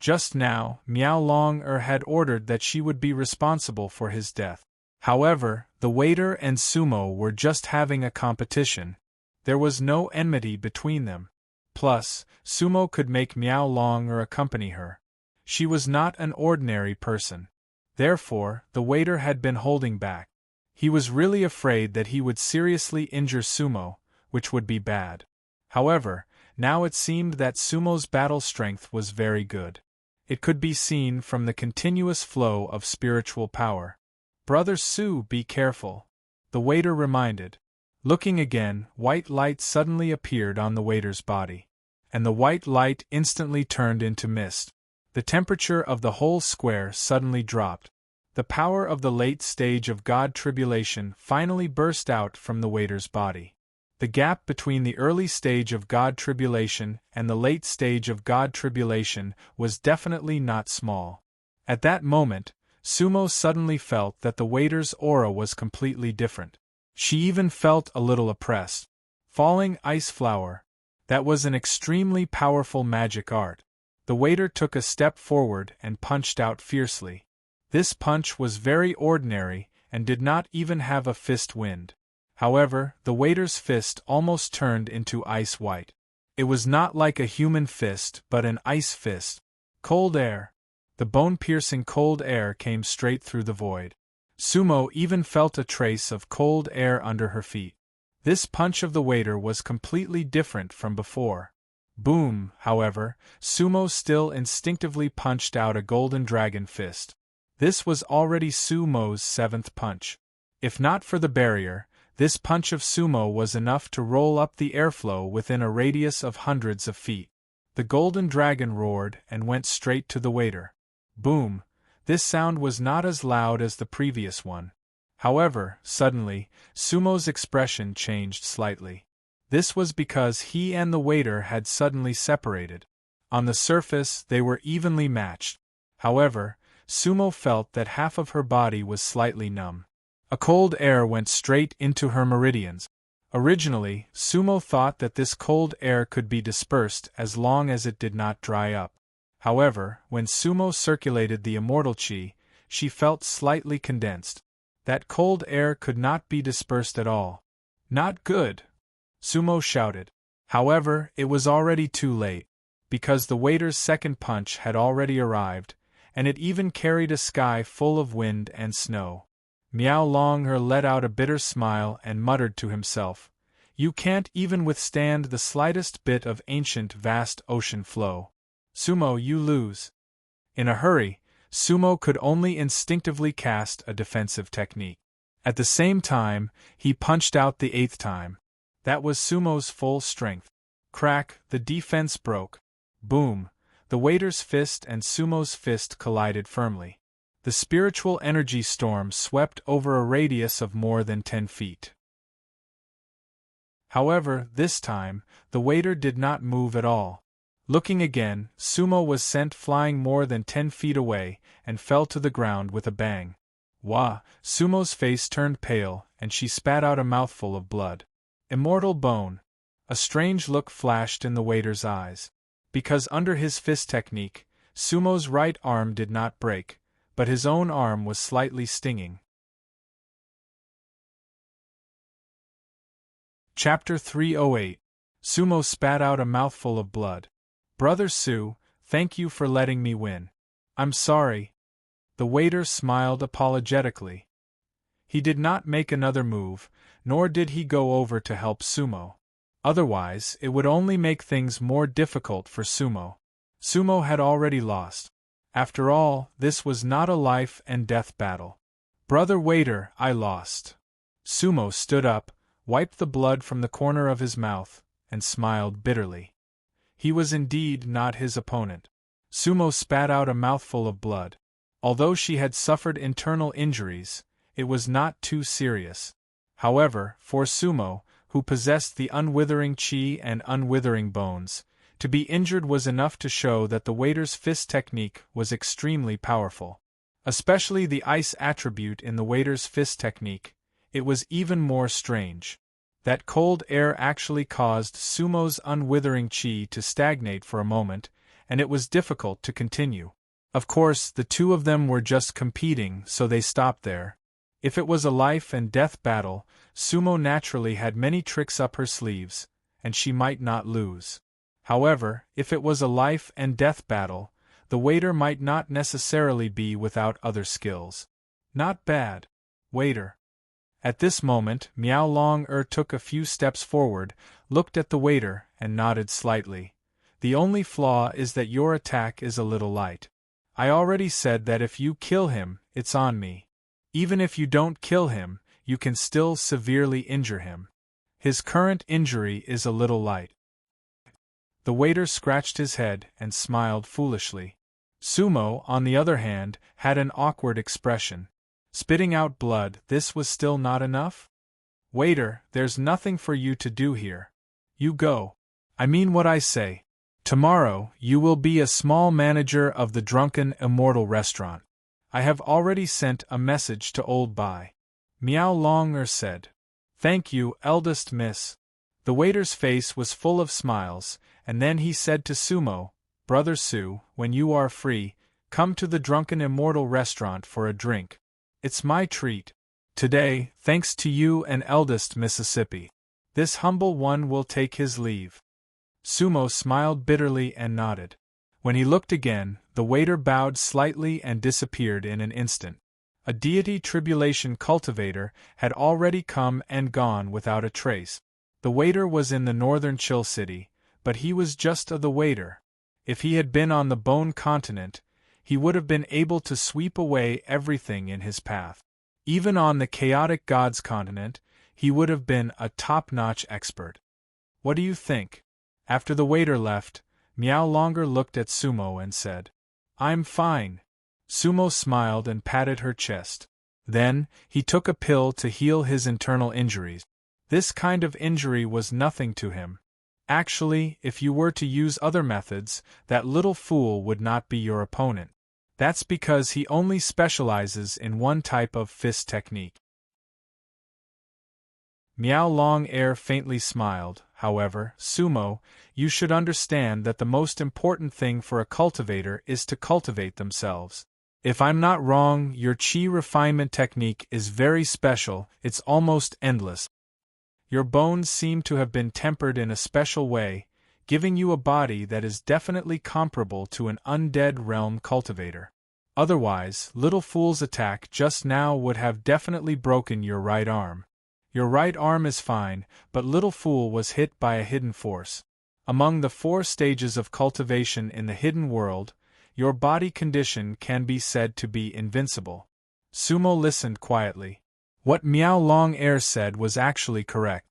Just now, Miao Long-Er had ordered that she would be responsible for his death. However, the waiter and Sumo were just having a competition. There was no enmity between them. Plus, Sumo could make Miao Long-Er accompany her. She was not an ordinary person. Therefore, the waiter had been holding back. He was really afraid that he would seriously injure Sumo, which would be bad. However, now it seemed that Sumo's battle strength was very good. It could be seen from the continuous flow of spiritual power. Brother Sue, be careful, the waiter reminded. Looking again, white light suddenly appeared on the waiter's body. And the white light instantly turned into mist. The temperature of the whole square suddenly dropped. The power of the late stage of God tribulation finally burst out from the waiter's body. The gap between the early stage of God tribulation and the late stage of God tribulation was definitely not small. At that moment, Sumo suddenly felt that the waiter's aura was completely different. She even felt a little oppressed. Falling ice flower. That was an extremely powerful magic art. The waiter took a step forward and punched out fiercely. This punch was very ordinary and did not even have a fist wind. However, the waiter's fist almost turned into ice white. It was not like a human fist but an ice fist. Cold air. The bone-piercing cold air came straight through the void. Sumo even felt a trace of cold air under her feet. This punch of the waiter was completely different from before. Boom, however, Sumo still instinctively punched out a golden dragon fist. This was already Sumo's 7th punch. If not for the barrier, this punch of Sumo was enough to roll up the airflow within a radius of hundreds of feet. The golden dragon roared and went straight to the waiter. Boom! This sound was not as loud as the previous one. However, suddenly, Sumo's expression changed slightly. This was because he and the waiter had suddenly separated. On the surface, they were evenly matched. However, Sumo felt that half of her body was slightly numb. A cold air went straight into her meridians. Originally, Sumo thought that this cold air could be dispersed as long as it did not dry up. However, when Sumo circulated the immortal chi, she felt slightly condensed. That cold air could not be dispersed at all. Not good! Sumo shouted. However, it was already too late, because the waiter's second punch had already arrived, and it even carried a sky full of wind and snow. Miao Long-er let out a bitter smile and muttered to himself, "You can't even withstand the slightest bit of ancient vast ocean flow. Sumo, you lose." In a hurry, Sumo could only instinctively cast a defensive technique. At the same time, he punched out the 8th time. That was Sumo's full strength. Crack, the defense broke. Boom, the waiter's fist and Sumo's fist collided firmly. The spiritual energy storm swept over a radius of more than 10 feet. However, this time, the waiter did not move at all. Looking again, Sumo was sent flying more than 10 feet away and fell to the ground with a bang. Wah! Sumo's face turned pale and she spat out a mouthful of blood. Immortal bone! A strange look flashed in the waiter's eyes. Because under his fist technique, Sumo's right arm did not break, but his own arm was slightly stinging. Chapter 308. Sumo spat out a mouthful of blood. Brother Sue, thank you for letting me win. I'm sorry. The waiter smiled apologetically. He did not make another move, nor did he go over to help Sumo. Otherwise, it would only make things more difficult for Sumo. Sumo had already lost. After all, this was not a life and death battle. Brother waiter, I lost. Sumo stood up, wiped the blood from the corner of his mouth, and smiled bitterly. He was indeed not his opponent. Sumo spat out a mouthful of blood. Although she had suffered internal injuries, it was not too serious. However, for Sumo, who possessed the unwithering chi and unwithering bones, to be injured was enough to show that the waiter's fist technique was extremely powerful. Especially the ice attribute in the waiter's fist technique, it was even more strange. That cold air actually caused Sumo's unwithering chi to stagnate for a moment, and it was difficult to continue. Of course, the two of them were just competing, so they stopped there. If it was a life and death battle, Sumo naturally had many tricks up her sleeves, and she might not lose. However, if it was a life and death battle, the waiter might not necessarily be without other skills. Not bad. Waiter. At this moment, Miao Long-er took a few steps forward, looked at the waiter, and nodded slightly. The only flaw is that your attack is a little light. I already said that if you kill him, it's on me. Even if you don't kill him, you can still severely injure him. His current injury is a little light. The waiter scratched his head and smiled foolishly. Sumo, on the other hand, had an awkward expression. Spitting out blood, this was still not enough? Waiter, there's nothing for you to do here. You go. I mean what I say. Tomorrow, you will be a small manager of the Drunken Immortal restaurant. I have already sent a message to Old Bai. Miao Long said. Thank you, eldest miss. The waiter's face was full of smiles, and then he said to Sumo, Brother Su, when you are free, come to the Drunken Immortal restaurant for a drink. It's my treat. Today, thanks to you and eldest Mississippi. This humble one will take his leave. Sumo smiled bitterly and nodded. When he looked again, the waiter bowed slightly and disappeared in an instant. A deity tribulation cultivator had already come and gone without a trace. The waiter was in the northern Chill City, but he was just the waiter. If he had been on the Bone Continent, he would have been able to sweep away everything in his path. Even on the Chaotic Gods continent, he would have been a top-notch expert. What do you think? After the waiter left, Miao Longer looked at Sumo and said, I'm fine. Sumo smiled and patted her chest. Then, he took a pill to heal his internal injuries. This kind of injury was nothing to him. Actually, if you were to use other methods, that little fool would not be your opponent. That's because he only specializes in one type of fist technique. Miao Long faintly smiled. However, Sumo, you should understand that the most important thing for a cultivator is to cultivate themselves. If I'm not wrong, your chi refinement technique is very special, it's almost endless. Your bones seem to have been tempered in a special way, giving you a body that is definitely comparable to an undead realm cultivator. Otherwise, Little Fool's attack just now would have definitely broken your right arm. Your right arm is fine, but Little Fool was hit by a hidden force. Among the 4 stages of cultivation in the hidden world, your body condition can be said to be invincible. Sumo listened quietly. What Miao Long said was actually correct.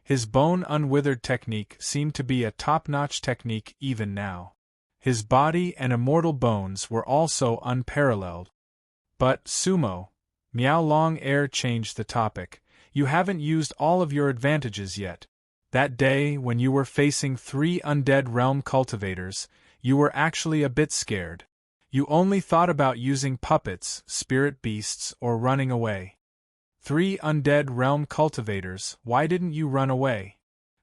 His bone unwithered technique seemed to be a top-notch technique even now. His body and immortal bones were also unparalleled. But, Sumo, Miao Long changed the topic. You haven't used all of your advantages yet. That day, when you were facing 3 undead realm cultivators, you were actually a bit scared. You only thought about using puppets, spirit beasts, or running away. 3 undead realm cultivators, why didn't you run away?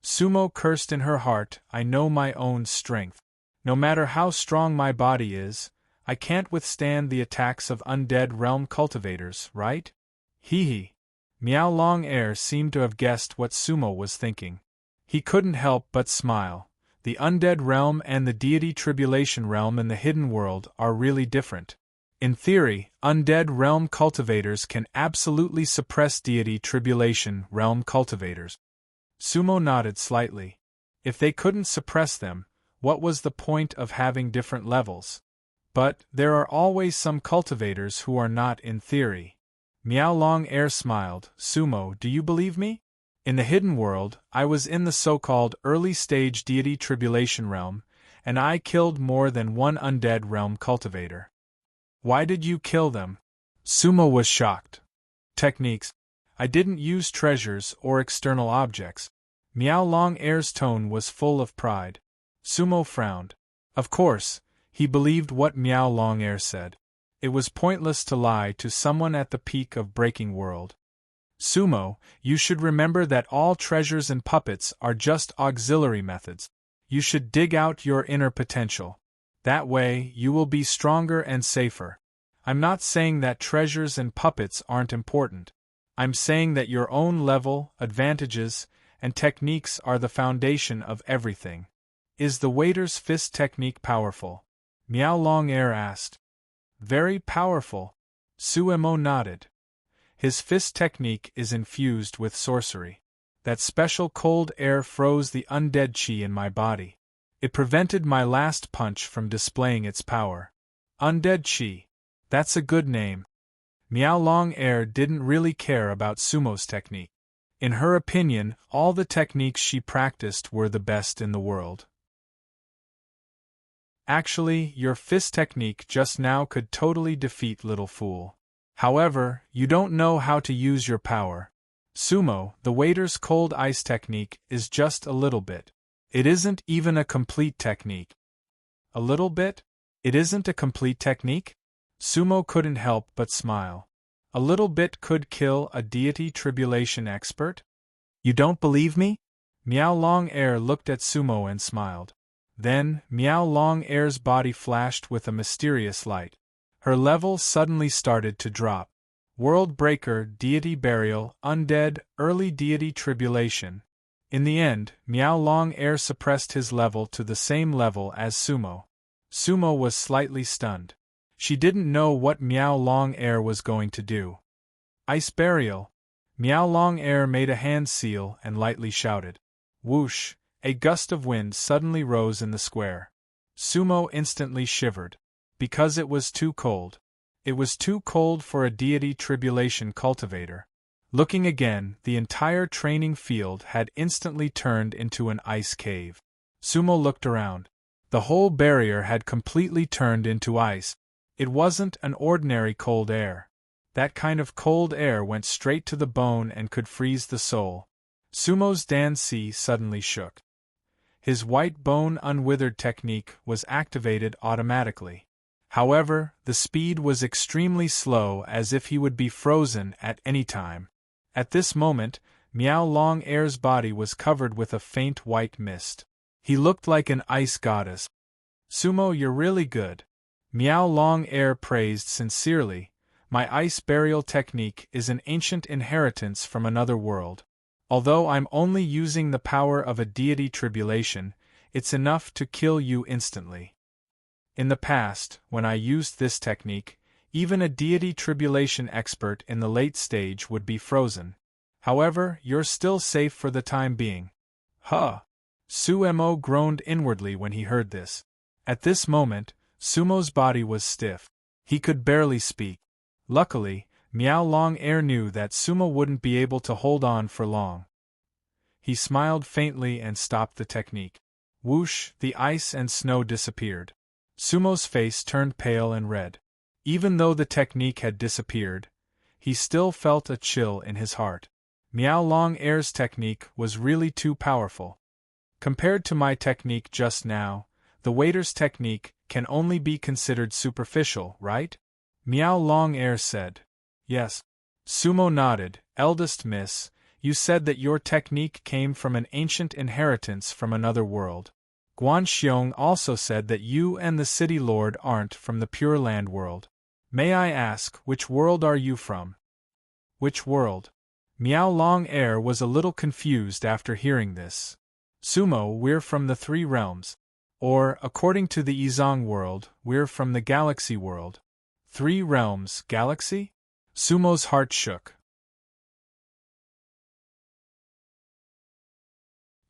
Sumo cursed in her heart, I know my own strength. No matter how strong my body is, I can't withstand the attacks of undead realm cultivators, right? Hee. Miao Long seemed to have guessed what Sumo was thinking. He couldn't help but smile. The undead realm and the deity tribulation realm in the hidden world are really different. In theory, undead realm cultivators can absolutely suppress deity tribulation realm cultivators. Sumo nodded slightly. If they couldn't suppress them, what was the point of having different levels? But there are always some cultivators who are not in theory. Miao Long smiled. Sumo, do you believe me? In the hidden world, I was in the so-called early-stage deity tribulation realm, and I killed more than 1 undead realm cultivator. Why did you kill them? Sumo was shocked. Techniques. I didn't use treasures or external objects. Miao Long tone was full of pride. Sumo frowned. Of course, he believed what Miao Long said. It was pointless to lie to someone at the peak of Breaking World. Sumo, you should remember that all treasures and puppets are just auxiliary methods. You should dig out your inner potential. That way, you will be stronger and safer. I'm not saying that treasures and puppets aren't important. I'm saying that your own level, advantages, and techniques are the foundation of everything. Is the waiter's fist technique powerful? Miao Long asked. Very powerful. Suemo nodded. His fist technique is infused with sorcery. That special cold air froze the undead chi in my body. It prevented my last punch from displaying its power. Undead chi. That's a good name. Miao Long-air didn't really care about Sumo's technique. In her opinion, all the techniques she practiced were the best in the world. Actually, your fist technique just now could totally defeat Little Fool. However, you don't know how to use your power. Sumo, the waiter's cold ice technique, is just a little bit. It isn't even a complete technique. A little bit? It isn't a complete technique? Sumo couldn't help but smile. A little bit could kill a deity tribulation expert? You don't believe me? Miao Long-air looked at Sumo and smiled. Then, Miao Long-air's body flashed with a mysterious light. Her level suddenly started to drop. World Breaker, Deity Burial, Undead, Early Deity Tribulation. In the end, Miao Long-air suppressed his level to the same level as Sumo. Sumo was slightly stunned. She didn't know what Miao Long-air was going to do. Ice Burial. Miao Long-air made a hand seal and lightly shouted. Whoosh! A gust of wind suddenly rose in the square. Sumo instantly shivered. Because it was too cold. It was too cold for a deity tribulation cultivator. Looking again, the entire training field had instantly turned into an ice cave. Sumo looked around. The whole barrier had completely turned into ice. It wasn't an ordinary cold air. That kind of cold air went straight to the bone and could freeze the soul. Sumo's Dan-si suddenly shook. His white bone unwithered technique was activated automatically. However, the speed was extremely slow, as if he would be frozen at any time. At this moment, Miao Long-air's body was covered with a faint white mist. He looked like an ice goddess. Sumo, you're really good. Miao Long-air praised sincerely. My ice burial technique is an ancient inheritance from another world. Although I'm only using the power of a deity tribulation, it's enough to kill you instantly. In the past, when I used this technique, even a deity tribulation expert in the late stage would be frozen. However, you're still safe for the time being. Huh! Sumo groaned inwardly when he heard this. At this moment, Sumo's body was stiff. He could barely speak. Luckily, Miao Long-air knew that Sumo wouldn't be able to hold on for long. He smiled faintly and stopped the technique. Whoosh, the ice and snow disappeared. Sumo's face turned pale and red. Even though the technique had disappeared, he still felt a chill in his heart. Miao Long-air's technique was really too powerful. Compared to my technique just now, the waiter's technique can only be considered superficial, right? Miao Long-air said. Yes. Sumo nodded. Eldest miss, you said that your technique came from an ancient inheritance from another world. Guan Xiong also said that you and the city lord aren't from the Pure Land world. May I ask, which world are you from? Which world? Miao Long-air was a little confused after hearing this. Sumo, we're from the Three Realms. Or, according to the Izong world, we're from the Galaxy world. Three Realms, Galaxy? Sumo's heart shook.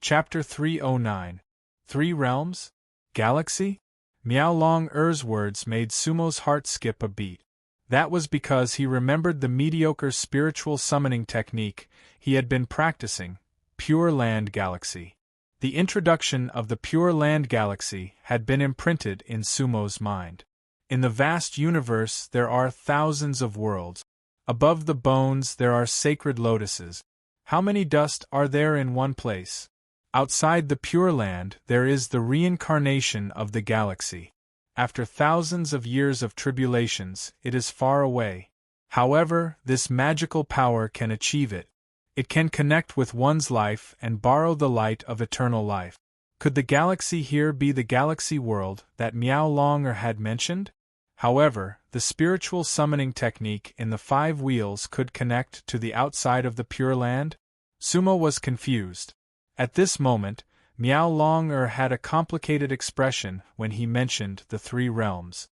Chapter 309. Three Realms? Galaxy? Miao Long-air's words made Sumo's heart skip a beat. That was because he remembered the mediocre spiritual summoning technique he had been practicing, Pure Land Galaxy. The introduction of the Pure Land Galaxy had been imprinted in Sumo's mind. In the vast universe there are thousands of worlds. Above the bones there are sacred lotuses. How many dust are there in one place? Outside the Pure Land there is the reincarnation of the galaxy. After thousands of years of tribulations, it is far away. However, this magical power can achieve it. It can connect with one's life and borrow the light of eternal life. Could the galaxy here be the galaxy world that Miao Long-air had mentioned? However, the spiritual summoning technique in the 5 wheels could connect to the outside of the Pure Land? Sumo was confused. At this moment, Miao Long-air had a complicated expression when he mentioned the 3 realms.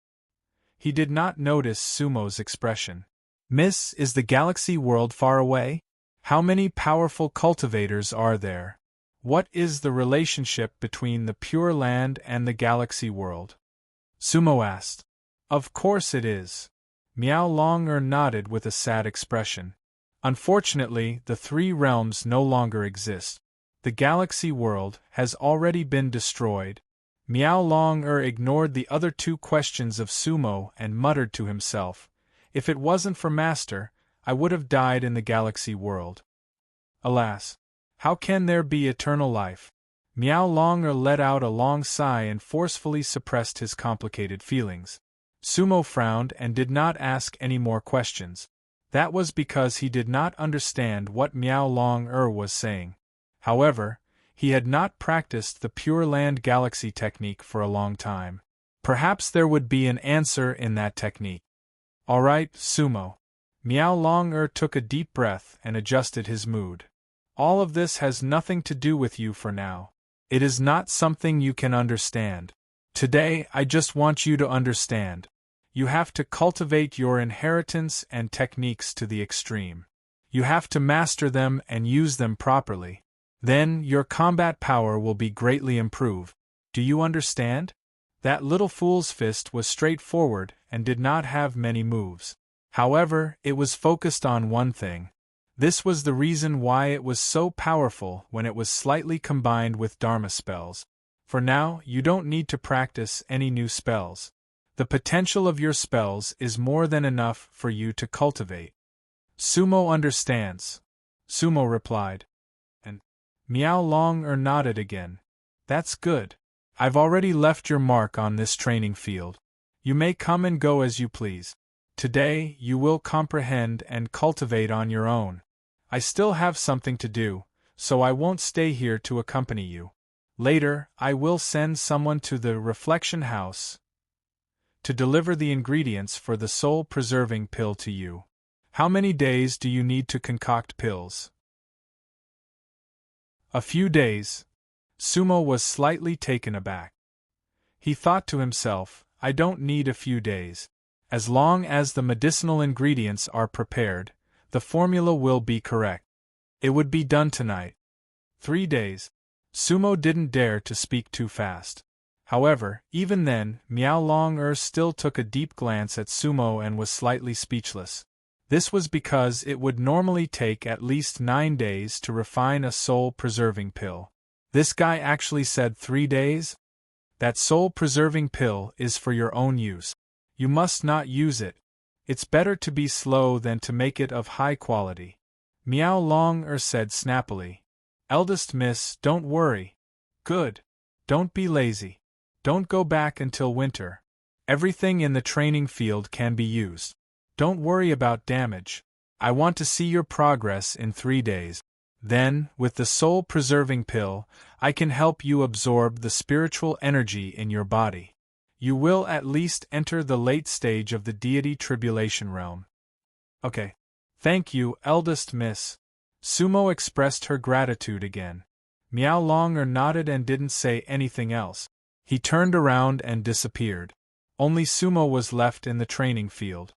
He did not notice Sumo's expression. Miss, is the galaxy world far away? How many powerful cultivators are there? What is the relationship between the Pure Land and the galaxy world? Sumo asked. Of course it is. Miao Long-er nodded with a sad expression. Unfortunately, the three realms no longer exist. The galaxy world has already been destroyed. Miao Long-er ignored the other two questions of Sumo and muttered to himself, "If it wasn't for Master, I would have died in the galaxy world. Alas! How can there be eternal life?" Miao Long-er let out a long sigh and forcefully suppressed his complicated feelings. Sumo frowned and did not ask any more questions. That was because he did not understand what Miao Long-er was saying. However, he had not practiced the Pure Land Galaxy technique for a long time. Perhaps there would be an answer in that technique. "All right, Sumo." Miao Long-er took a deep breath and adjusted his mood. "All of this has nothing to do with you for now. It is not something you can understand. Today, I just want you to understand. You have to cultivate your inheritance and techniques to the extreme. You have to master them and use them properly. Then, your combat power will be greatly improved. Do you understand?" That little fool's fist was straightforward and did not have many moves. However, it was focused on one thing. This was the reason why it was so powerful when it was slightly combined with Dharma spells. For now, you don't need to practice any new spells. The potential of your spells is more than enough for you to cultivate. "Sumo understands," Sumo replied. And Miao Long-er nodded again. "That's good. I've already left your mark on this training field. You may come and go as you please. Today, you will comprehend and cultivate on your own. I still have something to do, so I won't stay here to accompany you. Later, I will send someone to the Reflection House to deliver the ingredients for the soul-preserving pill to you. How many days do you need to concoct pills?" "A few days." Sumo was slightly taken aback. He thought to himself, "I don't need a few days. As long as the medicinal ingredients are prepared, the formula will be correct. It would be done tonight." 3 days. Sumo didn't dare to speak too fast. However, even then, Miao Long-er still took a deep glance at Sumo and was slightly speechless. This was because it would normally take at least 9 days to refine a soul-preserving pill. This guy actually said 3 days? That soul-preserving pill is for your own use. You must not use it. It's better to be slow than to make it of high quality. Miao Long-er said snappily. "Eldest miss, don't worry. Good. Don't be lazy. Don't go back until winter. Everything in the training field can be used. Don't worry about damage. I want to see your progress in 3 days. Then, with the soul-preserving pill, I can help you absorb the spiritual energy in your body. You will at least enter the late stage of the deity tribulation realm." "Okay. Thank you, eldest miss." Sumo expressed her gratitude again. Miao Long-er nodded and didn't say anything else. He turned around and disappeared. Only Sumo was left in the training field.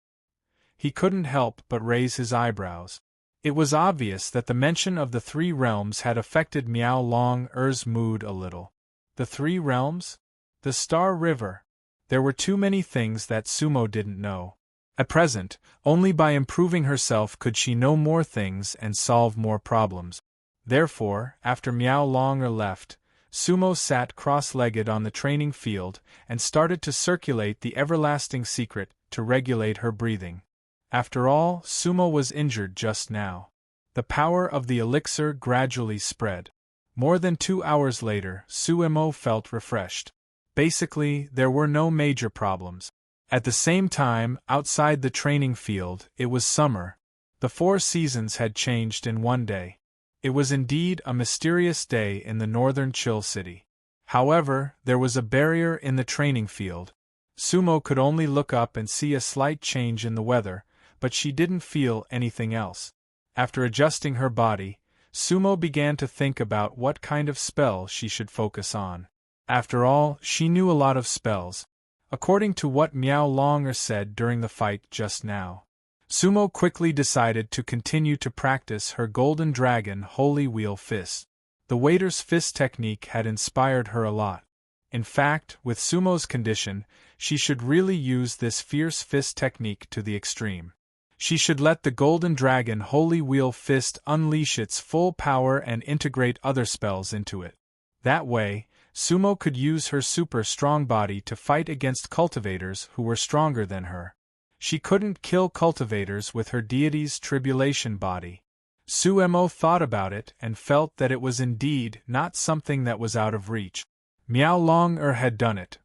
He couldn't help but raise his eyebrows. It was obvious that the mention of the 3 realms had affected Miao Long-er's mood a little. The 3 realms? The Star River. There were too many things that Sumo didn't know. At present, only by improving herself could she know more things and solve more problems. Therefore, after Miao Long-er left, Sumo sat cross-legged on the training field and started to circulate the everlasting secret to regulate her breathing. After all, Sumo was injured just now. The power of the elixir gradually spread. More than 2 hours later, Suemo felt refreshed. Basically, there were no major problems. At the same time, outside the training field, it was summer. The 4 seasons had changed in one day. It was indeed a mysterious day in the northern Chill City. However, there was a barrier in the training field. Sumo could only look up and see a slight change in the weather, but she didn't feel anything else. After adjusting her body, Sumo began to think about what kind of spell she should focus on. After all, she knew a lot of spells, according to what Miao Long-er said during the fight just now. Sumo quickly decided to continue to practice her Golden Dragon Holy Wheel Fist. The waiter's fist technique had inspired her a lot. In fact, with Sumo's condition, she should really use this fierce fist technique to the extreme. She should let the Golden Dragon Holy Wheel Fist unleash its full power and integrate other spells into it. That way, Sumo could use her super strong body to fight against cultivators who were stronger than her. She couldn't kill cultivators with her deity's tribulation body. Suemo thought about it and felt that it was indeed not something that was out of reach. Miao Long-er had done it.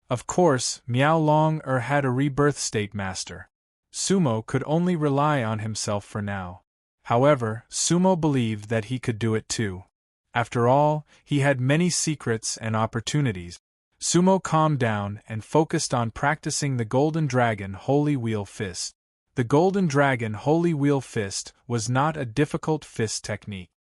Of course, Miao Long-er had a rebirth state master. Sumo could only rely on himself for now. However, Sumo believed that he could do it too. After all, he had many secrets and opportunities. Sumo calmed down and focused on practicing the Golden Dragon Holy Wheel Fist. The Golden Dragon Holy Wheel Fist was not a difficult fist technique.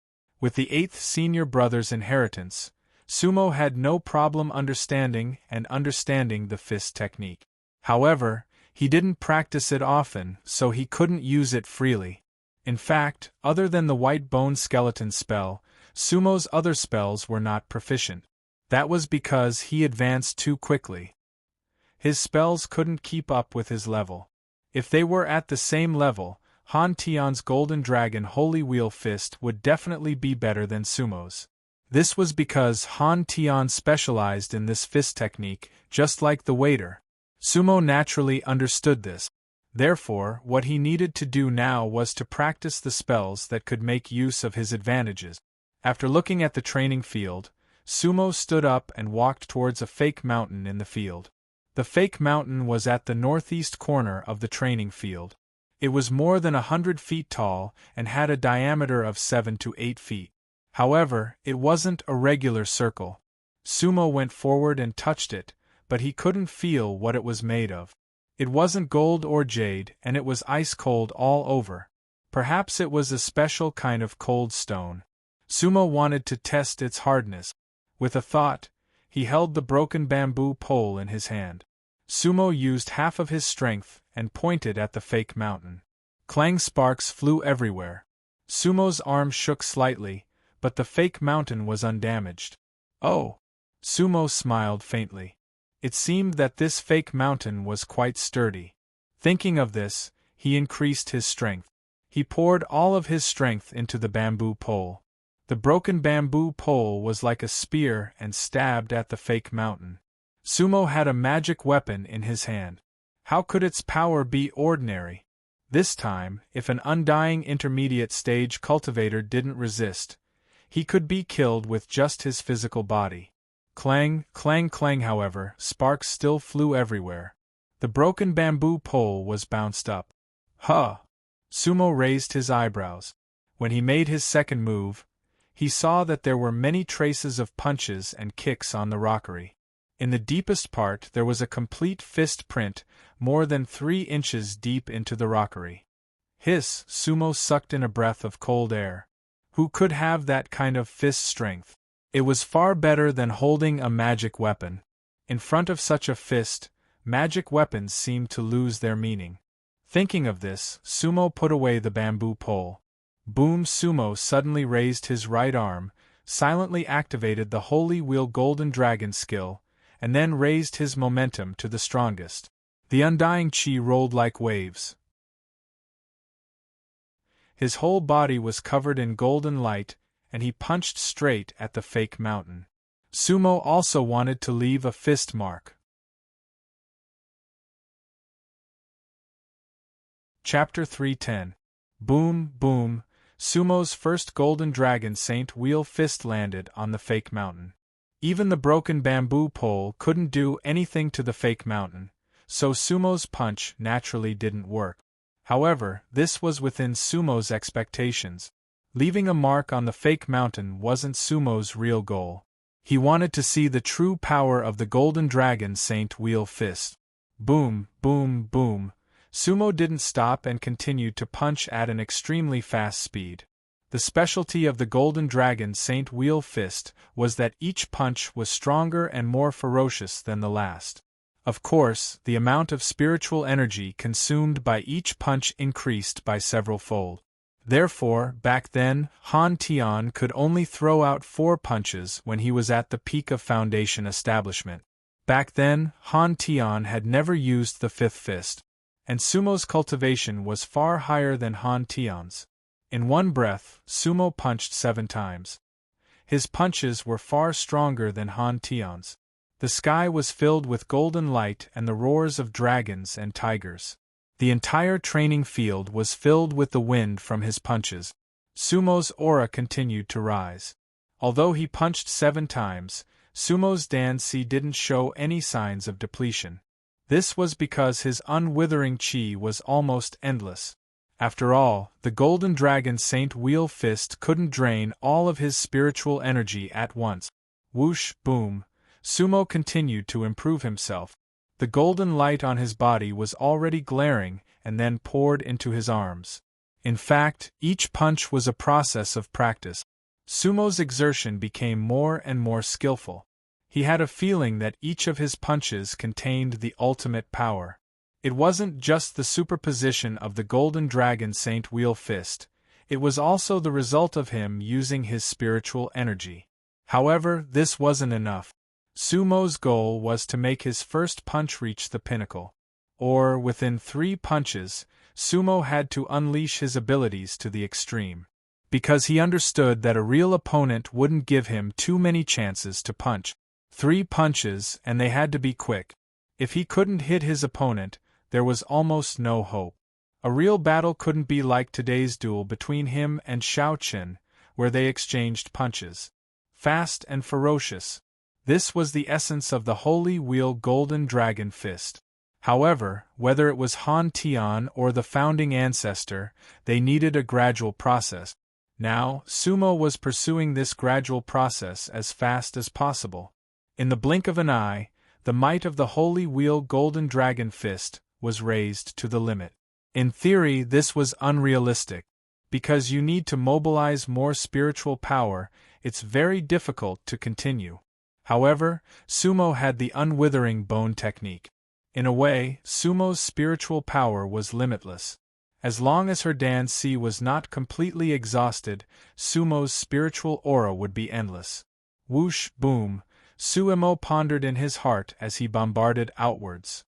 With the 8th senior brother's inheritance, Sumo had no problem understanding the fist technique. However, he didn't practice it often, so he couldn't use it freely. In fact, other than the white bone skeleton spell, Sumo's other spells were not proficient. That was because he advanced too quickly. His spells couldn't keep up with his level. If they were at the same level, Han Tian's Golden Dragon Holy Wheel Fist would definitely be better than Sumo's. This was because Han Tian specialized in this fist technique, just like the waiter. Sumo naturally understood this. Therefore, what he needed to do now was to practice the spells that could make use of his advantages. After looking at the training field, Sumo stood up and walked towards a fake mountain in the field. The fake mountain was at the northeast corner of the training field. It was more than 100 feet tall and had a diameter of 7 to 8 feet. However, it wasn't a regular circle. Sumo went forward and touched it, but he couldn't feel what it was made of. It wasn't gold or jade, and it was ice cold all over. Perhaps it was a special kind of cold stone. Sumo wanted to test its hardness. With a thought, he held the broken bamboo pole in his hand. Sumo used half of his strength and pointed at the fake mountain. Clang sparks flew everywhere. Sumo's arm shook slightly, but the fake mountain was undamaged. Oh! Sumo smiled faintly. It seemed that this fake mountain was quite sturdy. Thinking of this, he increased his strength. He poured all of his strength into the bamboo pole. The broken bamboo pole was like a spear and stabbed at the fake mountain. Sumo had a magic weapon in his hand. How could its power be ordinary? This time, if an undying intermediate stage cultivator didn't resist, he could be killed with just his physical body. Clang, clang, clang, however, sparks still flew everywhere. The broken bamboo pole was bounced up. Huh! Sumo raised his eyebrows. When he made his second move, he saw that there were many traces of punches and kicks on the rockery. In the deepest part there was a complete fist print, more than 3 inches deep into the rockery. Hiss! Sumo sucked in a breath of cold air. Who could have that kind of fist strength? It was far better than holding a magic weapon. In front of such a fist, magic weapons seemed to lose their meaning. Thinking of this, Sumo put away the bamboo pole. Boom! Sumo suddenly raised his right arm, silently activated the Holy Wheel Golden Dragon skill, and then raised his momentum to the strongest. The undying chi rolled like waves. His whole body was covered in golden light, and he punched straight at the fake mountain. Sumo also wanted to leave a fist mark. Chapter 310. Boom, boom. Sumo's first Golden Dragon Saint Wheel Fist landed on the fake mountain. Even the broken bamboo pole couldn't do anything to the fake mountain, so Sumo's punch naturally didn't work. However, this was within Sumo's expectations. Leaving a mark on the fake mountain wasn't Sumo's real goal. He wanted to see the true power of the Golden Dragon Saint Wheel Fist. Boom, boom, boom. Sumo didn't stop and continued to punch at an extremely fast speed. The specialty of the Golden Dragon Saint Wheel Fist was that each punch was stronger and more ferocious than the last. Of course, the amount of spiritual energy consumed by each punch increased by several-fold. Therefore, back then, Han Tian could only throw out 4 punches when he was at the peak of Foundation establishment. Back then, Han Tian had never used the fifth fist, and Sumo's cultivation was far higher than Han Tian's. In one breath, Sumo punched 7 times. His punches were far stronger than Han Tian's. The sky was filled with golden light and the roars of dragons and tigers. The entire training field was filled with the wind from his punches. Sumo's aura continued to rise. Although he punched 7 times, Sumo's Dan-si didn't show any signs of depletion. This was because his unwithering chi was almost endless. After all, the Golden Dragon Saint Wheel Fist couldn't drain all of his spiritual energy at once. Whoosh, boom. Sumo continued to improve himself. The golden light on his body was already glaring and then poured into his arms. In fact, each punch was a process of practice. Sumo's exertion became more and more skillful. He had a feeling that each of his punches contained the ultimate power. It wasn't just the superposition of the Golden Dragon Saint Wheel Fist, it was also the result of him using his spiritual energy. However, this wasn't enough. Sumo's goal was to make his first punch reach the pinnacle. Or, within 3 punches, Sumo had to unleash his abilities to the extreme. Because he understood that a real opponent wouldn't give him too many chances to punch. 3 punches, and they had to be quick. If he couldn't hit his opponent, there was almost no hope. A real battle couldn't be like today's duel between him and Xiao Qin, where they exchanged punches. Fast and ferocious. This was the essence of the Holy Wheel Golden Dragon Fist. However, whether it was Han Tian or the founding ancestor, they needed a gradual process. Now, Sumo was pursuing this gradual process as fast as possible. In the blink of an eye, the might of the Holy Wheel Golden Dragon Fist was raised to the limit. In theory, this was unrealistic. Because you need to mobilize more spiritual power, it's very difficult to continue. However, Sumo had the unwithering bone technique. In a way, Sumo's spiritual power was limitless. As long as her Dan-si was not completely exhausted, Sumo's spiritual aura would be endless. Whoosh, boom, Suemo pondered in his heart as he bombarded outwards.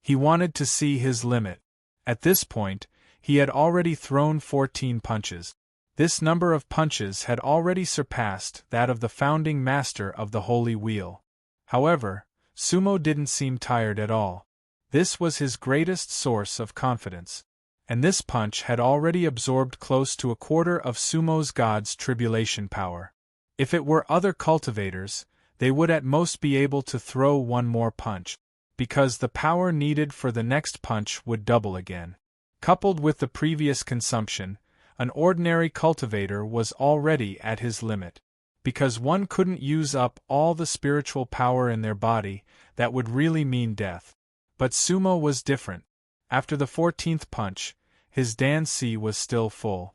He wanted to see his limit. At this point, he had already thrown 14 punches. This number of punches had already surpassed that of the founding master of the Holy Wheel. However, Sumo didn't seem tired at all. This was his greatest source of confidence. And this punch had already absorbed close to a quarter of Sumo's God's tribulation power. If it were other cultivators, they would at most be able to throw one more punch, because the power needed for the next punch would double again. Coupled with the previous consumption, an ordinary cultivator was already at his limit. Because one couldn't use up all the spiritual power in their body, that would really mean death. But Sumo was different. After the 14th punch, his Dan-si was still full.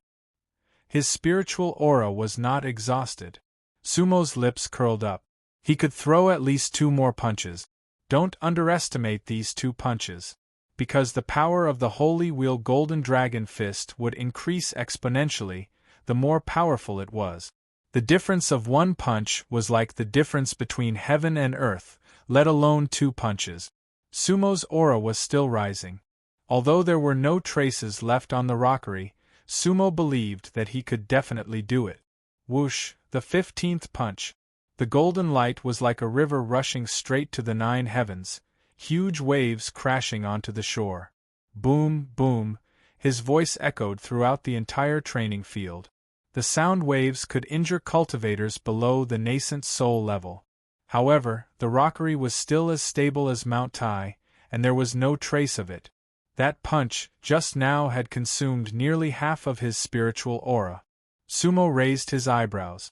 His spiritual aura was not exhausted. Sumo's lips curled up. He could throw at least 2 more punches. Don't underestimate these 2 punches. Because the power of the Holy Wheel Golden Dragon Fist would increase exponentially, the more powerful it was. The difference of 1 punch was like the difference between heaven and earth, let alone 2 punches. Sumo's aura was still rising. Although there were no traces left on the rockery, Sumo believed that he could definitely do it. Whoosh, the 15th punch. The golden light was like a river rushing straight to the 9 heavens, huge waves crashing onto the shore. Boom, boom, his voice echoed throughout the entire training field. The sound waves could injure cultivators below the nascent soul level. However, the rockery was still as stable as Mount Tai, and there was no trace of it. That punch, just now, had consumed nearly half of his spiritual aura. Sumo raised his eyebrows.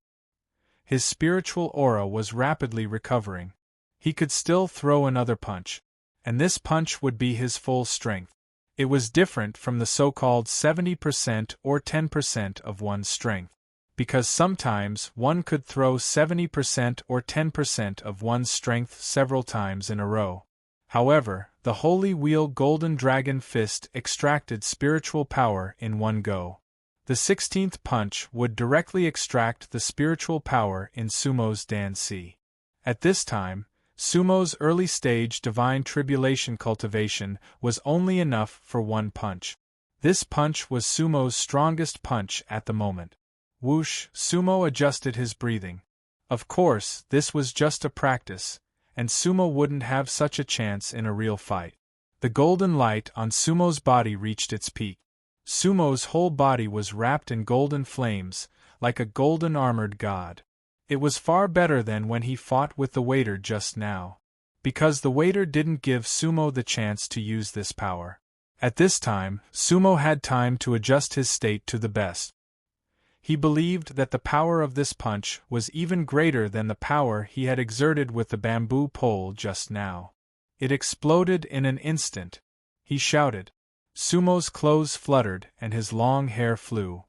His spiritual aura was rapidly recovering. He could still throw another punch. And this punch would be his full strength. It was different from the so-called 70% or 10% of one's strength. Because sometimes one could throw 70% or 10% of one's strength several times in a row. However, the Holy Wheel Golden Dragon Fist extracted spiritual power in one go. The 16th punch would directly extract the spiritual power in Sumo's Dan-si. At this time, Sumo's early-stage divine tribulation cultivation was only enough for one punch. This punch was Sumo's strongest punch at the moment. Whoosh! Sumo adjusted his breathing. Of course, this was just a practice, and Sumo wouldn't have such a chance in a real fight. The golden light on Sumo's body reached its peak. Sumo's whole body was wrapped in golden flames, like a golden armored god. It was far better than when he fought with the waiter just now, because the waiter didn't give Sumo the chance to use this power. At this time, Sumo had time to adjust his state to the best. He believed that the power of this punch was even greater than the power he had exerted with the bamboo pole just now. It exploded in an instant. He shouted. Sumo's clothes fluttered and his long hair flew.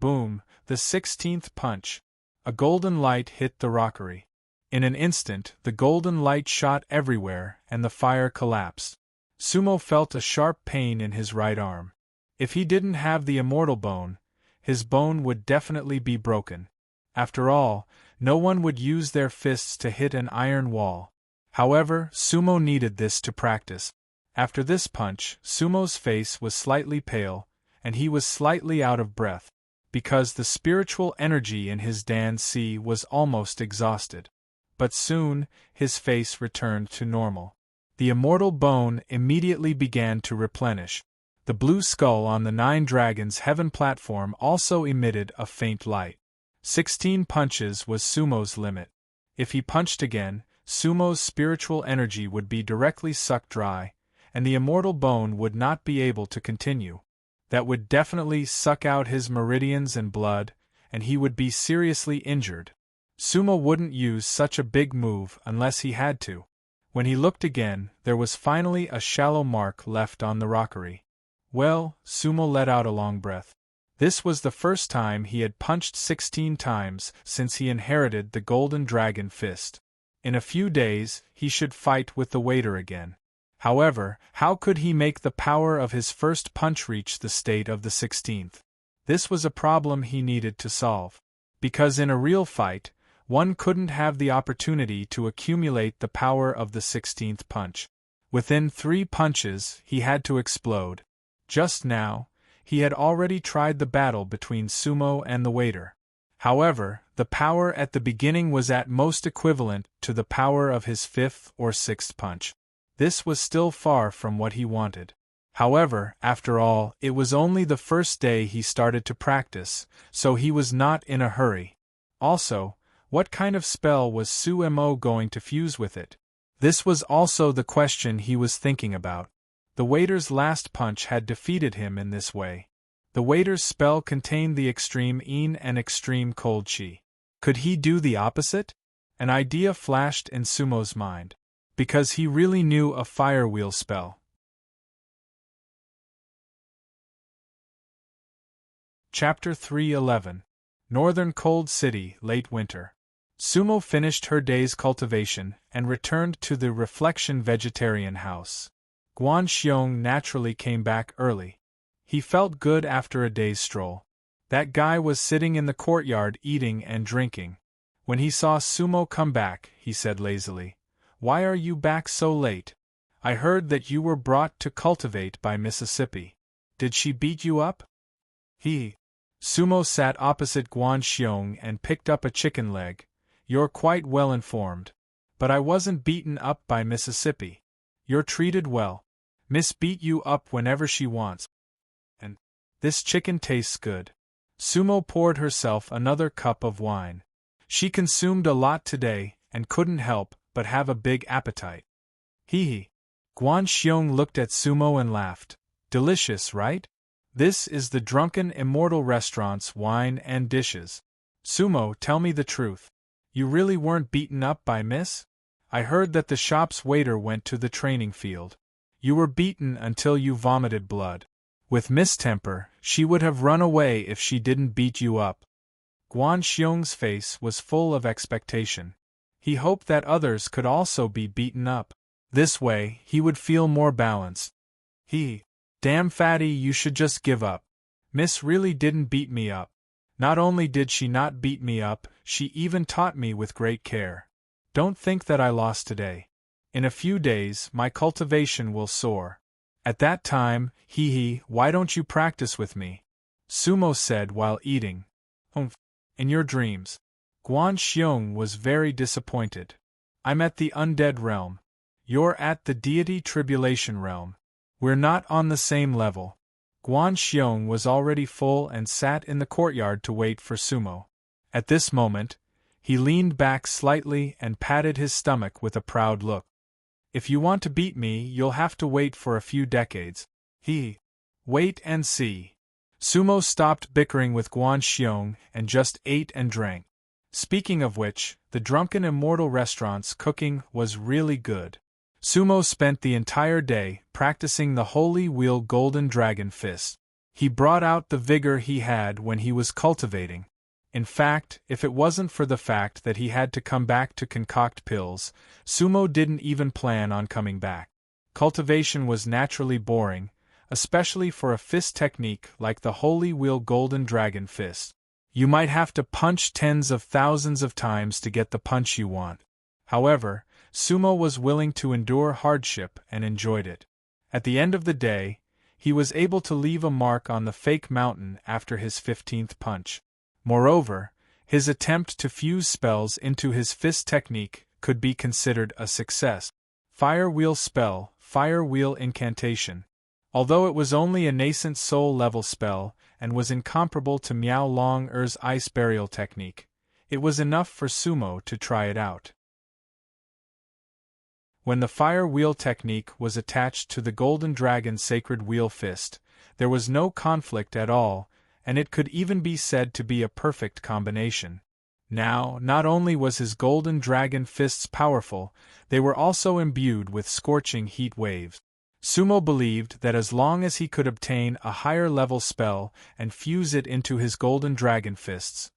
Boom! The 16th punch. A golden light hit the rockery. In an instant, the golden light shot everywhere and the fire collapsed. Sumo felt a sharp pain in his right arm. If he didn't have the immortal bone, his bone would definitely be broken. After all, no one would use their fists to hit an iron wall. However, Sumo needed this to practice. After this punch, Sumo's face was slightly pale, and he was slightly out of breath, because the spiritual energy in his Dan-si was almost exhausted. But soon, his face returned to normal. The immortal bone immediately began to replenish. The blue skull on the 9 Dragons Heaven platform also emitted a faint light. 16 punches was Sumo's limit. If he punched again, Sumo's spiritual energy would be directly sucked dry, and the immortal bone would not be able to continue. That would definitely suck out his meridians and blood, and he would be seriously injured. Sumo wouldn't use such a big move unless he had to. When he looked again, there was finally a shallow mark left on the rockery. Well, Sumo let out a long breath. This was the first time he had punched 16 times since he inherited the Golden Dragon Fist. In a few days, he should fight with the waiter again. However, how could he make the power of his first punch reach the state of the 16th? This was a problem he needed to solve. Because in a real fight, one couldn't have the opportunity to accumulate the power of the 16th punch. Within 3 punches, he had to explode. Just now, he had already tried the battle between Sumo and the waiter. However, the power at the beginning was at most equivalent to the power of his 5th or 6th punch. This was still far from what he wanted. However, after all, it was only the first day he started to practice, so he was not in a hurry. Also, what kind of spell was Sumo going to fuse with it? This was also the question he was thinking about. The waiter's last punch had defeated him in this way. The waiter's spell contained the extreme Yin and extreme cold Qi. Could he do the opposite? An idea flashed in Sumo's mind. Because he really knew a fire wheel spell. Chapter 3:11. Northern Cold City, Late Winter. Sumo finished her day's cultivation and returned to the Reflection Vegetarian House. Guan Xiong naturally came back early. He felt good after a day's stroll. That guy was sitting in the courtyard eating and drinking. When he saw Sumo come back, he said lazily, "Why are you back so late? I heard that you were brought to cultivate by Mississippi. Did she beat you up?" Sumo sat opposite Guan Xiong and picked up a chicken leg. "You're quite well informed. But I wasn't beaten up by Mississippi. You're treated well. Miss beat you up whenever she wants. And this chicken tastes good." Sumo poured herself another cup of wine. She consumed a lot today and couldn't help but have a big appetite. Guan Xiong looked at Sumo and laughed. "Delicious, right? This is the Drunken Immortal Restaurant's wine and dishes. Sumo, tell me the truth. You really weren't beaten up by Miss? I heard that the shop's waiter went to the training field. You were beaten until you vomited blood. With Miss Temper, she would have run away if she didn't beat you up." Guan Xiong's face was full of expectation. He hoped that others could also be beaten up. This way, he would feel more balanced. "Damn fatty, you should just give up. Miss really didn't beat me up. Not only did she not beat me up, she even taught me with great care. Don't think that I lost today. In a few days, my cultivation will soar. At that time, why don't you practice with me? Sumo said while eating. In your dreams. Guan Xiong was very disappointed. I'm at the undead realm. You're at the deity tribulation realm. We're not on the same level. Guan Xiong was already full and sat in the courtyard to wait for Sumo. At this moment, he leaned back slightly and patted his stomach with a proud look. If you want to beat me, you'll have to wait for a few decades. Wait and see. Sumo stopped bickering with Guan Xiong and just ate and drank. Speaking of which, the Drunken Immortal restaurant's cooking was really good. Sumo spent the entire day practicing the Holy Wheel Golden Dragon Fist. He brought out the vigor he had when he was cultivating. In fact, if it wasn't for the fact that he had to come back to concoct pills, Sumo didn't even plan on coming back. Cultivation was naturally boring, especially for a fist technique like the Holy Wheel Golden Dragon Fist. You might have to punch tens of thousands of times to get the punch you want. However, Sumo was willing to endure hardship and enjoyed it. At the end of the day, he was able to leave a mark on the fake mountain after his 15th punch. Moreover, his attempt to fuse spells into his fist technique could be considered a success. Fire Wheel Spell, Fire Wheel Incantation. Although it was only a nascent soul-level spell and was incomparable to Miao Long Er's Ice Burial technique, it was enough for Sumo to try it out. When the Fire Wheel technique was attached to the Golden Dragon's Sacred Wheel Fist, there was no conflict at all, and it could even be said to be a perfect combination. Now, not only was his Golden Dragon fists powerful, they were also imbued with scorching heat waves. Sumo believed that as long as he could obtain a higher-level spell and fuse it into his Golden Dragon fists,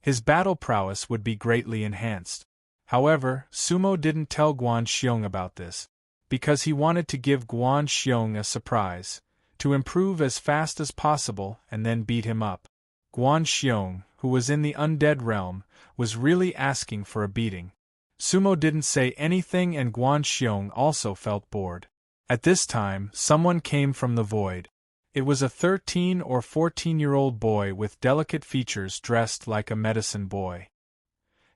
his battle prowess would be greatly enhanced. However, Sumo didn't tell Guan Xiong about this, because he wanted to give Guan Xiong a surprise, to improve as fast as possible and then beat him up. Guan Xiong, who was in the undead realm, was really asking for a beating. Sumo didn't say anything and Guan Xiong also felt bored. At this time, someone came from the void. It was a 13 or 14-year-old boy with delicate features dressed like a medicine boy.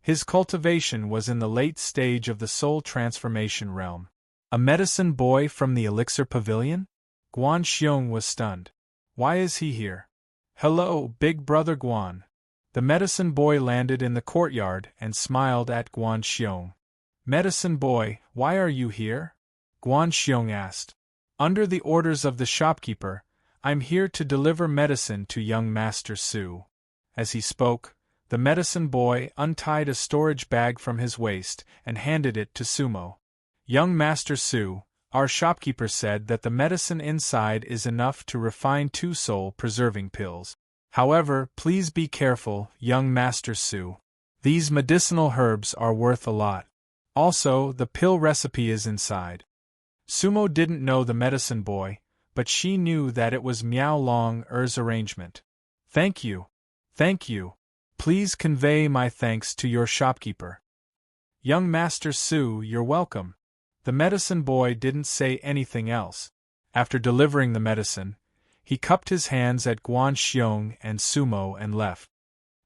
His cultivation was in the late stage of the soul transformation realm. A medicine boy from the Elixir Pavilion? Guan Xiong was stunned. Why is he here? Hello, big brother Guan. The medicine boy landed in the courtyard and smiled at Guan Xiong. Medicine boy, why are you here? Guan Xiong asked. Under the orders of the shopkeeper, I'm here to deliver medicine to young Master Su. As he spoke, the medicine boy untied a storage bag from his waist and handed it to Sumo. Young Master Su, our shopkeeper said that the medicine inside is enough to refine 2 soul-preserving pills. However, please be careful, young Master Su. These medicinal herbs are worth a lot. Also, the pill recipe is inside. Sumo didn't know the medicine boy, but she knew that it was Miao Long Er's arrangement. Thank you. Thank you. Please convey my thanks to your shopkeeper. Young Master Su, you're welcome. The medicine boy didn't say anything else. After delivering the medicine, he cupped his hands at Guan Xiong and Sumo and left.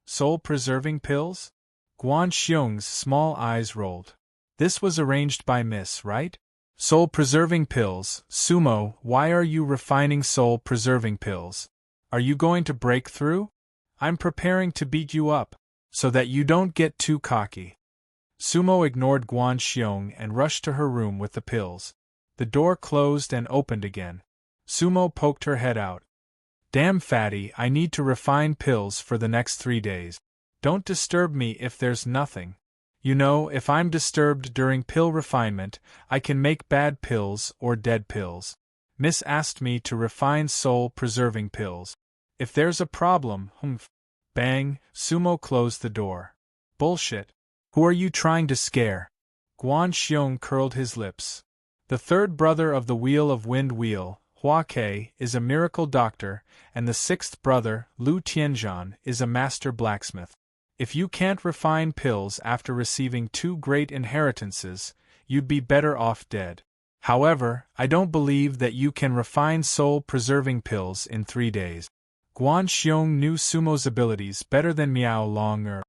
Soul-preserving pills? Guan Xiong's small eyes rolled. This was arranged by Miss, right? Soul-preserving pills, Sumo, why are you refining soul-preserving pills? Are you going to break through? I'm preparing to beat you up, so that you don't get too cocky. Sumo ignored Guan Xiong and rushed to her room with the pills. The door closed and opened again. Sumo poked her head out. Damn fatty, I need to refine pills for the next 3 days. Don't disturb me if there's nothing. You know, if I'm disturbed during pill refinement, I can make bad pills or dead pills. Miss asked me to refine soul-preserving pills. If there's a problem, Bang, Sumo closed the door. Bullshit. Who are you trying to scare? Guan Xiong curled his lips. The third brother of the Wheel of Wind Wheel, Hua Ke, is a miracle doctor, and the sixth brother, Lu Tianzhan, is a master blacksmith. If you can't refine pills after receiving two great inheritances, you'd be better off dead. However, I don't believe that you can refine soul-preserving pills in 3 days. Guan Xiong knew Sumo's abilities better than Miao Long.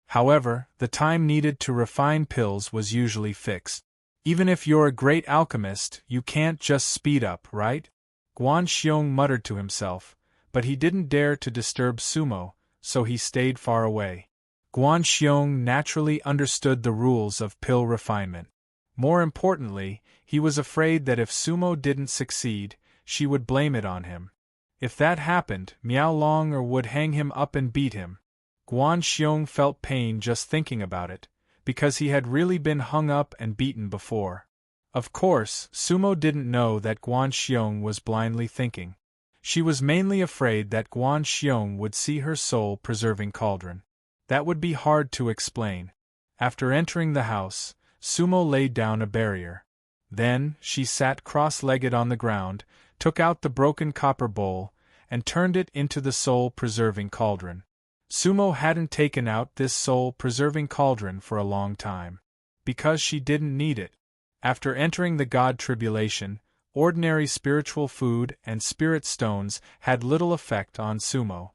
However, the time needed to refine pills was usually fixed. Even if you're a great alchemist, you can't just speed up, right? Guan Xiong muttered to himself, but he didn't dare to disturb Sumo, so he stayed far away. Guan Xiong naturally understood the rules of pill refinement. More importantly, he was afraid that if Sumo didn't succeed, she would blame it on him. If that happened, Miao Long would hang him up and beat him. Guan Xiong felt pain just thinking about it, because he had really been hung up and beaten before. Of course, Sumo didn't know that Guan Xiong was blindly thinking. She was mainly afraid that Guan Xiong would see her soul-preserving cauldron. That would be hard to explain. After entering the house, Sumo laid down a barrier. Then, she sat cross-legged on the ground, took out the broken copper bowl, and turned it into the soul-preserving cauldron. Sumo hadn't taken out this soul-preserving cauldron for a long time. Because she didn't need it. After entering the God tribulation, ordinary spiritual food and spirit stones had little effect on Sumo.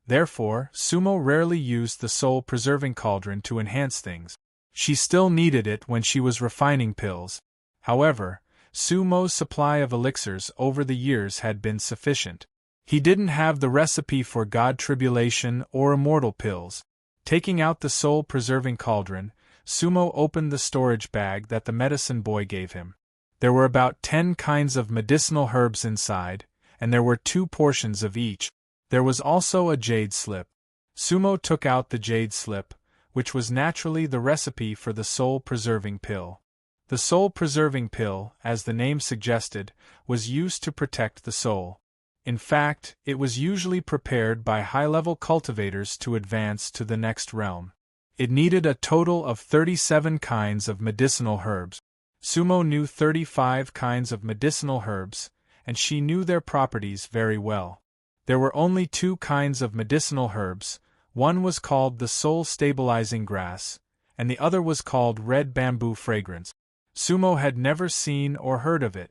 Therefore, Sumo rarely used the soul-preserving cauldron to enhance things. She still needed it when she was refining pills. However, Sumo's supply of elixirs over the years had been sufficient. He didn't have the recipe for God tribulation or immortal pills. Taking out the soul-preserving cauldron, Sumo opened the storage bag that the medicine boy gave him. There were about 10 kinds of medicinal herbs inside, and there were 2 portions of each. There was also a jade slip. Sumo took out the jade slip, which was naturally the recipe for the soul-preserving pill. The soul-preserving pill, as the name suggested, was used to protect the soul. In fact, it was usually prepared by high-level cultivators to advance to the next realm. It needed a total of 37 kinds of medicinal herbs. Sumo knew 35 kinds of medicinal herbs, and she knew their properties very well. There were only 2 kinds of medicinal herbs. One was called the soul-stabilizing grass, and the other was called red bamboo fragrance. Sumo had never seen or heard of it.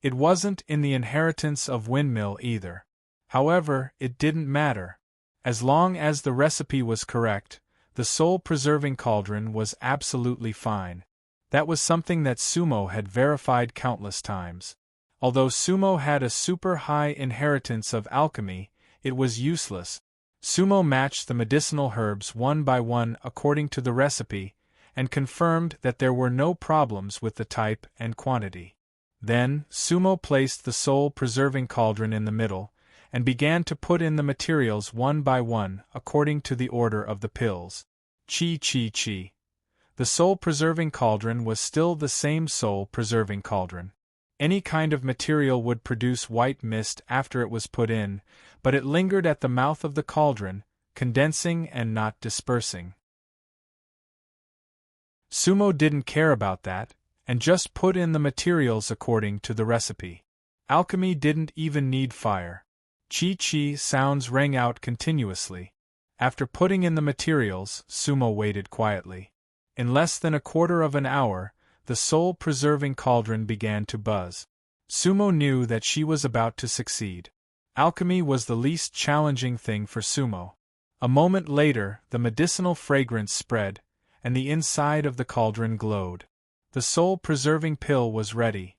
It wasn't in the inheritance of Windmill either. However, it didn't matter. As long as the recipe was correct, the soul-preserving cauldron was absolutely fine. That was something that Sumo had verified countless times. Although Sumo had a super-high inheritance of alchemy, it was useless. Sumo matched the medicinal herbs one by one according to the recipe, and confirmed that there were no problems with the type and quantity. Then, Sumo placed the soul-preserving cauldron in the middle, and began to put in the materials one by one according to the order of the pills. Chi. The soul-preserving cauldron was still the same soul-preserving cauldron. Any kind of material would produce white mist after it was put in, but it lingered at the mouth of the cauldron, condensing and not dispersing. Sumo didn't care about that, and just put in the materials according to the recipe. Alchemy didn't even need fire. Chi sounds rang out continuously. After putting in the materials, Sumo waited quietly. In less than a quarter of an hour, the soul-preserving cauldron began to buzz. Sumo knew that she was about to succeed. Alchemy was the least challenging thing for Sumo. A moment later, the medicinal fragrance spread, and the inside of the cauldron glowed. The soul-preserving pill was ready.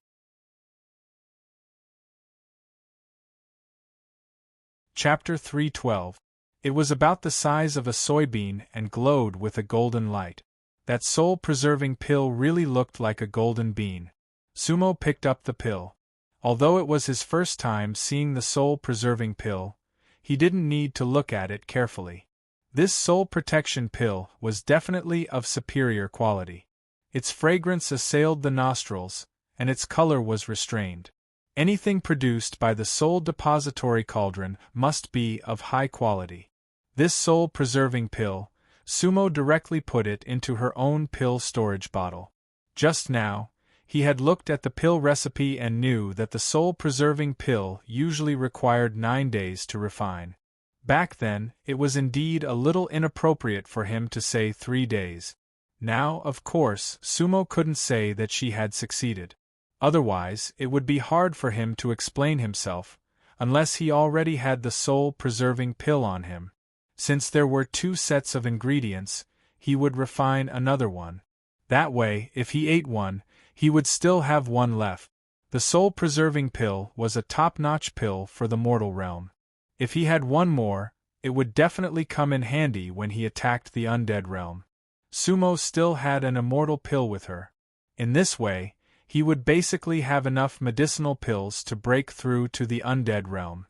Chapter 312. It was about the size of a soybean and glowed with a golden light. That soul-preserving pill really looked like a golden bean. Sumo picked up the pill. Although it was his first time seeing the soul-preserving pill, he didn't need to look at it carefully. This soul protection pill was definitely of superior quality. Its fragrance assailed the nostrils, and its color was restrained. Anything produced by the soul depository cauldron must be of high quality. This soul-preserving pill, Sumo directly put it into her own pill storage bottle. Just now, He had looked at the pill recipe and knew that the soul-preserving pill usually required 9 days to refine. Back then, it was indeed a little inappropriate for him to say 3 days. Now, of course, Sumo couldn't say that she had succeeded. Otherwise, it would be hard for him to explain himself, unless he already had the soul-preserving pill on him. Since there were 2 sets of ingredients, he would refine another one. That way, if he ate one, he would still have one left. The soul-preserving pill was a top-notch pill for the mortal realm. If he had one more, it would definitely come in handy when he attacked the undead realm. Sumo still had an immortal pill with her. In this way, he would basically have enough medicinal pills to break through to the undead realm.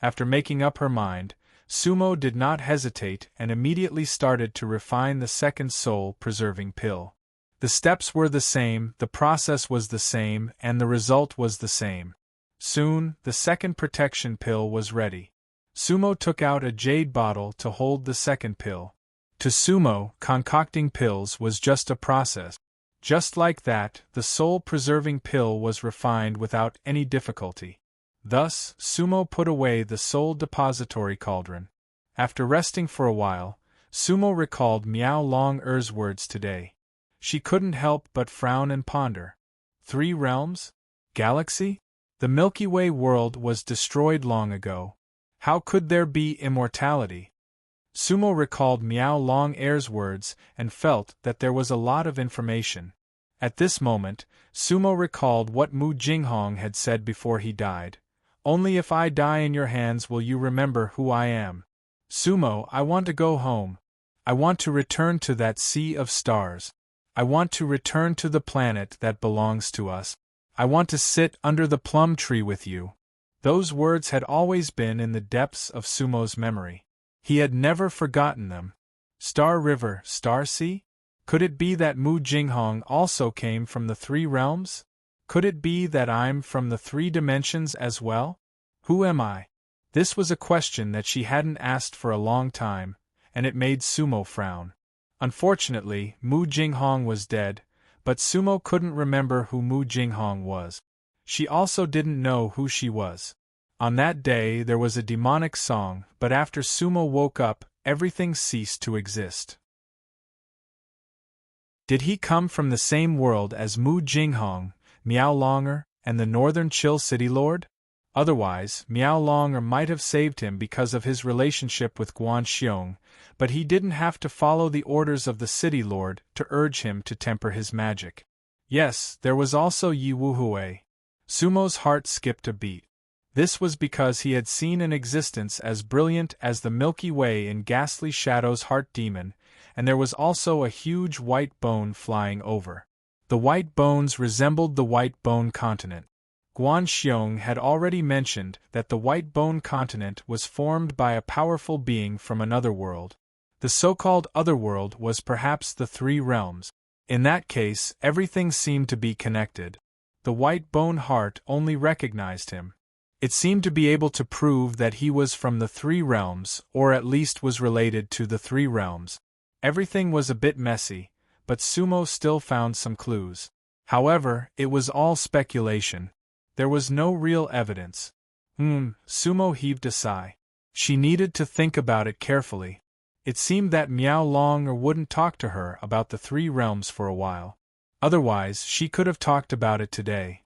After making up her mind, Sumo did not hesitate and immediately started to refine the second soul-preserving pill. The steps were the same, the process was the same, and the result was the same. Soon, the second protection pill was ready. Sumo took out a jade bottle to hold the second pill. To Sumo, concocting pills was just a process. Just like that, the soul-preserving pill was refined without any difficulty. Thus, Sumo put away the soul depository cauldron. After resting for a while, Sumo recalled Miao Long-Er's words today. She couldn't help but frown and ponder. 3 realms? Galaxy? The Milky Way world was destroyed long ago. How could there be immortality? Sumo recalled Miao Long-Er's words and felt that there was a lot of information. At this moment, Sumo recalled what Mu Jinghong had said before he died. Only if I die in your hands will you remember who I am. Sumo, I want to go home. I want to return to that sea of stars. I want to return to the planet that belongs to us. I want to sit under the plum tree with you. Those words had always been in the depths of Sumo's memory. He had never forgotten them. Star River, Star Sea? Could it be that Mu Jinghong also came from the 3 realms? Could it be that I'm from the 3 dimensions as well? Who am I? This was a question that she hadn't asked for a long time, and it made Sumo frown. Unfortunately, Mu Jinghong was dead, but Sumo couldn't remember who Mu Jinghong was. She also didn't know who she was. On that day there was a demonic song, but after Sumo woke up, everything ceased to exist. Did he come from the same world as Mu Jinghong, Miao Long-Er, and the Northern Chill City Lord? Otherwise, Miao Long-Er might have saved him because of his relationship with Guan Xiong, but he didn't have to follow the orders of the City Lord to urge him to temper his magic. Yes, there was also Yi Wuhui. Sumo's heart skipped a beat. This was because he had seen an existence as brilliant as the Milky Way in Ghastly Shadow's Heart Demon, and there was also a huge white bone flying over. The white bones resembled the white bone continent. Guan Xiong had already mentioned that the white bone continent was formed by a powerful being from another world. The so-called other world was perhaps the 3 realms. In that case, everything seemed to be connected. The white bone heart only recognized him. It seemed to be able to prove that he was from the 3 realms, or at least was related to the 3 realms. Everything was a bit messy, but Sumo still found some clues. However, it was all speculation. There was no real evidence. Sumo heaved a sigh. She needed to think about it carefully. It seemed that Miao Long-Er wouldn't talk to her about the 3 realms for a while. Otherwise, she could have talked about it today.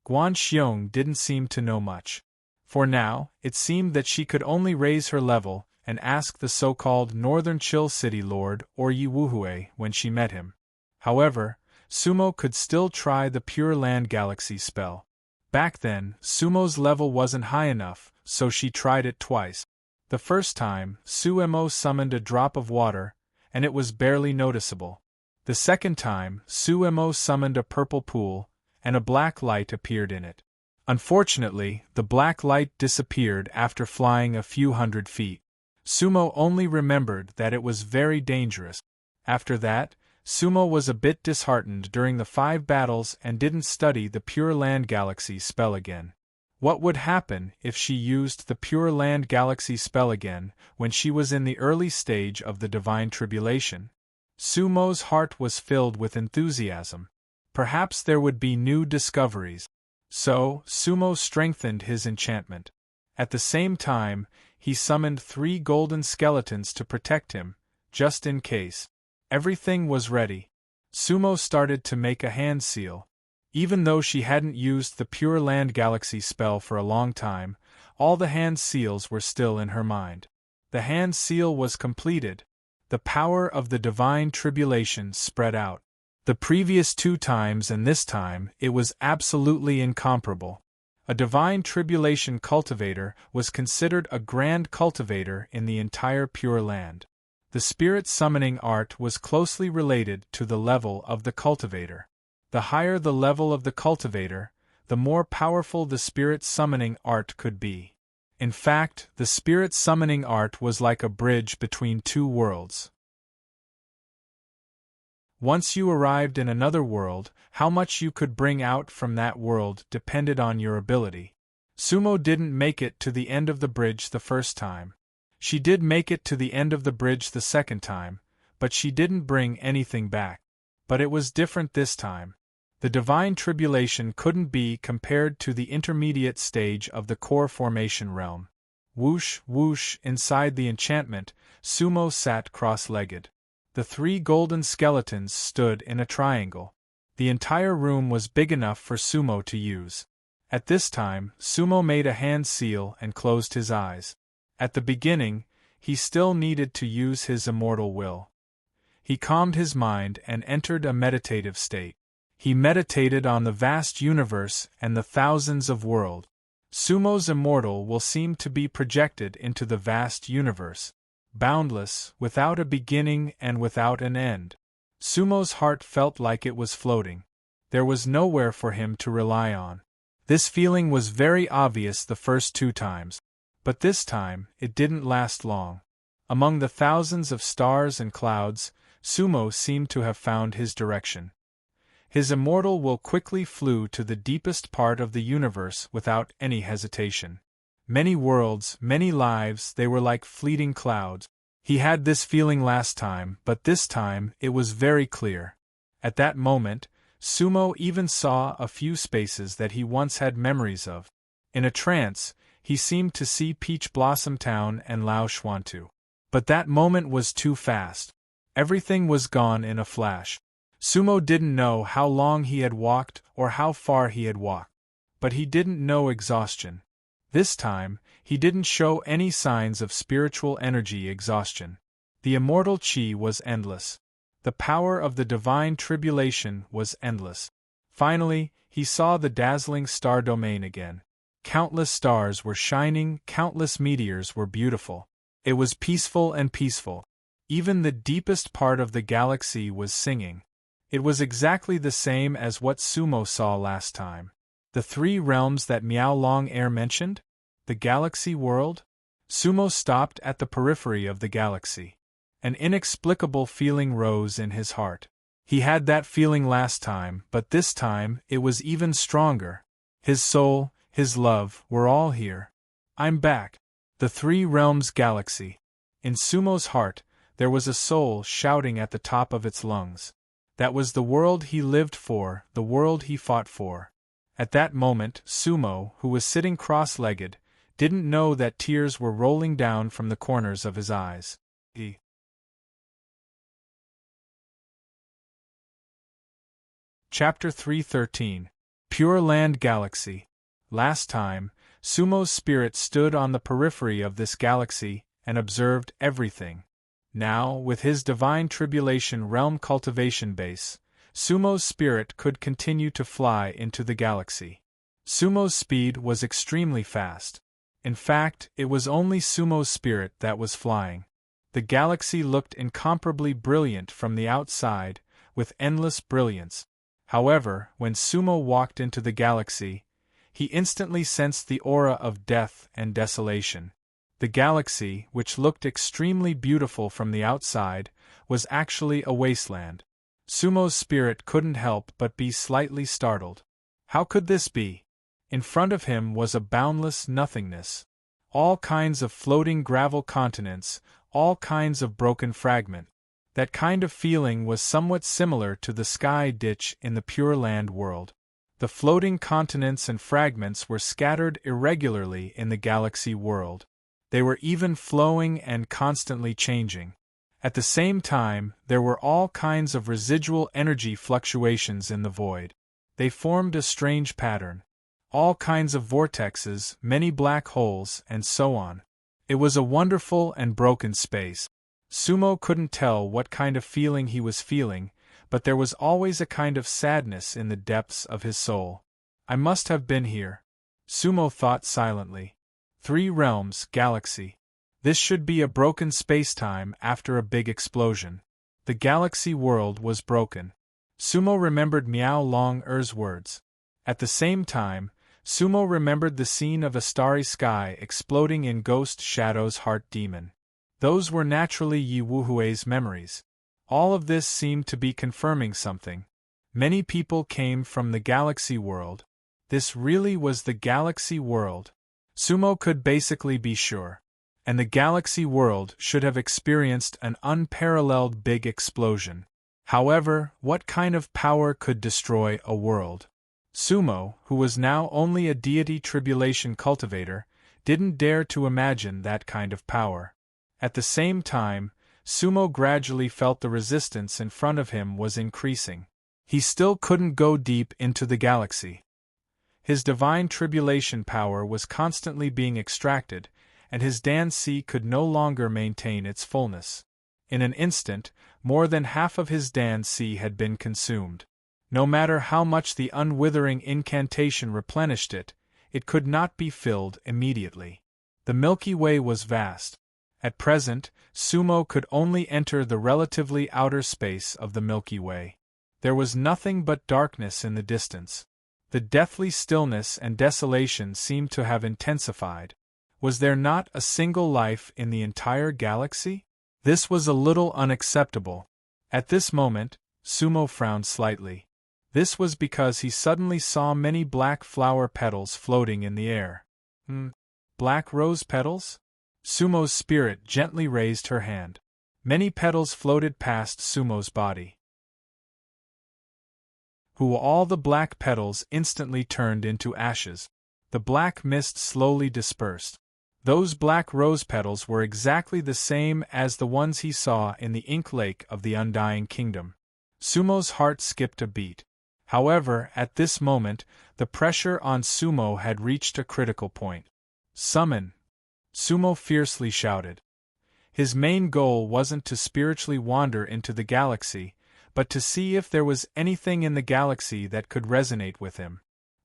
Guan Xiong didn't seem to know much. For now, it seemed that she could only raise her level and ask the so-called Northern Chill City Lord or Yi Wuhui when she met him. However, Sumo could still try the Pure Land Galaxy spell. Back then, Sumo's level wasn't high enough, so she tried it twice. The first time, Sumo summoned a drop of water, and it was barely noticeable. The second time, Sumo summoned a purple pool, and a black light appeared in it. Unfortunately, the black light disappeared after flying a few hundred feet. Sumo only remembered that it was very dangerous. After that, Sumo was a bit disheartened during the 5 battles and didn't study the Pure Land Galaxy spell again. What would happen if she used the Pure Land Galaxy spell again when she was in the early stage of the Divine Tribulation? Sumo's heart was filled with enthusiasm. Perhaps there would be new discoveries. So, Sumo strengthened his enchantment. At the same time, he summoned 3 golden skeletons to protect him, just in case. Everything was ready. Sumo started to make a hand seal. Even though she hadn't used the Pure Land Galaxy spell for a long time, all the hand seals were still in her mind. The hand seal was completed. The power of the divine tribulation spread out. The previous 2 times and this time, it was absolutely incomparable. A divine tribulation cultivator was considered a grand cultivator in the entire Pure Land. The spirit summoning art was closely related to the level of the cultivator. The higher the level of the cultivator, the more powerful the spirit summoning art could be. In fact, the spirit summoning art was like a bridge between 2 worlds. Once you arrived in another world, how much you could bring out from that world depended on your ability. Sumo didn't make it to the end of the bridge the first time. She did make it to the end of the bridge the second time, but she didn't bring anything back. But it was different this time. The divine tribulation couldn't be compared to the intermediate stage of the core formation realm. Whoosh, whoosh, inside the enchantment, Sumo sat cross-legged. The 3 golden skeletons stood in a triangle. The entire room was big enough for Sumo to use. At this time, Sumo made a hand seal and closed his eyes. At the beginning, he still needed to use his immortal will. He calmed his mind and entered a meditative state. He meditated on the vast universe and the thousands of worlds. Sumo's immortal will seemed to be projected into the vast universe. Boundless, without a beginning and without an end. Sumo's heart felt like it was floating. There was nowhere for him to rely on. This feeling was very obvious the first 2 times. But this time, it didn't last long. Among the thousands of stars and clouds, Sumo seemed to have found his direction. His immortal will quickly flew to the deepest part of the universe without any hesitation. Many worlds, many lives, they were like fleeting clouds. He had this feeling last time, but this time it was very clear. At that moment, Sumo even saw a few spaces that he once had memories of. In a trance, he seemed to see Peach Blossom Town and Lao Xuantu. But that moment was too fast. Everything was gone in a flash. Sumo didn't know how long he had walked or how far he had walked. But he didn't know exhaustion. This time, he didn't show any signs of spiritual energy exhaustion. The immortal chi was endless. The power of the divine tribulation was endless. Finally, he saw the dazzling star domain again. Countless stars were shining, countless meteors were beautiful. It was peaceful and peaceful. Even the deepest part of the galaxy was singing. It was exactly the same as what Sumo saw last time. The 3 realms that Miao Long Air mentioned? The galaxy world? Sumo stopped at the periphery of the galaxy. An inexplicable feeling rose in his heart. He had that feeling last time, but this time it was even stronger. His soul, his love, were all here. I'm back. The 3 realms galaxy. In Sumo's heart, there was a soul shouting at the top of its lungs. That was the world he lived for, the world he fought for. At that moment, Sumo, who was sitting cross-legged, didn't know that tears were rolling down from the corners of his eyes. Chapter 313. Pure Land Galaxy. Last time, Sumo's spirit stood on the periphery of this galaxy and observed everything. Now, with his divine tribulation realm cultivation base, Sumo's spirit could continue to fly into the galaxy. Sumo's speed was extremely fast. In fact, it was only Sumo's spirit that was flying. The galaxy looked incomparably brilliant from the outside, with endless brilliance. However, when Sumo walked into the galaxy, he instantly sensed the aura of death and desolation. The galaxy, which looked extremely beautiful from the outside, was actually a wasteland. Sumo's spirit couldn't help but be slightly startled. How could this be? In front of him was a boundless nothingness. All kinds of floating gravel continents, all kinds of broken fragments. That kind of feeling was somewhat similar to the sky ditch in the Pure Land world. The floating continents and fragments were scattered irregularly in the galaxy world. They were even flowing and constantly changing. At the same time, there were all kinds of residual energy fluctuations in the void. They formed a strange pattern. All kinds of vortexes, many black holes, and so on. It was a wonderful and broken space. Sumo couldn't tell what kind of feeling he was feeling, but there was always a kind of sadness in the depths of his soul. I must have been here. Sumo thought silently. 3 realms, galaxy. This should be a broken space-time after a big explosion. The galaxy world was broken. Sumo remembered Miao Long-er's words. At the same time, Sumo remembered the scene of a starry sky exploding in Ghost Shadow's heart demon. Those were naturally Yi Wuhui's memories. All of this seemed to be confirming something. Many people came from the galaxy world. This really was the galaxy world. Sumo could basically be sure. And the galaxy world should have experienced an unparalleled big explosion. However, what kind of power could destroy a world? Sumo, who was now only a deity tribulation cultivator, didn't dare to imagine that kind of power. At the same time, Sumo gradually felt the resistance in front of him was increasing. He still couldn't go deep into the galaxy. His divine tribulation power was constantly being extracted, and his Dan-si could no longer maintain its fullness. In an instant, more than half of his Dan-si had been consumed. No matter how much the unwithering incantation replenished it, it could not be filled immediately. The Milky Way was vast. At present, Sumo could only enter the relatively outer space of the Milky Way. There was nothing but darkness in the distance. The deathly stillness and desolation seemed to have intensified. Was there not a single life in the entire galaxy? This was a little unacceptable. At this moment, Sumo frowned slightly. This was because he suddenly saw many black flower petals floating in the air. Black rose petals? Sumo's spirit gently raised her hand. Many petals floated past Sumo's body. All the black petals instantly turned into ashes. The black mist slowly dispersed. Those black rose petals were exactly the same as the ones he saw in the ink lake of the Undying Kingdom. Sumo's heart skipped a beat. However, at this moment, the pressure on Sumo had reached a critical point. Summon! Sumo fiercely shouted. His main goal wasn't to spiritually wander into the galaxy, but to see if there was anything in the galaxy that could resonate with him.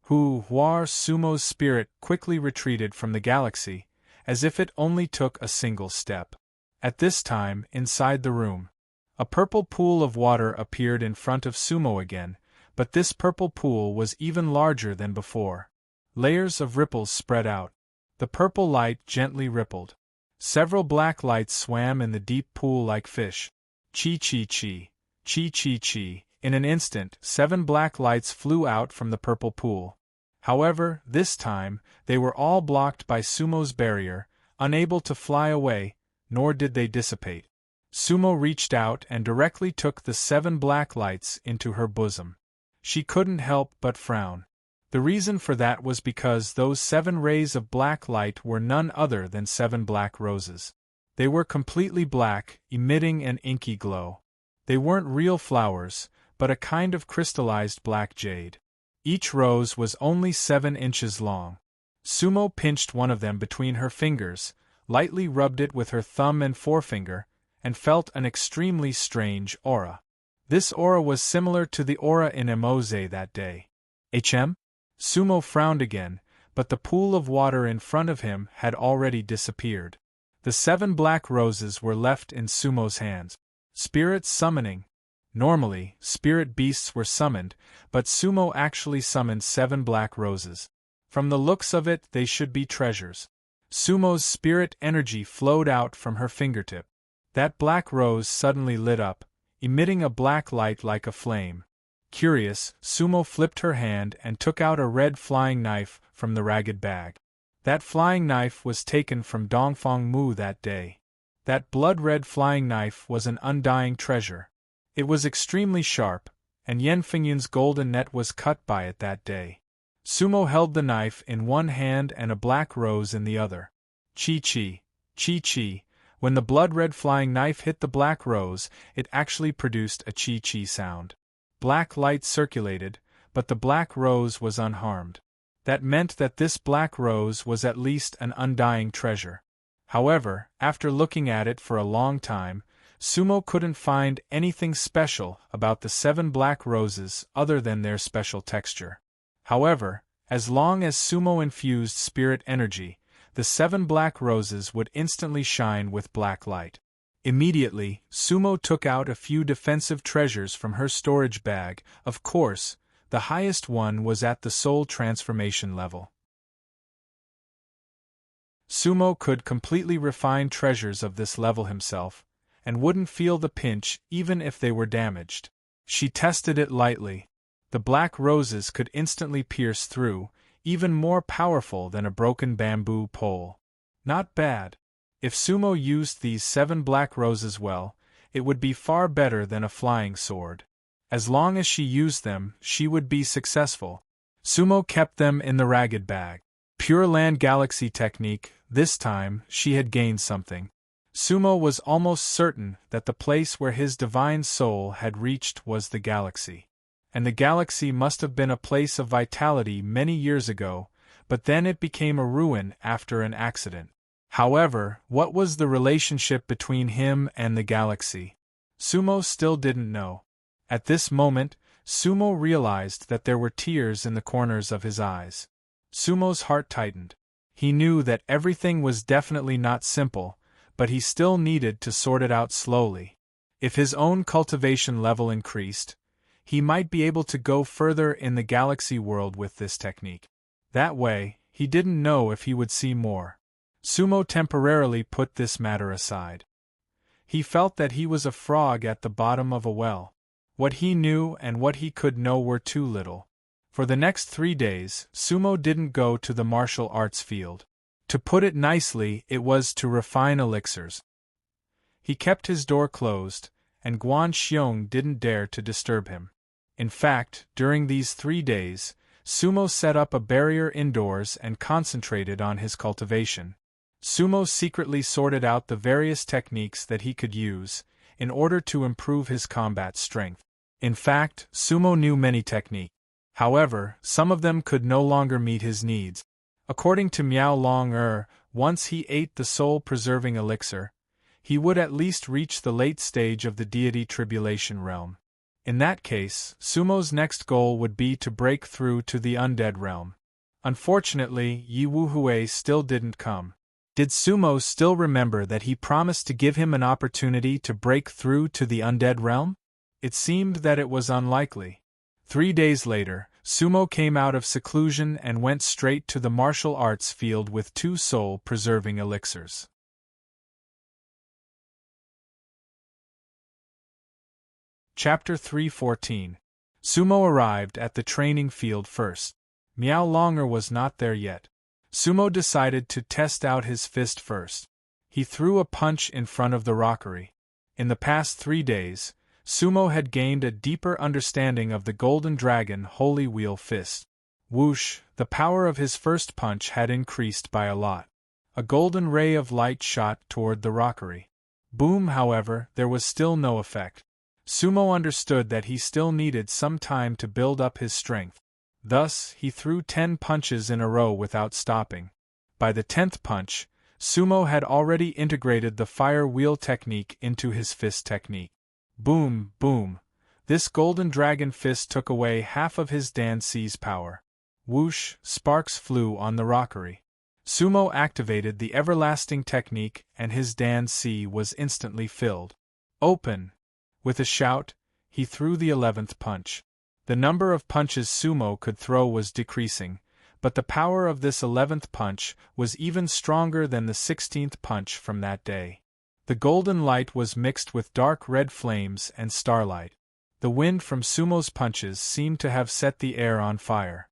Sumo's spirit quickly retreated from the galaxy, as if it only took a single step. At this time, inside the room, a purple pool of water appeared in front of Sumo again, but this purple pool was even larger than before. Layers of ripples spread out. The purple light gently rippled. Several black lights swam in the deep pool like fish. Chi-chi-chi, chi-chi-chi. In an instant, 7 black lights flew out from the purple pool. However, this time, they were all blocked by Sumo's barrier, unable to fly away, nor did they dissipate. Sumo reached out and directly took the 7 black lights into her bosom. She couldn't help but frown. The reason for that was because those 7 rays of black light were none other than 7 black roses. They were completely black, emitting an inky glow. They weren't real flowers, but a kind of crystallized black jade. Each rose was only 7 inches long. Sumo pinched one of them between her fingers, lightly rubbed it with her thumb and forefinger, and felt an extremely strange aura. This aura was similar to the aura in Emoze that day. Sumo frowned again, but the pool of water in front of him had already disappeared. The 7 black roses were left in Sumo's hands. Spirit summoning. Normally, spirit beasts were summoned, but Sumo actually summoned 7 black roses. From the looks of it, they should be treasures. Sumo's spirit energy flowed out from her fingertip. That black rose suddenly lit up, emitting a black light like a flame. Curious, Sumo flipped her hand and took out a red flying knife from the ragged bag. That flying knife was taken from Dongfang Mu that day. That blood-red flying knife was an undying treasure. It was extremely sharp, and Yanfengyun's golden net was cut by it that day. Sumo held the knife in one hand and a black rose in the other. Chi-chi, chi-chi. When the blood-red flying knife hit the black rose, it actually produced a chi-chi sound. Black light circulated, but the black rose was unharmed. That meant that this black rose was at least an undying treasure. However, after looking at it for a long time, Sumo couldn't find anything special about the 7 black roses other than their special texture. However, as long as Sumo infused spirit energy, the 7 black roses would instantly shine with black light. Immediately, Sumo took out a few defensive treasures from her storage bag. Of course, the highest one was at the soul transformation level. Sumo could completely refine treasures of this level himself, and wouldn't feel the pinch even if they were damaged. She tested it lightly. The black roses could instantly pierce through, even more powerful than a broken bamboo pole. Not bad. If Sumo used these 7 black roses well, it would be far better than a flying sword. As long as she used them, she would be successful. Sumo kept them in the ragged bag. Pure Land Galaxy technique, this time she had gained something. Sumo was almost certain that the place where his divine soul had reached was the galaxy. And the galaxy must have been a place of vitality many years ago, but then it became a ruin after an accident. However, what was the relationship between him and the galaxy? Sumo still didn't know. At this moment, Sumo realized that there were tears in the corners of his eyes. Sumo's heart tightened. He knew that everything was definitely not simple, but he still needed to sort it out slowly. If his own cultivation level increased, he might be able to go further in the galaxy world with this technique. That way, he didn't know if he would see more. Sumo temporarily put this matter aside. He felt that he was a frog at the bottom of a well. What he knew and what he could know were too little. For the next 3 days, Sumo didn't go to the martial arts field. To put it nicely, it was to refine elixirs. He kept his door closed, and Guan Xiong didn't dare to disturb him. In fact, during these 3 days, Sumo set up a barrier indoors and concentrated on his cultivation. Sumo secretly sorted out the various techniques that he could use, in order to improve his combat strength. In fact, Sumo knew many techniques. However, some of them could no longer meet his needs. According to Miao Long once he ate the soul-preserving elixir, he would at least reach the late stage of the deity tribulation realm. In that case, Sumo's next goal would be to break through to the undead realm. Unfortunately, Yi Wuhui still didn't come. Did Sumo still remember that he promised to give him an opportunity to break through to the undead realm? It seemed that it was unlikely. 3 days later, Sumo came out of seclusion and went straight to the martial arts field with 2 soul-preserving elixirs. Chapter 3:14. Sumo arrived at the training field first. Miao Longer was not there yet. Sumo decided to test out his fist first. He threw a punch in front of the rockery. In the past 3 days, Sumo had gained a deeper understanding of the Golden Dragon Holy Wheel Fist. Whoosh, the power of his first punch had increased by a lot. A golden ray of light shot toward the rockery. Boom, however, there was still no effect. Sumo understood that he still needed some time to build up his strength. Thus, he threw 10 punches in a row without stopping. By the 10th punch, Sumo had already integrated the fire wheel technique into his fist technique. Boom, boom. This golden dragon fist took away half of his Dan Si's power. Whoosh, sparks flew on the rockery. Sumo activated the everlasting technique and his Dan Si was instantly filled. Open! With a shout, he threw the 11th punch. The number of punches Sumo could throw was decreasing, but the power of this 11th punch was even stronger than the 16th punch from that day. The golden light was mixed with dark red flames and starlight. The wind from Sumo's punches seemed to have set the air on fire.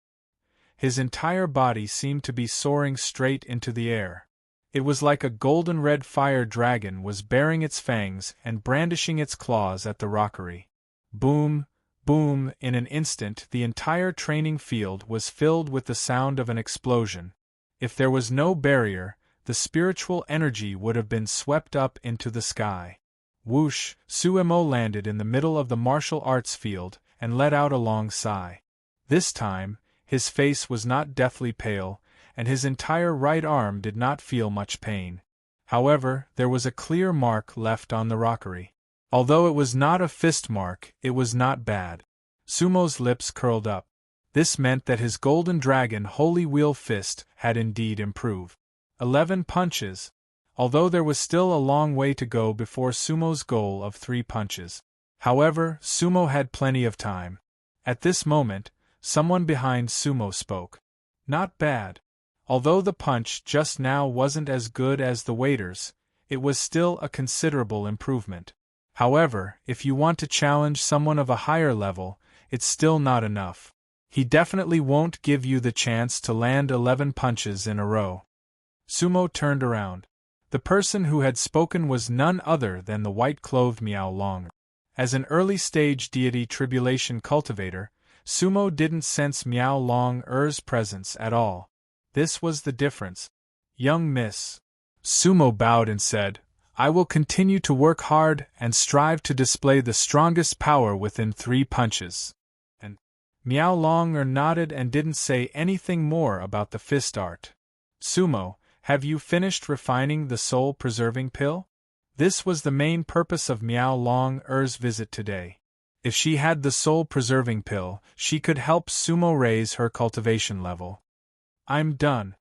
His entire body seemed to be soaring straight into the air. It was like a golden-red fire dragon was baring its fangs and brandishing its claws at the rockery. Boom, boom, in an instant the entire training field was filled with the sound of an explosion. If there was no barrier, the spiritual energy would have been swept up into the sky. Whoosh, Suemo landed in the middle of the martial arts field and let out a long sigh. This time, his face was not deathly pale, and his entire right arm did not feel much pain. However, there was a clear mark left on the rockery. Although it was not a fist mark, it was not bad. Sumo's lips curled up. This meant that his golden dragon holy wheel fist had indeed improved. 11 punches. Although there was still a long way to go before Sumo's goal of 3 punches. However, Sumo had plenty of time. At this moment, someone behind Sumo spoke. Not bad. Although the punch just now wasn't as good as the waiter's, it was still a considerable improvement. However, if you want to challenge someone of a higher level, it's still not enough. He definitely won't give you the chance to land 11 punches in a row. Sumo turned around. The person who had spoken was none other than the white-clothed Miao Long. As an early-stage deity tribulation cultivator, Sumo didn't sense Miao Long-er's presence at all. This was the difference. Young miss. Sumo bowed and said, I will continue to work hard and strive to display the strongest power within 3 punches. And Miao Long-er nodded and didn't say anything more about the fist art. Sumo, have you finished refining the soul-preserving pill? This was the main purpose of Miao Long-er's visit today. If she had the soul-preserving pill, she could help Sumo raise her cultivation level. I'm done.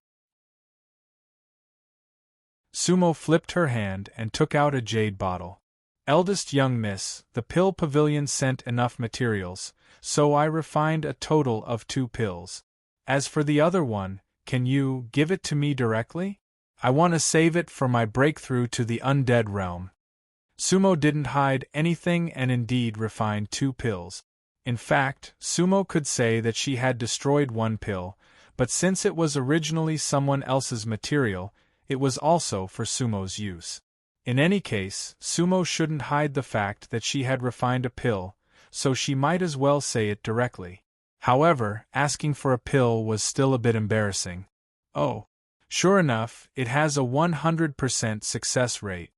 Sumo flipped her hand and took out a jade bottle. Eldest young miss, the pill pavilion sent enough materials, so I refined a total of 2 pills. As for the other one, can you give it to me directly? I want to save it for my breakthrough to the undead realm. Sumo didn't hide anything and indeed refined 2 pills. In fact, Sumo could say that she had destroyed 1 pill, but since it was originally someone else's material, it was also for Sumo's use. In any case, Sumo shouldn't hide the fact that she had refined a pill, so she might as well say it directly. However, asking for a pill was still a bit embarrassing. Oh. Sure enough, it has a 100% success rate.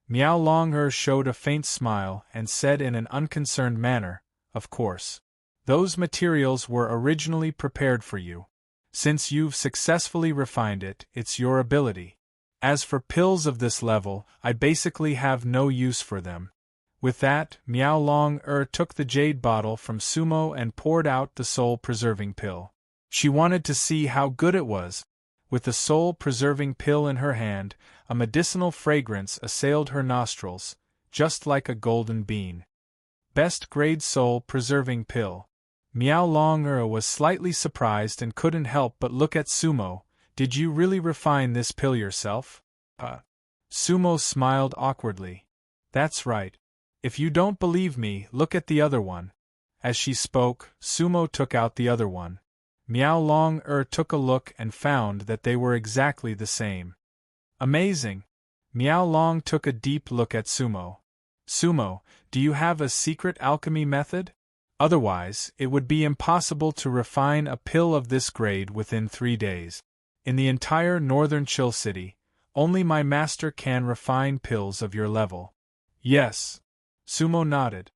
Miao Long-er showed a faint smile and said in an unconcerned manner, Of course. Those materials were originally prepared for you. Since you've successfully refined it, it's your ability. As for pills of this level, I basically have no use for them. With that, Miao Long-er took the jade bottle from Sumo and poured out the soul-preserving pill. She wanted to see how good it was. With the soul-preserving pill in her hand, a medicinal fragrance assailed her nostrils, just like a golden bean. Best-grade soul-preserving pill. Miao Long-er was slightly surprised and couldn't help but look at Sumo. Did you really refine this pill yourself? Sumo smiled awkwardly. That's right. If you don't believe me, look at the other one. As she spoke, Sumo took out the other one. Miao Long-er took a look and found that they were exactly the same. Amazing! Miao Long took a deep look at Sumo. Sumo, do you have a secret alchemy method? Otherwise, it would be impossible to refine a pill of this grade within 3 days. In the entire northern Chill City, only my master can refine pills of your level. Yes. Sumo nodded.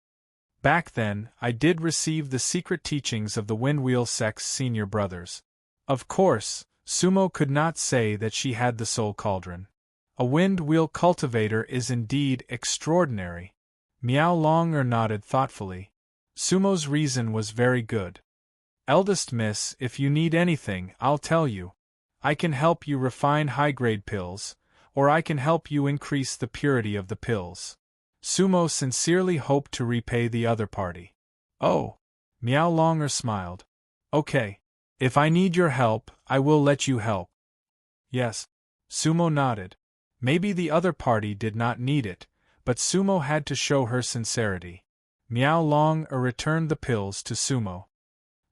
Back then, I did receive the secret teachings of the Windwheel Sect's senior brothers. Of course, Sumo could not say that she had the soul cauldron. A Windwheel cultivator is indeed extraordinary. Miao Long-er nodded thoughtfully. Sumo's reason was very good. Eldest miss, if you need anything, I'll tell you. I can help you refine high-grade pills, or I can help you increase the purity of the pills. Sumo sincerely hoped to repay the other party. Oh! Miao Long-er smiled. Okay. If I need your help, I will let you help. Yes. Sumo nodded. Maybe the other party did not need it, but Sumo had to show her sincerity. Miao Long-er returned the pills to Sumo.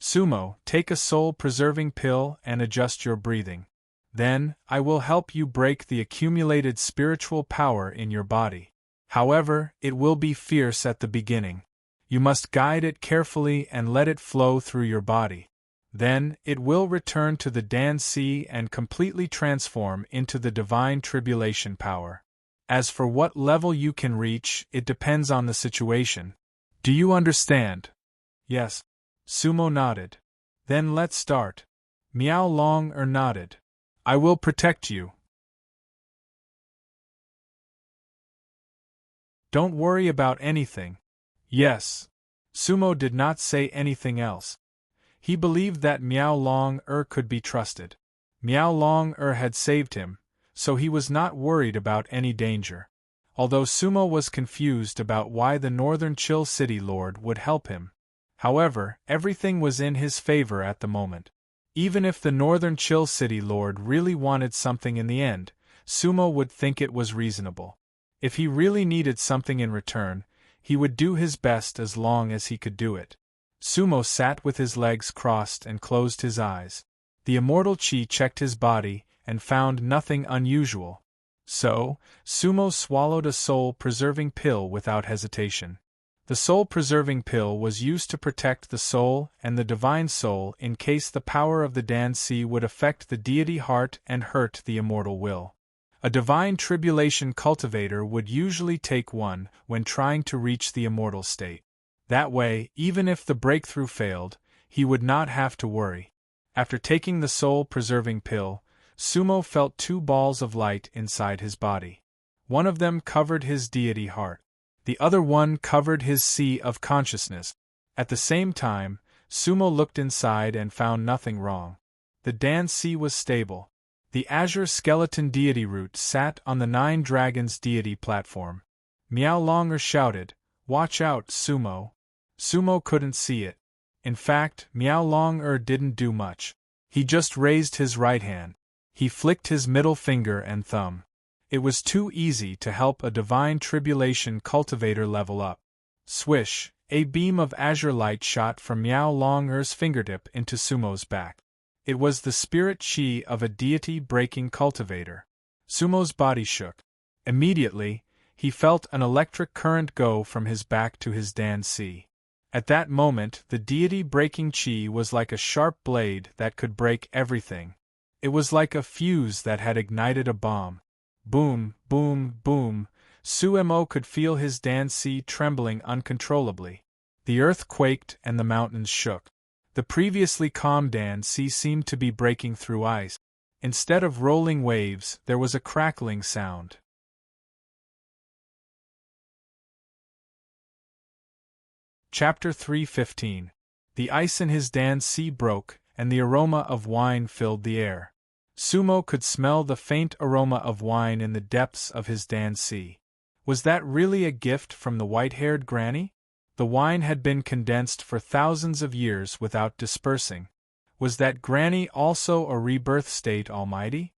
Sumo, take a soul-preserving pill and adjust your breathing. Then, I will help you break the accumulated spiritual power in your body. However, it will be fierce at the beginning. You must guide it carefully and let it flow through your body. Then, it will return to the Dan Sea and completely transform into the divine tribulation power. As for what level you can reach, it depends on the situation. Do you understand? Yes. Sumo nodded. Then let's start. Miao Long nodded. I will protect you. Don't worry about anything. Yes. Sumo did not say anything else. He believed that Miao Long could be trusted. Miao Long had saved him, so he was not worried about any danger. Although Sumo was confused about why the Northern Chill City Lord would help him. However, everything was in his favor at the moment. Even if the Northern Chill City Lord really wanted something in the end, Sumo would think it was reasonable. If he really needed something in return, he would do his best as long as he could do it. Sumo sat with his legs crossed and closed his eyes. The immortal Chi checked his body and found nothing unusual. So, Sumo swallowed a soul-preserving pill without hesitation. The soul-preserving pill was used to protect the soul and the divine soul in case the power of the Dan Sea would affect the deity heart and hurt the immortal will. A divine tribulation cultivator would usually take one when trying to reach the immortal state. That way, even if the breakthrough failed, he would not have to worry. After taking the soul-preserving pill, Sumo felt two balls of light inside his body. One of them covered his deity heart. The other one covered his sea of consciousness. At the same time, Sumo looked inside and found nothing wrong. The Dan Sea was stable. The azure skeleton deity root sat on the 9 dragons deity platform. Miao Longer shouted, "Watch out, Sumo." Sumo couldn't see it. In fact, Miao Longer didn't do much. He just raised his right hand. He flicked his middle finger and thumb. It was too easy to help a divine tribulation cultivator level up. Swish, a beam of azure light shot from Miao Longer's fingertip into Sumo's back. It was the spirit chi of a deity-breaking cultivator. Sumo's body shook. Immediately, he felt an electric current go from his back to his Dan Sea. At that moment, the deity-breaking chi was like a sharp blade that could break everything. It was like a fuse that had ignited a bomb. Boom, boom, boom. Sumo could feel his Dan Sea trembling uncontrollably. The earth quaked and the mountains shook. The previously calm Dan Sea seemed to be breaking through ice. Instead of rolling waves, there was a crackling sound. Chapter 3:15. The ice in his Dan Sea broke, and the aroma of wine filled the air. Sumo could smell the faint aroma of wine in the depths of his Dan Sea. Was that really a gift from the white-haired granny? The wine had been condensed for thousands of years without dispersing. Was that granny also a rebirth state almighty?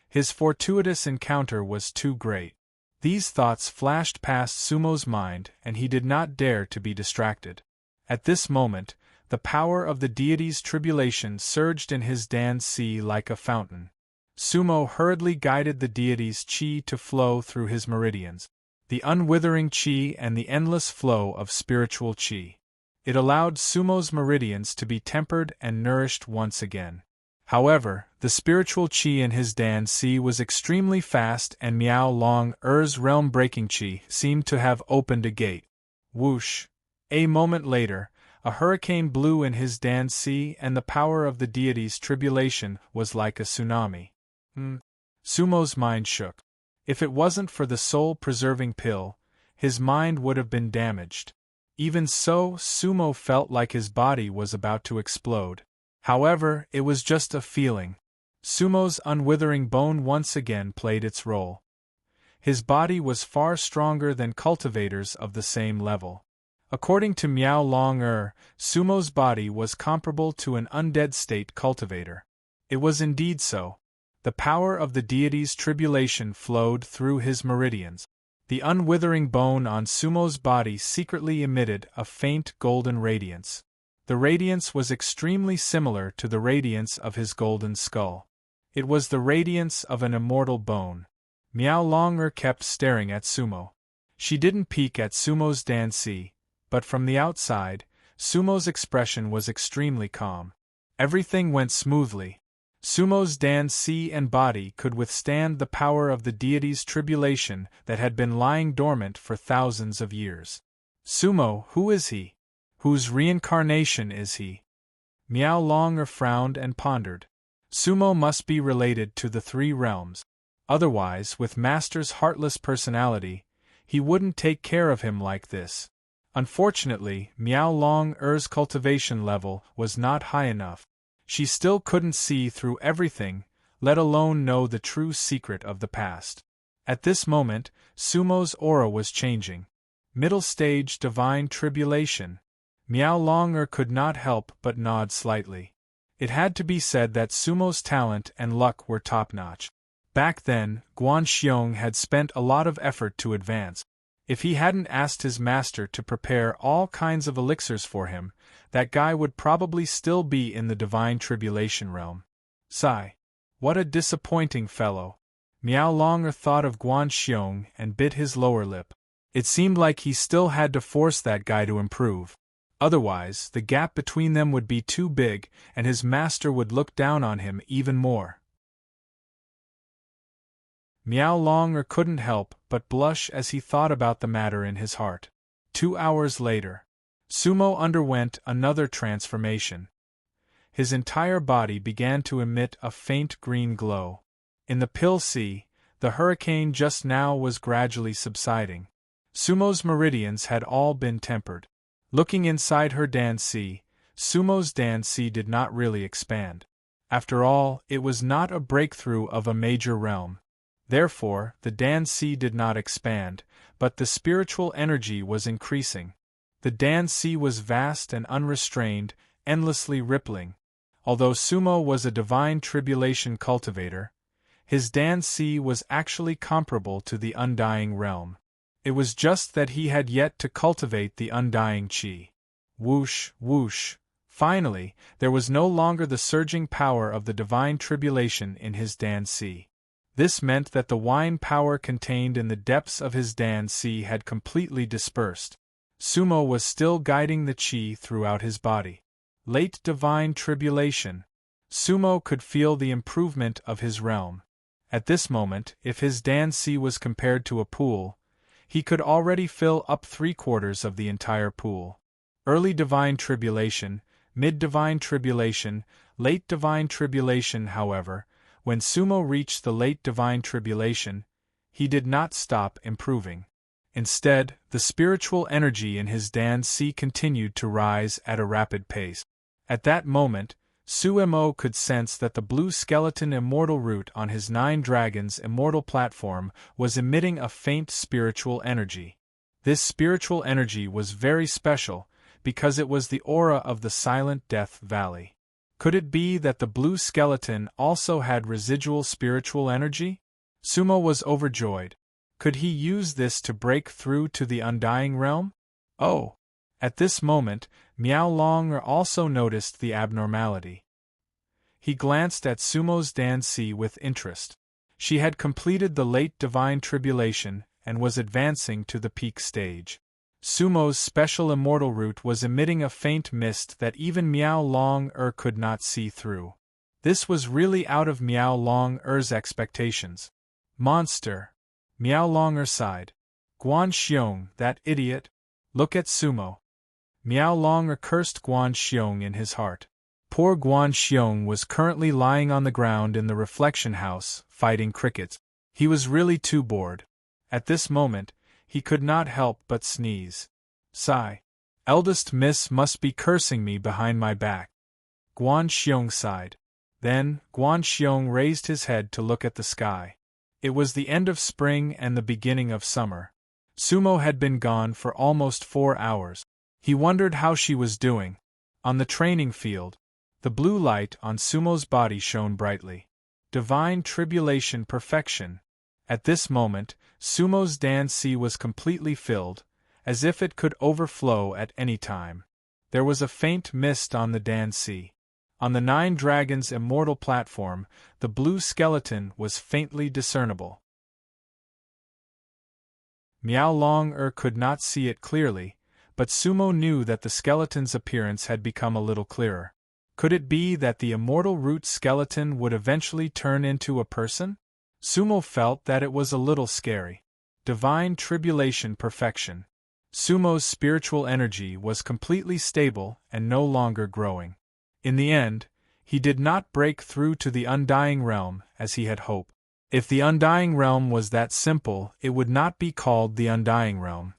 His fortuitous encounter was too great. These thoughts flashed past Sumo's mind, and he did not dare to be distracted. At this moment, the power of the deity's tribulation surged in his Dan Sea like a fountain. Sumo hurriedly guided the deity's chi to flow through his meridians, the unwithering chi and the endless flow of spiritual chi. It allowed Sumo's meridians to be tempered and nourished once again. However, the spiritual chi in his Dan Sea was extremely fast, and Miao Longer's realm-breaking chi seemed to have opened a gate. Whoosh! A moment later, a hurricane blew in his Dan Sea, and the power of the deity's tribulation was like a tsunami. Sumo's mind shook. If it wasn't for the soul-preserving pill, his mind would have been damaged. Even so, Sumo felt like his body was about to explode. However, it was just a feeling. Sumo's unwithering bone once again played its role. His body was far stronger than cultivators of the same level. According to Miao Longer, Sumo's body was comparable to an undead state cultivator. It was indeed so. The power of the deity's tribulation flowed through his meridians. The unwithering bone on Sumo's body secretly emitted a faint golden radiance. The radiance was extremely similar to the radiance of his golden skull. It was the radiance of an immortal bone. Miao Long kept staring at Sumo. She didn't peek at Sumo's danci, but from the outside, Sumo's expression was extremely calm. Everything went smoothly. Sumo's danci and body could withstand the power of the deity's tribulation that had been lying dormant for thousands of years. Sumo, who is he? Whose reincarnation is he? Miao Long frowned and pondered. Sumo must be related to the three realms. Otherwise, with Master's heartless personality, he wouldn't take care of him like this. Unfortunately, Miao Long's cultivation level was not high enough. She still couldn't see through everything, let alone know the true secret of the past. At this moment, Sumo's aura was changing. Middle stage divine tribulation. Miao Long could not help but nod slightly. It had to be said that Sumo's talent and luck were top-notch. Back then, Guan Xiong had spent a lot of effort to advance. If he hadn't asked his master to prepare all kinds of elixirs for him, that guy would probably still be in the divine tribulation realm. Sigh. What a disappointing fellow. Miao Long thought of Guan Xiong and bit his lower lip. It seemed like he still had to force that guy to improve. Otherwise, the gap between them would be too big, and his master would look down on him even more. Miao Long couldn't help but blush as he thought about the matter in his heart. 2 hours later, Sumo underwent another transformation. His entire body began to emit a faint green glow. In the Pill Sea, the hurricane just now was gradually subsiding. Sumo's meridians had all been tempered. Looking inside her danci, Sumo's danci did not really expand. After all, it was not a breakthrough of a major realm. Therefore, the danci did not expand, but the spiritual energy was increasing. The danci was vast and unrestrained, endlessly rippling. Although Sumo was a divine tribulation cultivator, his danci was actually comparable to the undying realm. It was just that he had yet to cultivate the undying qi. Whoosh, whoosh. Finally, there was no longer the surging power of the divine tribulation in his danci. This meant that the wine power contained in the depths of his danci had completely dispersed. Sumo was still guiding the qi throughout his body. Late divine tribulation. Sumo could feel the improvement of his realm. At this moment, if his danci was compared to a pool, he could already fill up 3/4 of the entire pool. Early divine tribulation, mid-divine tribulation, late divine tribulation. However, when Sumo reached the late divine tribulation, he did not stop improving. Instead, the spiritual energy in his danci continued to rise at a rapid pace. At that moment, Sumo could sense that the blue skeleton immortal root on his 9 dragons immortal platform was emitting a faint spiritual energy. This spiritual energy was very special, because it was the aura of the Silent Death Valley. Could it be that the blue skeleton also had residual spiritual energy? Sumo was overjoyed. Could he use this to break through to the undying realm? Oh! At this moment, Miao Long also noticed the abnormality. He glanced at Sumo's danci with interest. She had completed the late divine tribulation and was advancing to the peak stage. Sumo's special immortal root was emitting a faint mist that even Miao Long could not see through. This was really out of Miao Long's expectations. Monster! Miao Long sighed. Guan Xiong, that idiot! Look at Sumo. Miao Long cursed Guan Xiong in his heart. Poor Guan Xiong was currently lying on the ground in the reflection house, fighting crickets. He was really too bored. At this moment, he could not help but sneeze. Sigh. Eldest Miss must be cursing me behind my back. Guan Xiong sighed. Then, Guan Xiong raised his head to look at the sky. It was the end of spring and the beginning of summer. Sumo had been gone for almost 4 hours. He wondered how she was doing. On the training field, the blue light on Sumo's body shone brightly. Divine tribulation perfection. At this moment, Sumo's danci was completely filled, as if it could overflow at any time. There was a faint mist on the danci. On the Nine Dragons' immortal platform, the blue skeleton was faintly discernible. Miao Long could not see it clearly, but Sumo knew that the skeleton's appearance had become a little clearer. Could it be that the immortal root skeleton would eventually turn into a person? Sumo felt that it was a little scary. Divine Tribulation Perfection. Sumo's spiritual energy was completely stable and no longer growing. In the end, he did not break through to the Undying Realm as he had hoped. If the Undying Realm was that simple, it would not be called the Undying Realm.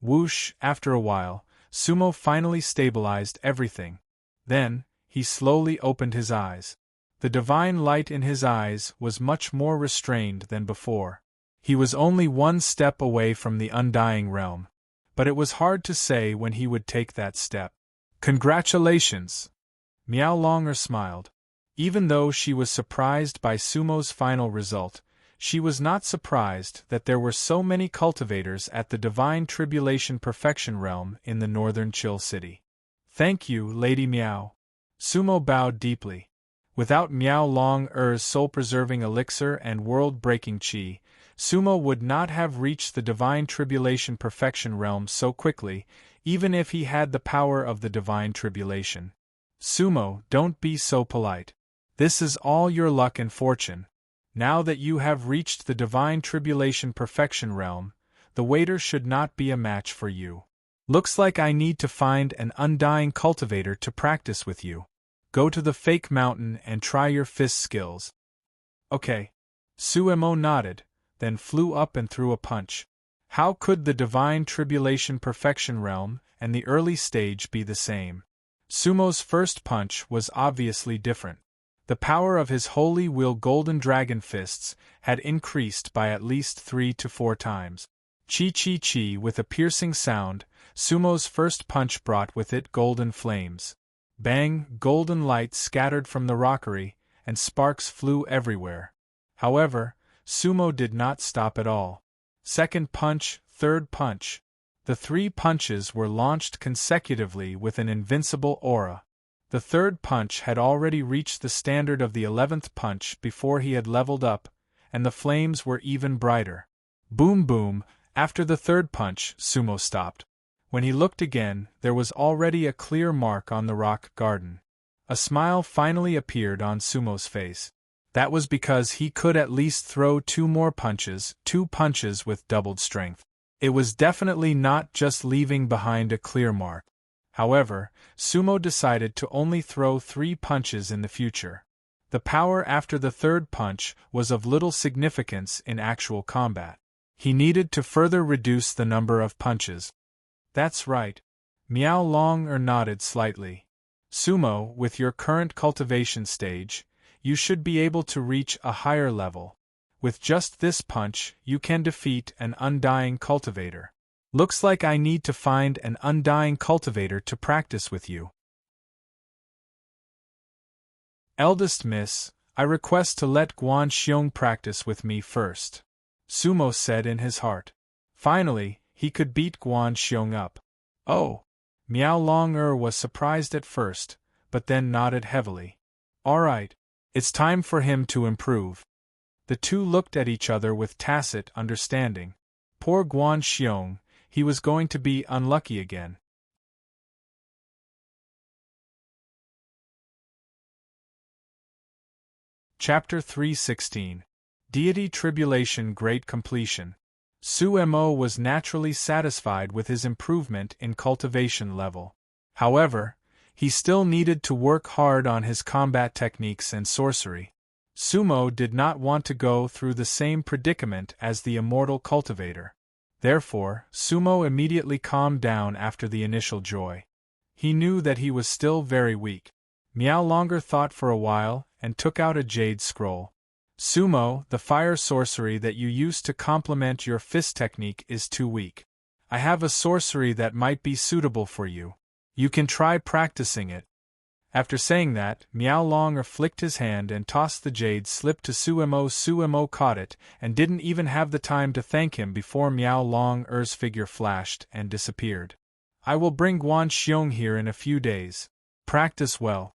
Whoosh, after a while, Sumo finally stabilized everything. Then, he slowly opened his eyes. The divine light in his eyes was much more restrained than before. He was only one step away from the Undying Realm. But it was hard to say when he would take that step. Congratulations! Miao Longer smiled. Even though she was surprised by Sumo's final result, she was not surprised that there were so many cultivators at the Divine Tribulation Perfection Realm in the northern Chill City. Thank you, Lady Miao. Sumo bowed deeply. Without Miao Long-er's soul-preserving elixir and world-breaking qi, Sumo would not have reached the Divine Tribulation Perfection Realm so quickly, even if he had the power of the Divine Tribulation. Sumo, don't be so polite. This is all your luck and fortune. Now that you have reached the Divine Tribulation Perfection Realm, the waiter should not be a match for you. Looks like I need to find an undying cultivator to practice with you. Go to the fake mountain and try your fist skills. Okay. Suemo nodded, then flew up and threw a punch. How could the Divine Tribulation Perfection Realm and the early stage be the same? Sumo's first punch was obviously different. The power of his Holy Will Golden Dragon Fists had increased by at least 3 to 4 times. Chi-chi-chi with a piercing sound, Sumo's first punch brought with it golden flames. Bang, golden light scattered from the rockery, and sparks flew everywhere. However, Sumo did not stop at all. Second punch, third punch. The 3 punches were launched consecutively with an invincible aura. The third punch had already reached the standard of the 11th punch before he had leveled up, and the flames were even brighter. Boom boom, after the third punch, Sumo stopped. When he looked again, there was already a clear mark on the rock garden. A smile finally appeared on Sumo's face. That was because he could at least throw 2 more punches, 2 punches with doubled strength. It was definitely not just leaving behind a clear mark. However, Sumo decided to only throw 3 punches in the future. The power after the third punch was of little significance in actual combat. He needed to further reduce the number of punches. That's right. Miao Long nodded slightly. Sumo, with your current cultivation stage, you should be able to reach a higher level. With just this punch, you can defeat an undying cultivator. Looks like I need to find an undying cultivator to practice with you. Eldest Miss, I request to let Guan Xiong practice with me first. Sumo said in his heart. Finally, he could beat Guan Xiong up. Oh! Miao Long was surprised at first, but then nodded heavily. All right. It's time for him to improve. The two looked at each other with tacit understanding. Poor Guan Xiong, he was going to be unlucky again. Chapter 316. Deity Tribulation Great Completion. Suemo was naturally satisfied with his improvement in cultivation level. However, he still needed to work hard on his combat techniques and sorcery. Sumo did not want to go through the same predicament as the immortal cultivator. Therefore, Sumo immediately calmed down after the initial joy. He knew that he was still very weak. Miao Longer thought for a while and took out a jade scroll. Sumo, the fire sorcery that you used to complement your fist technique is too weak. I have a sorcery that might be suitable for you. You can try practicing it. After saying that, Miao Longer flicked his hand and tossed the jade slip to Suemo. Suemo caught it and didn't even have the time to thank him before Miao Longer's figure flashed and disappeared. I will bring Guan Xiong here in a few days. Practice well.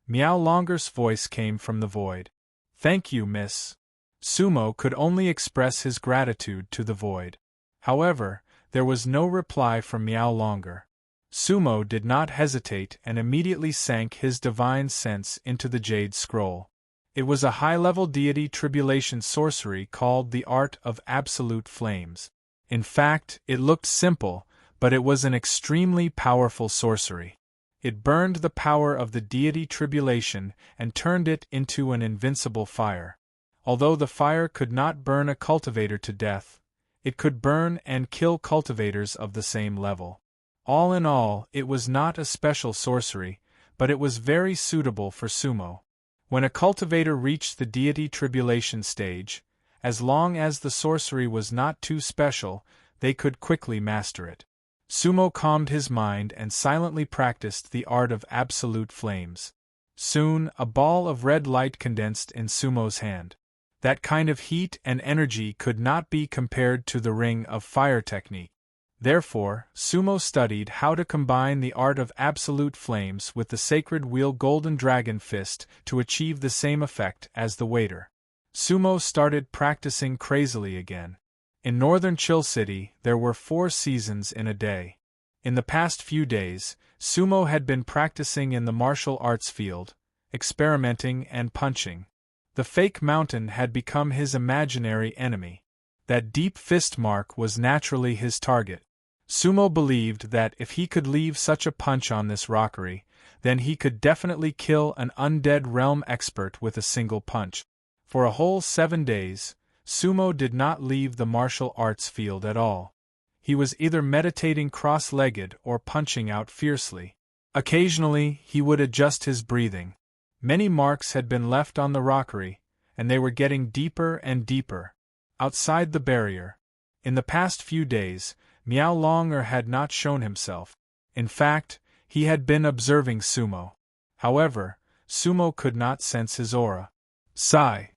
Miao Longer's voice came from the void. Thank you, miss. Sumo could only express his gratitude to the void. However, there was no reply from Miao Longer. Sumo did not hesitate and immediately sank his divine sense into the jade scroll. It was a high-level deity tribulation sorcery called the Art of Absolute Flames. In fact, it looked simple, but it was an extremely powerful sorcery. It burned the power of the deity tribulation and turned it into an invincible fire. Although the fire could not burn a cultivator to death, it could burn and kill cultivators of the same level. All in all, it was not a special sorcery, but it was very suitable for Sumo. When a cultivator reached the deity tribulation stage, as long as the sorcery was not too special, they could quickly master it. Sumo calmed his mind and silently practiced the art of absolute flames. Soon, a ball of red light condensed in Sumo's hand. That kind of heat and energy could not be compared to the ring of fire technique. Therefore, Sumo studied how to combine the art of absolute flames with the sacred wheel golden dragon fist to achieve the same effect as the waiter. Sumo started practicing crazily again. In northern Chill City, there were 4 seasons in a day. In the past few days, Sumo had been practicing in the martial arts field, experimenting and punching. The fake mountain had become his imaginary enemy. That deep fist mark was naturally his target. Sumo believed that if he could leave such a punch on this rockery, then he could definitely kill an undead realm expert with a single punch. For a whole 7 days, Sumo did not leave the martial arts field at all. He was either meditating cross-legged or punching out fiercely. Occasionally, he would adjust his breathing. Many marks had been left on the rockery, and they were getting deeper and deeper. Outside the barrier. In the past few days, Miao Longer had not shown himself. In fact, he had been observing Sumo. However, Sumo could not sense his aura. Sigh.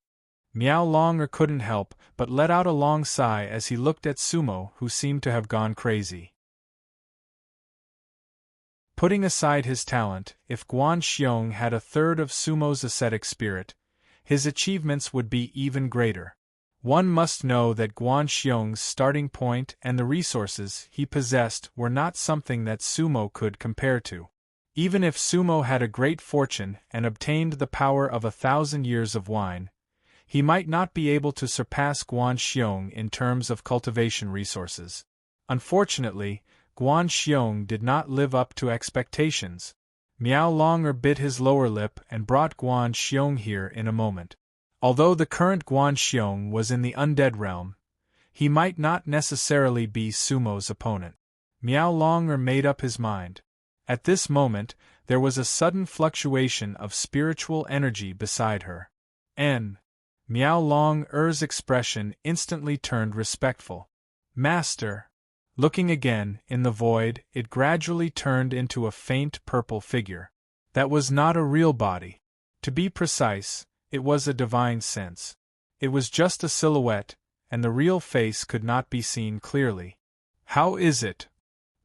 Miao Longer couldn't help but let out a long sigh as he looked at Sumo, who seemed to have gone crazy. Putting aside his talent, if Guan Xiong had a third of Sumo's ascetic spirit, his achievements would be even greater. One must know that Guan Xiong's starting point and the resources he possessed were not something that Sumo could compare to. Even if Sumo had a great fortune and obtained the power of 1,000 years of wine, he might not be able to surpass Guan Xiong in terms of cultivation resources. Unfortunately, Guan Xiong did not live up to expectations. Miao Longer bit his lower lip and brought Guan Xiong here in a moment. Although the current Guan Xiong was in the undead realm, he might not necessarily be Sumo's opponent. Miao Longer made up his mind. At this moment, there was a sudden fluctuation of spiritual energy beside her. Miao Longer's expression instantly turned respectful. Master. Looking again, in the void, it gradually turned into a faint purple figure. That was not a real body. To be precise, it was a divine sense. It was just a silhouette, and the real face could not be seen clearly. How is it?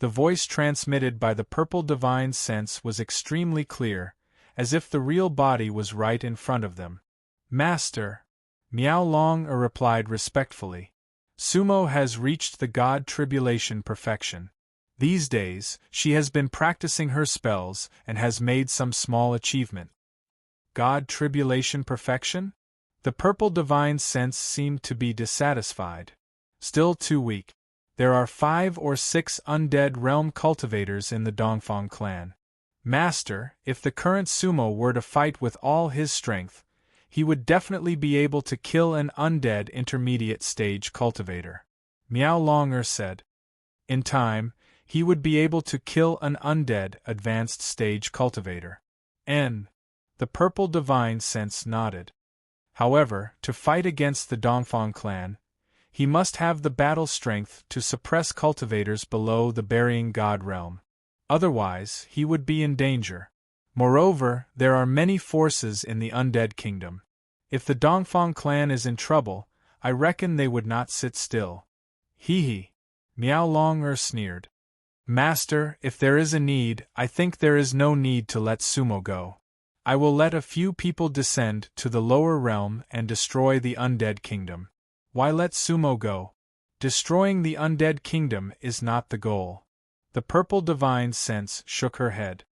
The voice transmitted by the purple divine sense was extremely clear, as if the real body was right in front of them. Master. Miao Longer replied respectfully. Sumo has reached the God Tribulation perfection. These days, she has been practicing her spells and has made some small achievement. God Tribulation perfection? The purple divine sense seemed to be dissatisfied. Still too weak. There are 5 or 6 undead realm cultivators in the Dongfang clan. Master, if the current Sumo were to fight with all his strength, he would definitely be able to kill an undead intermediate stage cultivator. Miao Longer said. In time, he would be able to kill an undead advanced stage cultivator. The purple divine sense nodded. However, to fight against the Dongfang clan, he must have the battle strength to suppress cultivators below the burying god realm. Otherwise, he would be in danger. Moreover, there are many forces in the undead kingdom. If the Dongfang clan is in trouble, I reckon they would not sit still. Hee. Miao Longer sneered. Master, if there is a need, I think there is no need to let Sumo go. I will let a few people descend to the lower realm and destroy the undead kingdom. Why let Sumo go? Destroying the undead kingdom is not the goal. The purple divine sense shook her head.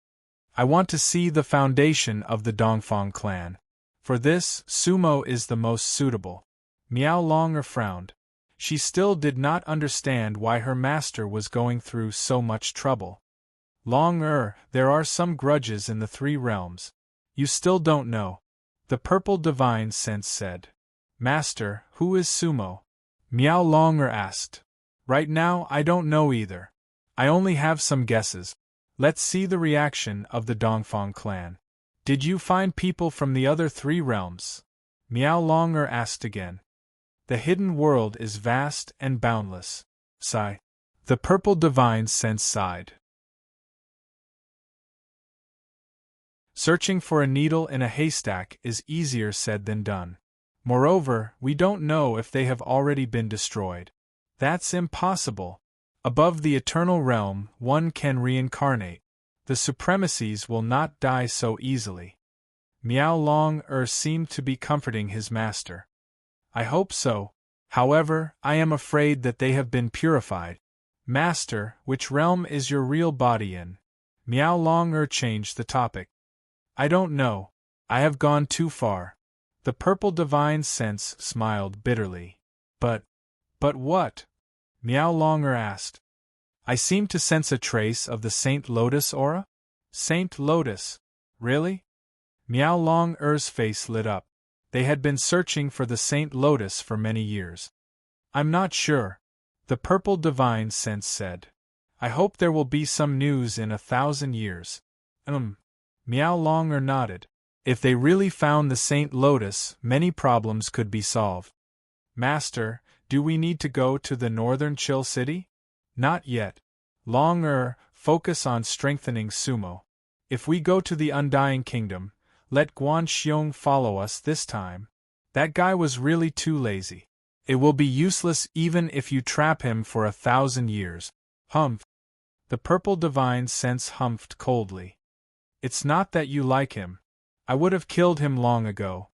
I want to see the foundation of the Dongfang clan. For this, Sumo is the most suitable. Miao Longer frowned. She still did not understand why her master was going through so much trouble. There are some grudges in the three realms. You still don't know. The purple divine sense said. Master, who is Sumo? Miao Longer asked. Right now I don't know either. I only have some guesses. Let's see the reaction of the Dongfang clan. Did you find people from the other three realms? Miao Longer asked again. The hidden world is vast and boundless. Sigh. The purple divine sense sighed. Searching for a needle in a haystack is easier said than done. Moreover, we don't know if they have already been destroyed. That's impossible. Above the eternal realm, one can reincarnate. The supremacies will not die so easily. Miao Long seemed to be comforting his master. I hope so. However, I am afraid that they have been purified. Master, which realm is your real body in? Miao Long changed the topic. I don't know. I have gone too far. The purple divine sense smiled bitterly. But what? Miao Longer asked. I seem to sense a trace of the Saint Lotus aura? Saint Lotus? Really? Miao Longer's face lit up. They had been searching for the Saint Lotus for many years. I'm not sure. The purple divine sense said. I hope there will be some news in 1,000 years. Miao Longer nodded. If they really found the Saint Lotus, many problems could be solved. Master, do we need to go to the northern Chill City? Not yet. Longer, focus on strengthening Sumo. If we go to the Undying Kingdom, let Guan Xiong follow us this time. That guy was really too lazy. It will be useless even if you trap him for 1,000 years. Humph. The purple divine sense humphed coldly. It's not that you like him. I would have killed him long ago.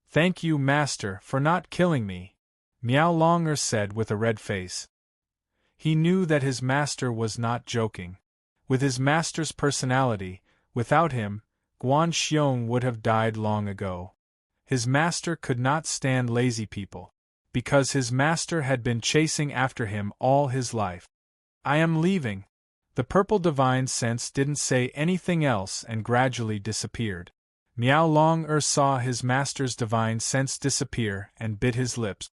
Thank you, Master, for not killing me, Miao Longer said with a red face. He knew that his master was not joking. With his master's personality, without him, Guan Xiong would have died long ago. His master could not stand lazy people, because his master had been chasing after him all his life. I am leaving. The purple divine sense didn't say anything else and gradually disappeared. Miao Longer saw his master's divine sense disappear and bit his lips.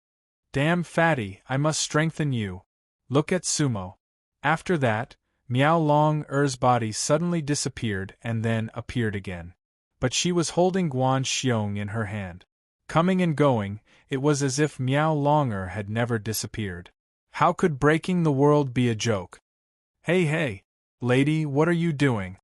Damn fatty, I must strengthen you. Look at Sumo. After that, Miao Longer's body suddenly disappeared and then appeared again. But she was holding Guan Xiong in her hand. Coming and going, it was as if Miao Longer had never disappeared. How could breaking the world be a joke? Hey, lady, what are you doing?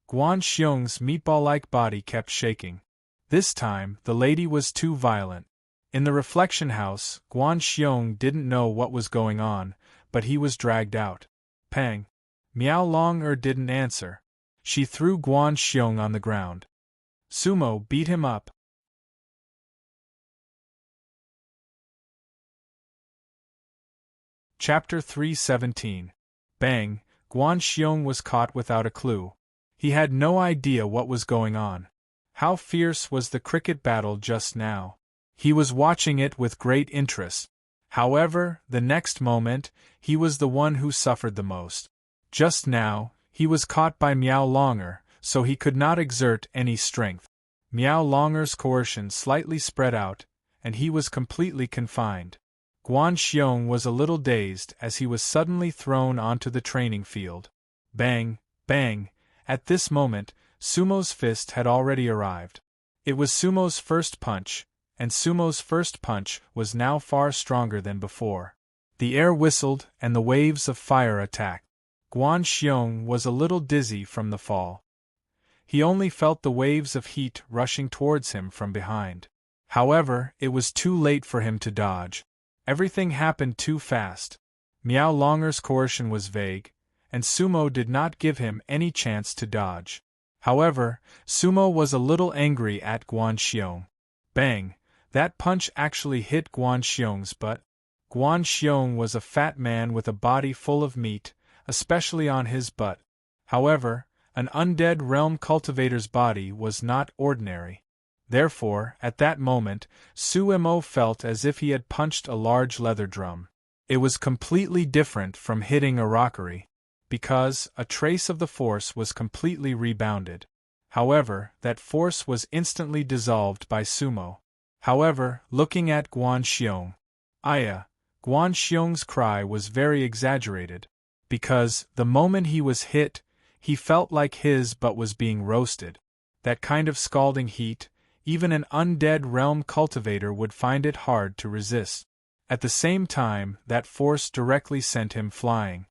Guan Xiong's meatball-like body kept shaking. This time, the lady was too violent. In the reflection house, Guan Xiong didn't know what was going on, but he was dragged out. Pang. Miao Longer didn't answer. She threw Guan Xiong on the ground. Sumo beat him up. Chapter 317. Bang. Guan Xiong was caught without a clue. He had no idea what was going on. How fierce was the cricket battle just now? He was watching it with great interest. However, the next moment, he was the one who suffered the most. Just now, he was caught by Miao Longer, so he could not exert any strength. Miao Longer's coercion slightly spread out, and he was completely confined. Guan Xiong was a little dazed as he was suddenly thrown onto the training field. Bang, bang. At this moment, Sumo's fist had already arrived. It was Sumo's first punch, and Sumo's first punch was now far stronger than before. The air whistled and the waves of fire attacked. Guan Xiong was a little dizzy from the fall. He only felt the waves of heat rushing towards him from behind. However, it was too late for him to dodge. Everything happened too fast. Miao Longer's coercion was vague, and Sumo did not give him any chance to dodge. However, Sumo was a little angry at Guan Xiong. Bang! That punch actually hit Guan Xiong's butt. Guan Xiong was a fat man with a body full of meat, especially on his butt. However, an undead realm cultivator's body was not ordinary. Therefore, at that moment, Sumo felt as if he had punched a large leather drum. It was completely different from hitting a rockery, because a trace of the force was completely rebounded. However, that force was instantly dissolved by Sumo. However, looking at Guan Xiong, Guan Xiong's cry was very exaggerated, because, the moment he was hit, he felt like his butt was being roasted. That kind of scalding heat, even an undead realm cultivator would find it hard to resist. At the same time, that force directly sent him flying.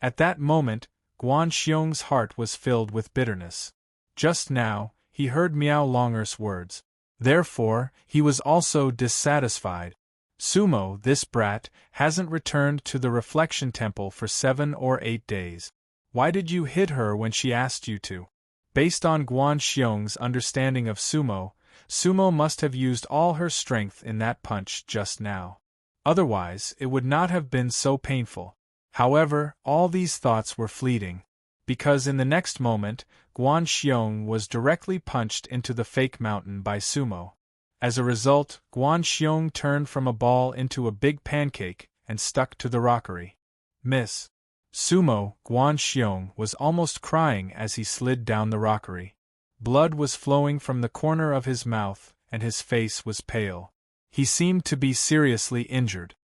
At that moment, Guan Xiong's heart was filled with bitterness. Just now, he heard Miao Longer's words. Therefore, he was also dissatisfied. Sumo, this brat, hasn't returned to the Reflection Temple for 7 or 8 days. Why did you hit her when she asked you to? Based on Guan Xiong's understanding of Sumo, Sumo must have used all her strength in that punch just now. Otherwise, it would not have been so painful. However, all these thoughts were fleeting, because in the next moment, Guan Xiong was directly punched into the fake mountain by Sumo. As a result, Guan Xiong turned from a ball into a big pancake and stuck to the rockery. Miss Sumo, Guan Xiong was almost crying as he slid down the rockery. Blood was flowing from the corner of his mouth, and his face was pale. He seemed to be seriously injured.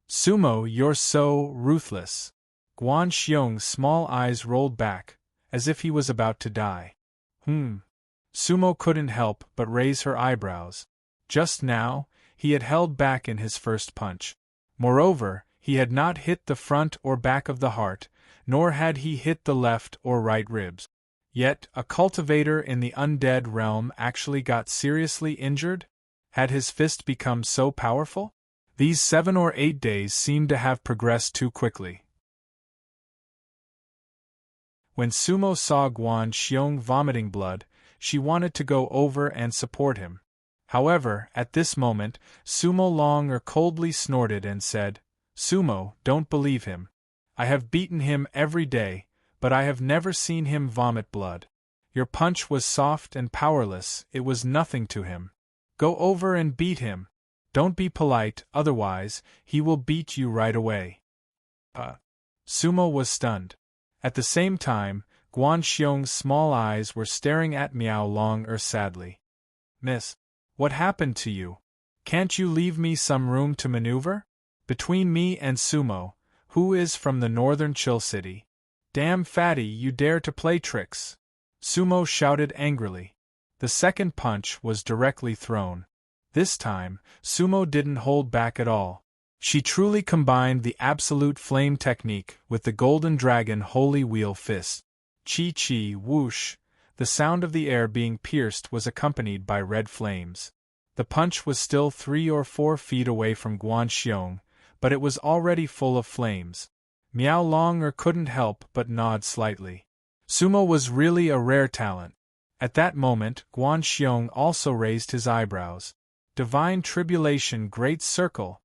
Sumo, you're so ruthless. Guan Xiong's small eyes rolled back, as if he was about to die. Sumo couldn't help but raise her eyebrows. Just now, he had held back in his first punch. Moreover, he had not hit the front or back of the heart, nor had he hit the left or right ribs. Yet, a cultivator in the undead realm actually got seriously injured? Had his fist become so powerful? These 7 or 8 days seemed to have progressed too quickly. When Sumo saw Guan Xiong vomiting blood, she wanted to go over and support him. However, at this moment, Sumo Longer coldly snorted and said, Sumo, don't believe him. I have beaten him every day, but I have never seen him vomit blood. Your punch was soft and powerless, it was nothing to him. Go over and beat him. Don't be polite, otherwise, he will beat you right away. Sumo was stunned. At the same time, Guan Xiong's small eyes were staring at Miao Longer sadly. Miss, what happened to you? Can't you leave me some room to maneuver? Between me and Sumo, who is from the northern Chill City? Damn fatty, you dare to play tricks! Sumo shouted angrily. The second punch was directly thrown. This time, Sumo didn't hold back at all. She truly combined the absolute flame technique with the golden dragon holy wheel fist. Chi-chi, whoosh! The sound of the air being pierced was accompanied by red flames. The punch was still 3 or 4 feet away from Guan Xiong, but it was already full of flames. Miao Longer couldn't help but nod slightly. Sumo was really a rare talent. At that moment, Guan Xiong also raised his eyebrows. Divine Tribulation Great Circle!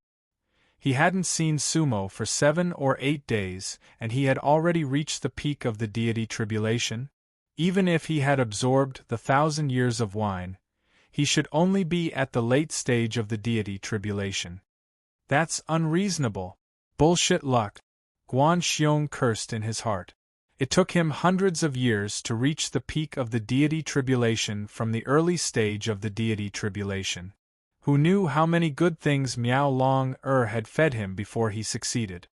He hadn't seen Sumo for 7 or 8 days, and he had already reached the peak of the deity tribulation. Even if he had absorbed the 1,000 years of wine, he should only be at the late stage of the deity tribulation. That's unreasonable. Bullshit luck. Guan Xiong cursed in his heart. It took him hundreds of years to reach the peak of the deity tribulation from the early stage of the deity tribulation. Who knew how many good things Miao Longer had fed him before he succeeded?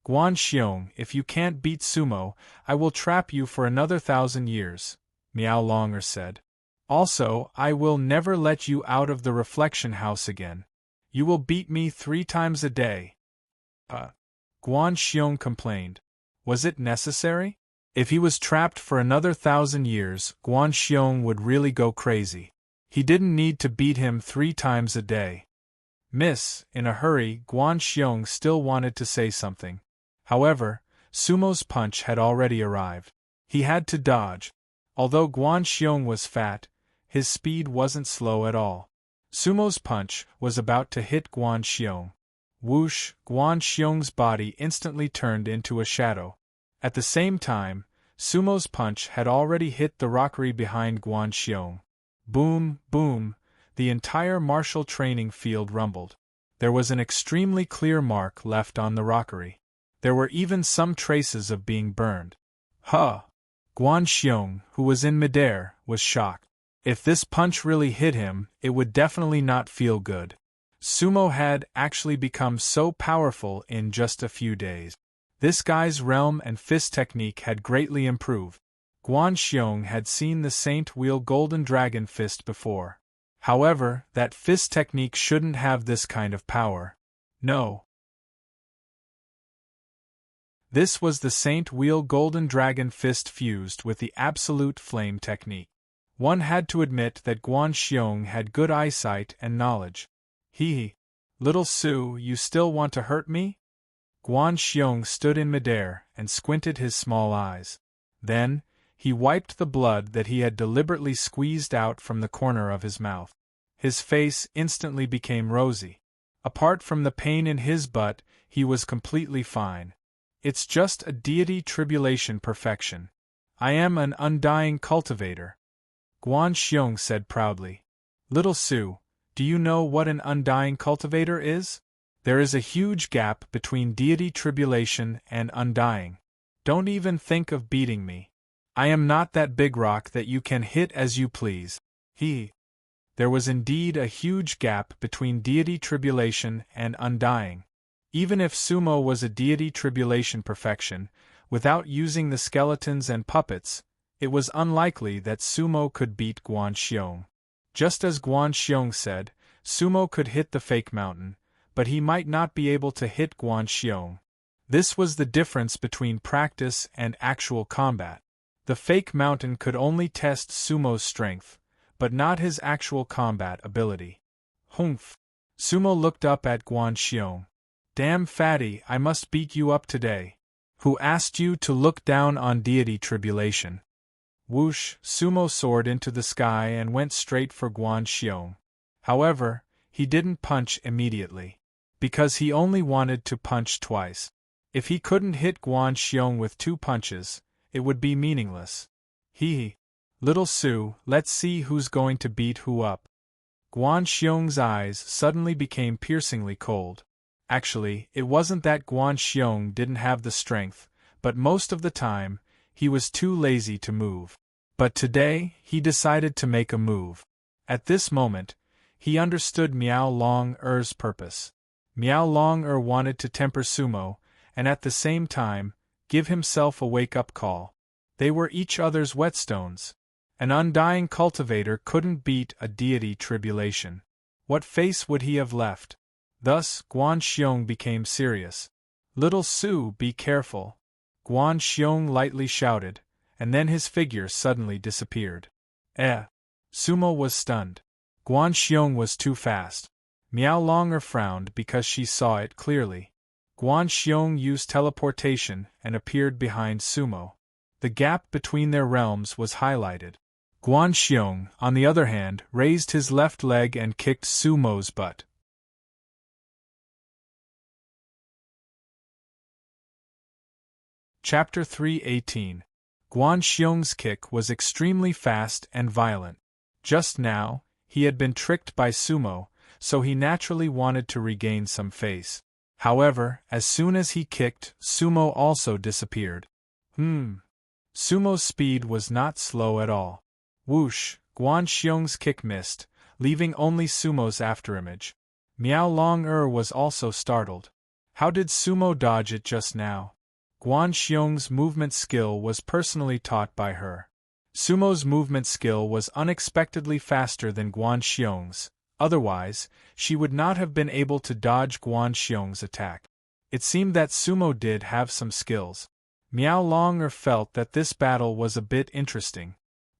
Guan Xiong, if you can't beat Sumo, I will trap you for another 1,000 years, Miao Longer said. Also, I will never let you out of the reflection house again. You will beat me 3 times a day. Guan Xiong complained. Was it necessary? If he was trapped for another 1,000 years, Guan Xiong would really go crazy. He didn't need to beat him 3 times a day. Miss, in a hurry, Guan Xiong still wanted to say something. However, Sumo's punch had already arrived. He had to dodge. Although Guan Xiong was fat, his speed wasn't slow at all. Sumo's punch was about to hit Guan Xiong. Whoosh! Guan Xiong's body instantly turned into a shadow. At the same time, Sumo's punch had already hit the rockery behind Guan Xiong. Boom, boom, the entire martial training field rumbled. There was an extremely clear mark left on the rockery. There were even some traces of being burned. Huh! Guan Xiong, who was in midair, was shocked. If this punch really hit him, it would definitely not feel good. Sumo had actually become so powerful in just a few days. This guy's realm and fist technique had greatly improved. Guan Xiong had seen the Saint Wheel Golden Dragon fist before. However, that fist technique shouldn't have this kind of power. No. This was the Saint Wheel Golden Dragon fist fused with the Absolute Flame technique. One had to admit that Guan Xiong had good eyesight and knowledge. Hee. Little Su, you still want to hurt me? Guan Xiong stood in midair and squinted his small eyes. Then, he wiped the blood that he had deliberately squeezed out from the corner of his mouth. His face instantly became rosy. Apart from the pain in his butt, he was completely fine. It's just a deity tribulation perfection. I am an undying cultivator. Guan Xiong said proudly. Little Su, do you know what an undying cultivator is? There is a huge gap between deity tribulation and undying. Don't even think of beating me. I am not that big rock that you can hit as you please. There was indeed a huge gap between deity tribulation and undying. Even if Sumo was a deity tribulation perfection, without using the skeletons and puppets, it was unlikely that Sumo could beat Guan Xiong. Just as Guan Xiong said, Sumo could hit the fake mountain, but he might not be able to hit Guan Xiong. This was the difference between practice and actual combat. The fake mountain could only test Sumo's strength, but not his actual combat ability. Humph! Sumo looked up at Guan Xiong. Damn fatty, I must beat you up today. Who asked you to look down on deity tribulation? Whoosh! Sumo soared into the sky and went straight for Guan Xiong. However, he didn't punch immediately. Because he only wanted to punch twice. If he couldn't hit Guan Xiong with 2 punches, it would be meaningless. Little Su, let's see who's going to beat who up. Guan Xiong's eyes suddenly became piercingly cold. Actually, it wasn't that Guan Xiong didn't have the strength, but most of the time, he was too lazy to move. But today, he decided to make a move. At this moment, he understood Miao Long-er's purpose. Miao Long-er wanted to temper Sumo, and at the same time, give himself a wake-up call. They were each other's whetstones. An undying cultivator couldn't beat a deity tribulation. What face would he have left? Thus, Guan Xiong became serious. Little Su, be careful. Guan Xiong lightly shouted, and then his figure suddenly disappeared. Sumo was stunned. Guan Xiong was too fast. Miao Long-er frowned because she saw it clearly. Guan Xiong used teleportation and appeared behind Sumo. The gap between their realms was highlighted. Guan Xiong, on the other hand, raised his left leg and kicked Sumo's butt. Chapter 3:18. Guan Xiong's kick was extremely fast and violent. Just now, he had been tricked by Sumo, so he naturally wanted to regain some face. However, as soon as he kicked, Sumo also disappeared. Sumo's speed was not slow at all. Whoosh! Guan Xiong's kick missed, leaving only Sumo's afterimage. Miao Long-er was also startled. How did Sumo dodge it just now? Guan Xiong's movement skill was personally taught by her. Sumo's movement skill was unexpectedly faster than Guan Xiong's, otherwise, she would not have been able to dodge Guan Xiong's attack. It seemed that Sumo did have some skills. Miao Long-er felt that this battle was a bit interesting.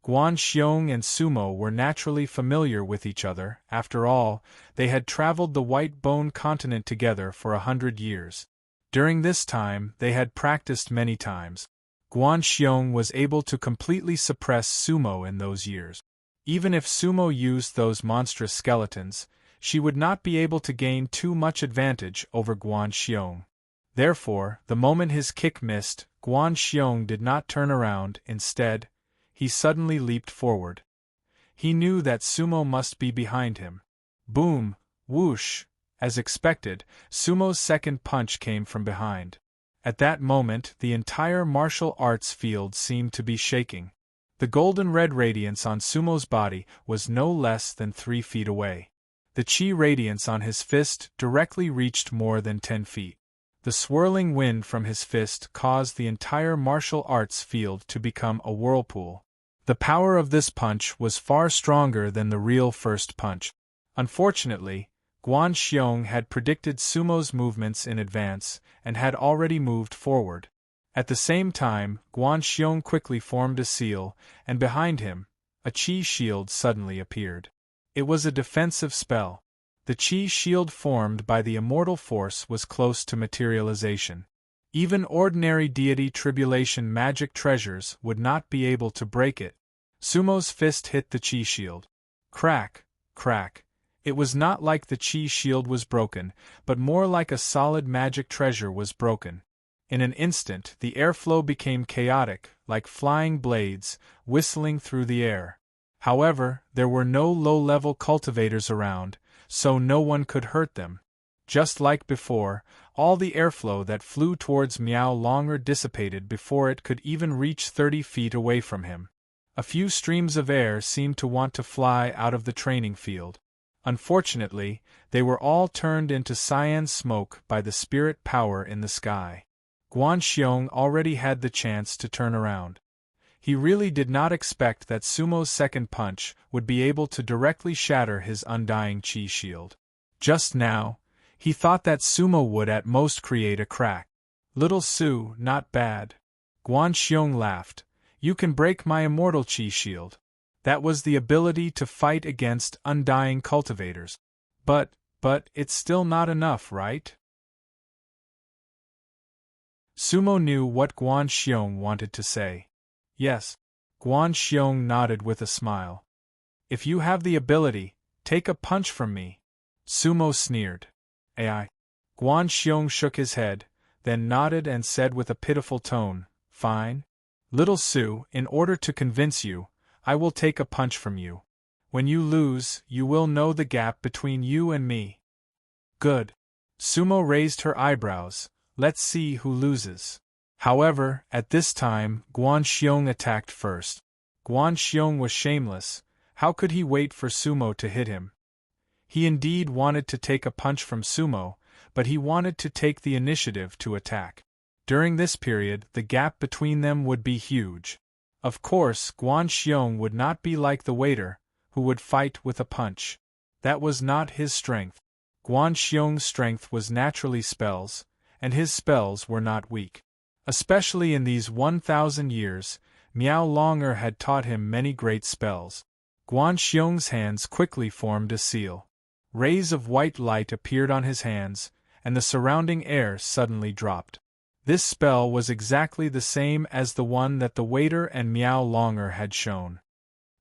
Guan Xiong and Sumo were naturally familiar with each other. After all, they had traveled the White Bone continent together for 100 years. During this time, they had practiced many times. Guan Xiong was able to completely suppress Sumo in those years. Even if Sumo used those monstrous skeletons, she would not be able to gain too much advantage over Guan Xiong. Therefore, the moment his kick missed, Guan Xiong did not turn around. Instead, he suddenly leaped forward. He knew that Sumo must be behind him. Boom! Whoosh! As expected, Sumo's second punch came from behind. At that moment, the entire martial arts field seemed to be shaking. The golden-red radiance on Sumo's body was no less than 3 feet away. The chi radiance on his fist directly reached more than 10 feet. The swirling wind from his fist caused the entire martial arts field to become a whirlpool. The power of this punch was far stronger than the real first punch. Unfortunately, Guan Xiong had predicted Sumo's movements in advance and had already moved forward. At the same time, Guan Xiong quickly formed a seal, and behind him, a chi shield suddenly appeared. It was a defensive spell. The chi shield formed by the immortal force was close to materialization. Even ordinary deity tribulation magic treasures would not be able to break it. Sumo's fist hit the chi shield. Crack, crack. It was not like the chi shield was broken, but more like a solid magic treasure was broken. In an instant, the airflow became chaotic, like flying blades, whistling through the air. However, there were no low-level cultivators around, so no one could hurt them. Just like before, all the airflow that flew towards Miao Longer dissipated before it could even reach 30 feet away from him. A few streams of air seemed to want to fly out of the training field. Unfortunately, they were all turned into cyan smoke by the spirit power in the sky. Guan Xiong already had the chance to turn around. He really did not expect that Sumo's second punch would be able to directly shatter his undying chi shield. Just now, he thought that Sumo would at most create a crack. Little Su, not bad. Guan Xiong laughed. You can break my immortal chi shield. That was the ability to fight against undying cultivators. But it's still not enough, right? Sumo knew what Guan Xiong wanted to say. Yes. Guan Xiong nodded with a smile. If you have the ability, take a punch from me. Sumo sneered. Ai. Guan Xiong shook his head, then nodded and said with a pitiful tone, Fine. Little Su, in order to convince you, I will take a punch from you. When you lose, you will know the gap between you and me. Good. Sumo raised her eyebrows. Let's see who loses. However, at this time, Guan Xiong attacked first. Guan Xiong was shameless. How could he wait for Sumo to hit him? He indeed wanted to take a punch from Sumo, but he wanted to take the initiative to attack. During this period, the gap between them would be huge. Of course, Guan Xiong would not be like the waiter, who would fight with a punch. That was not his strength. Guan Xiong's strength was naturally spells, and his spells were not weak. Especially in these 1,000 years, Miao Longer had taught him many great spells. Guan Xiong's hands quickly formed a seal. Rays of white light appeared on his hands, and the surrounding air suddenly dropped. This spell was exactly the same as the one that the waiter and Miao Longer had shown.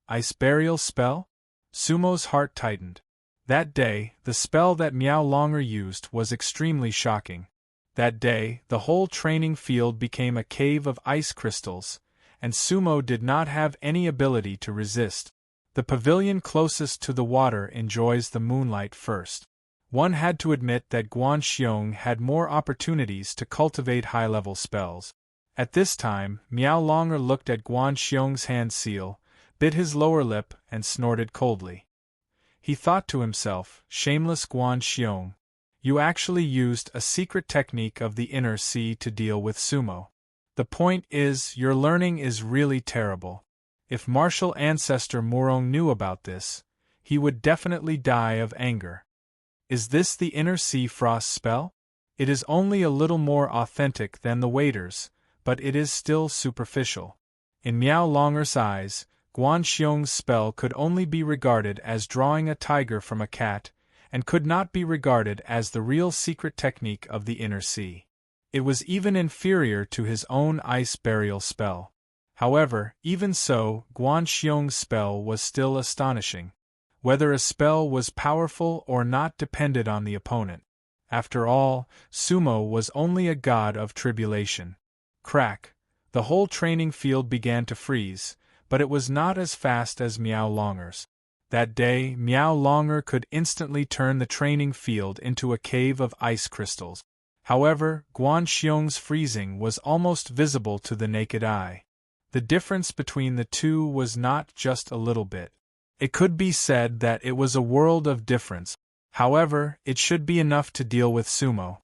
Ice burial spell? Sumo's heart tightened. That day, the spell that Miao Longer used was extremely shocking. That day, the whole training field became a cave of ice crystals, and Sumo did not have any ability to resist. The pavilion closest to the water enjoys the moonlight first. One had to admit that Guan Xiong had more opportunities to cultivate high-level spells. At this time, Miao Longer looked at Guan Xiong's hand seal, bit his lower lip, and snorted coldly. He thought to himself, shameless Guan Xiong, you actually used a secret technique of the inner sea to deal with Sumo. The point is, your learning is really terrible. If martial ancestor Murong knew about this, he would definitely die of anger. Is this the inner sea frost spell? It is only a little more authentic than the waiter's, but it is still superficial. In Miao Longer's eyes, Guan Xiong's spell could only be regarded as drawing a tiger from a cat, and could not be regarded as the real secret technique of the inner sea. It was even inferior to his own ice burial spell. However, even so, Guan Xiong's spell was still astonishing. Whether a spell was powerful or not depended on the opponent. After all, Sumo was only a god of tribulation. Crack! The whole training field began to freeze, but it was not as fast as Miao Longer's. That day, Miao Longer could instantly turn the training field into a cave of ice crystals. However, Guan Xiong's freezing was almost visible to the naked eye. The difference between the two was not just a little bit. It could be said that it was a world of difference. However, it should be enough to deal with Sumo.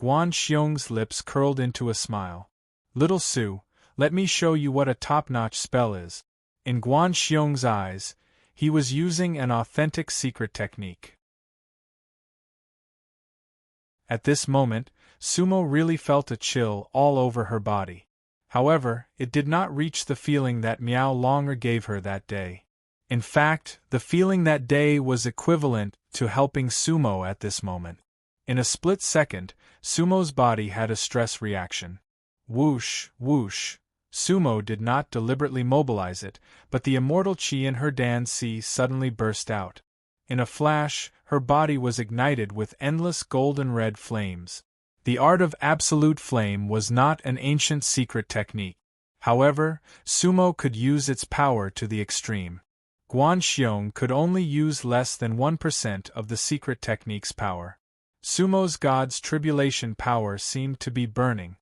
Guan Xiong's lips curled into a smile. Little Su, let me show you what a top-notch spell is. In Guan Xiong's eyes, he was using an authentic secret technique. At this moment, Sumo really felt a chill all over her body. However, it did not reach the feeling that Miao Longer gave her that day. In fact, the feeling that day was equivalent to helping Sumo at this moment. In a split second, Sumo's body had a stress reaction. Whoosh, whoosh. Sumo did not deliberately mobilize it, but the immortal qi in her Dan Si suddenly burst out. In a flash, her body was ignited with endless golden red flames. The art of absolute flame was not an ancient secret technique. However, Sumo could use its power to the extreme. Guan Xiong could only use less than 1% of the secret technique's power. Sumo's god's tribulation power seemed to be burning.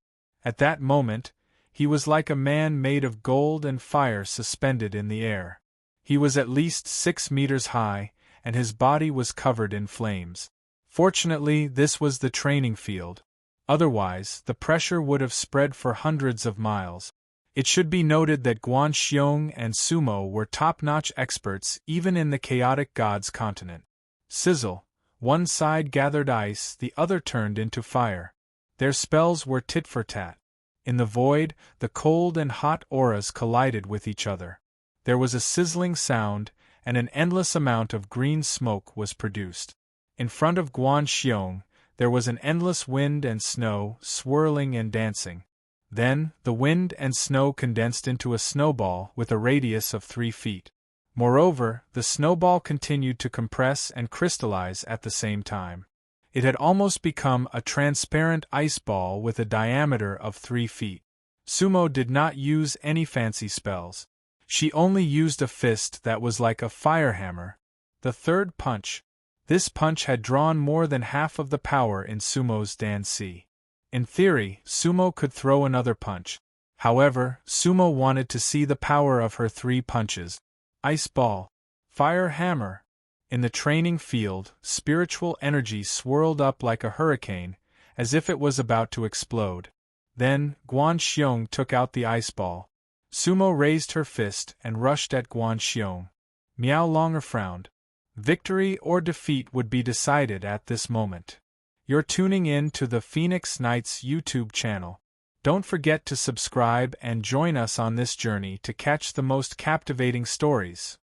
At that moment, he was like a man made of gold and fire suspended in the air. He was at least 6 meters high, and his body was covered in flames. Fortunately, this was the training field. Otherwise, the pressure would have spread for hundreds of miles. It should be noted that Guan Xiong and Sumo were top-notch experts even in the chaotic gods continent. Sizzle. One side gathered ice, the other turned into fire. Their spells were tit for tat. In the void, the cold and hot auras collided with each other. There was a sizzling sound, and an endless amount of green smoke was produced. In front of Guan Xiong, there was an endless wind and snow, swirling and dancing. Then, the wind and snow condensed into a snowball with a radius of 3 feet. Moreover, the snowball continued to compress and crystallize at the same time. It had almost become a transparent ice ball with a diameter of 3 feet. Sumo did not use any fancy spells. She only used a fist that was like a fire hammer. The third punch. This punch had drawn more than half of the power in Sumo's Dan Si. In theory, Sumo could throw another punch. However, Sumo wanted to see the power of her 3 punches. Ice ball. Fire hammer. In the training field, spiritual energy swirled up like a hurricane, as if it was about to explode. Then, Guan Xiong took out the ice ball. Sumo raised her fist and rushed at Guan Xiong. Miao Longer frowned. Victory or defeat would be decided at this moment. You're tuning in to the Phoenix Knights YouTube channel. Don't forget to subscribe and join us on this journey to catch the most captivating stories.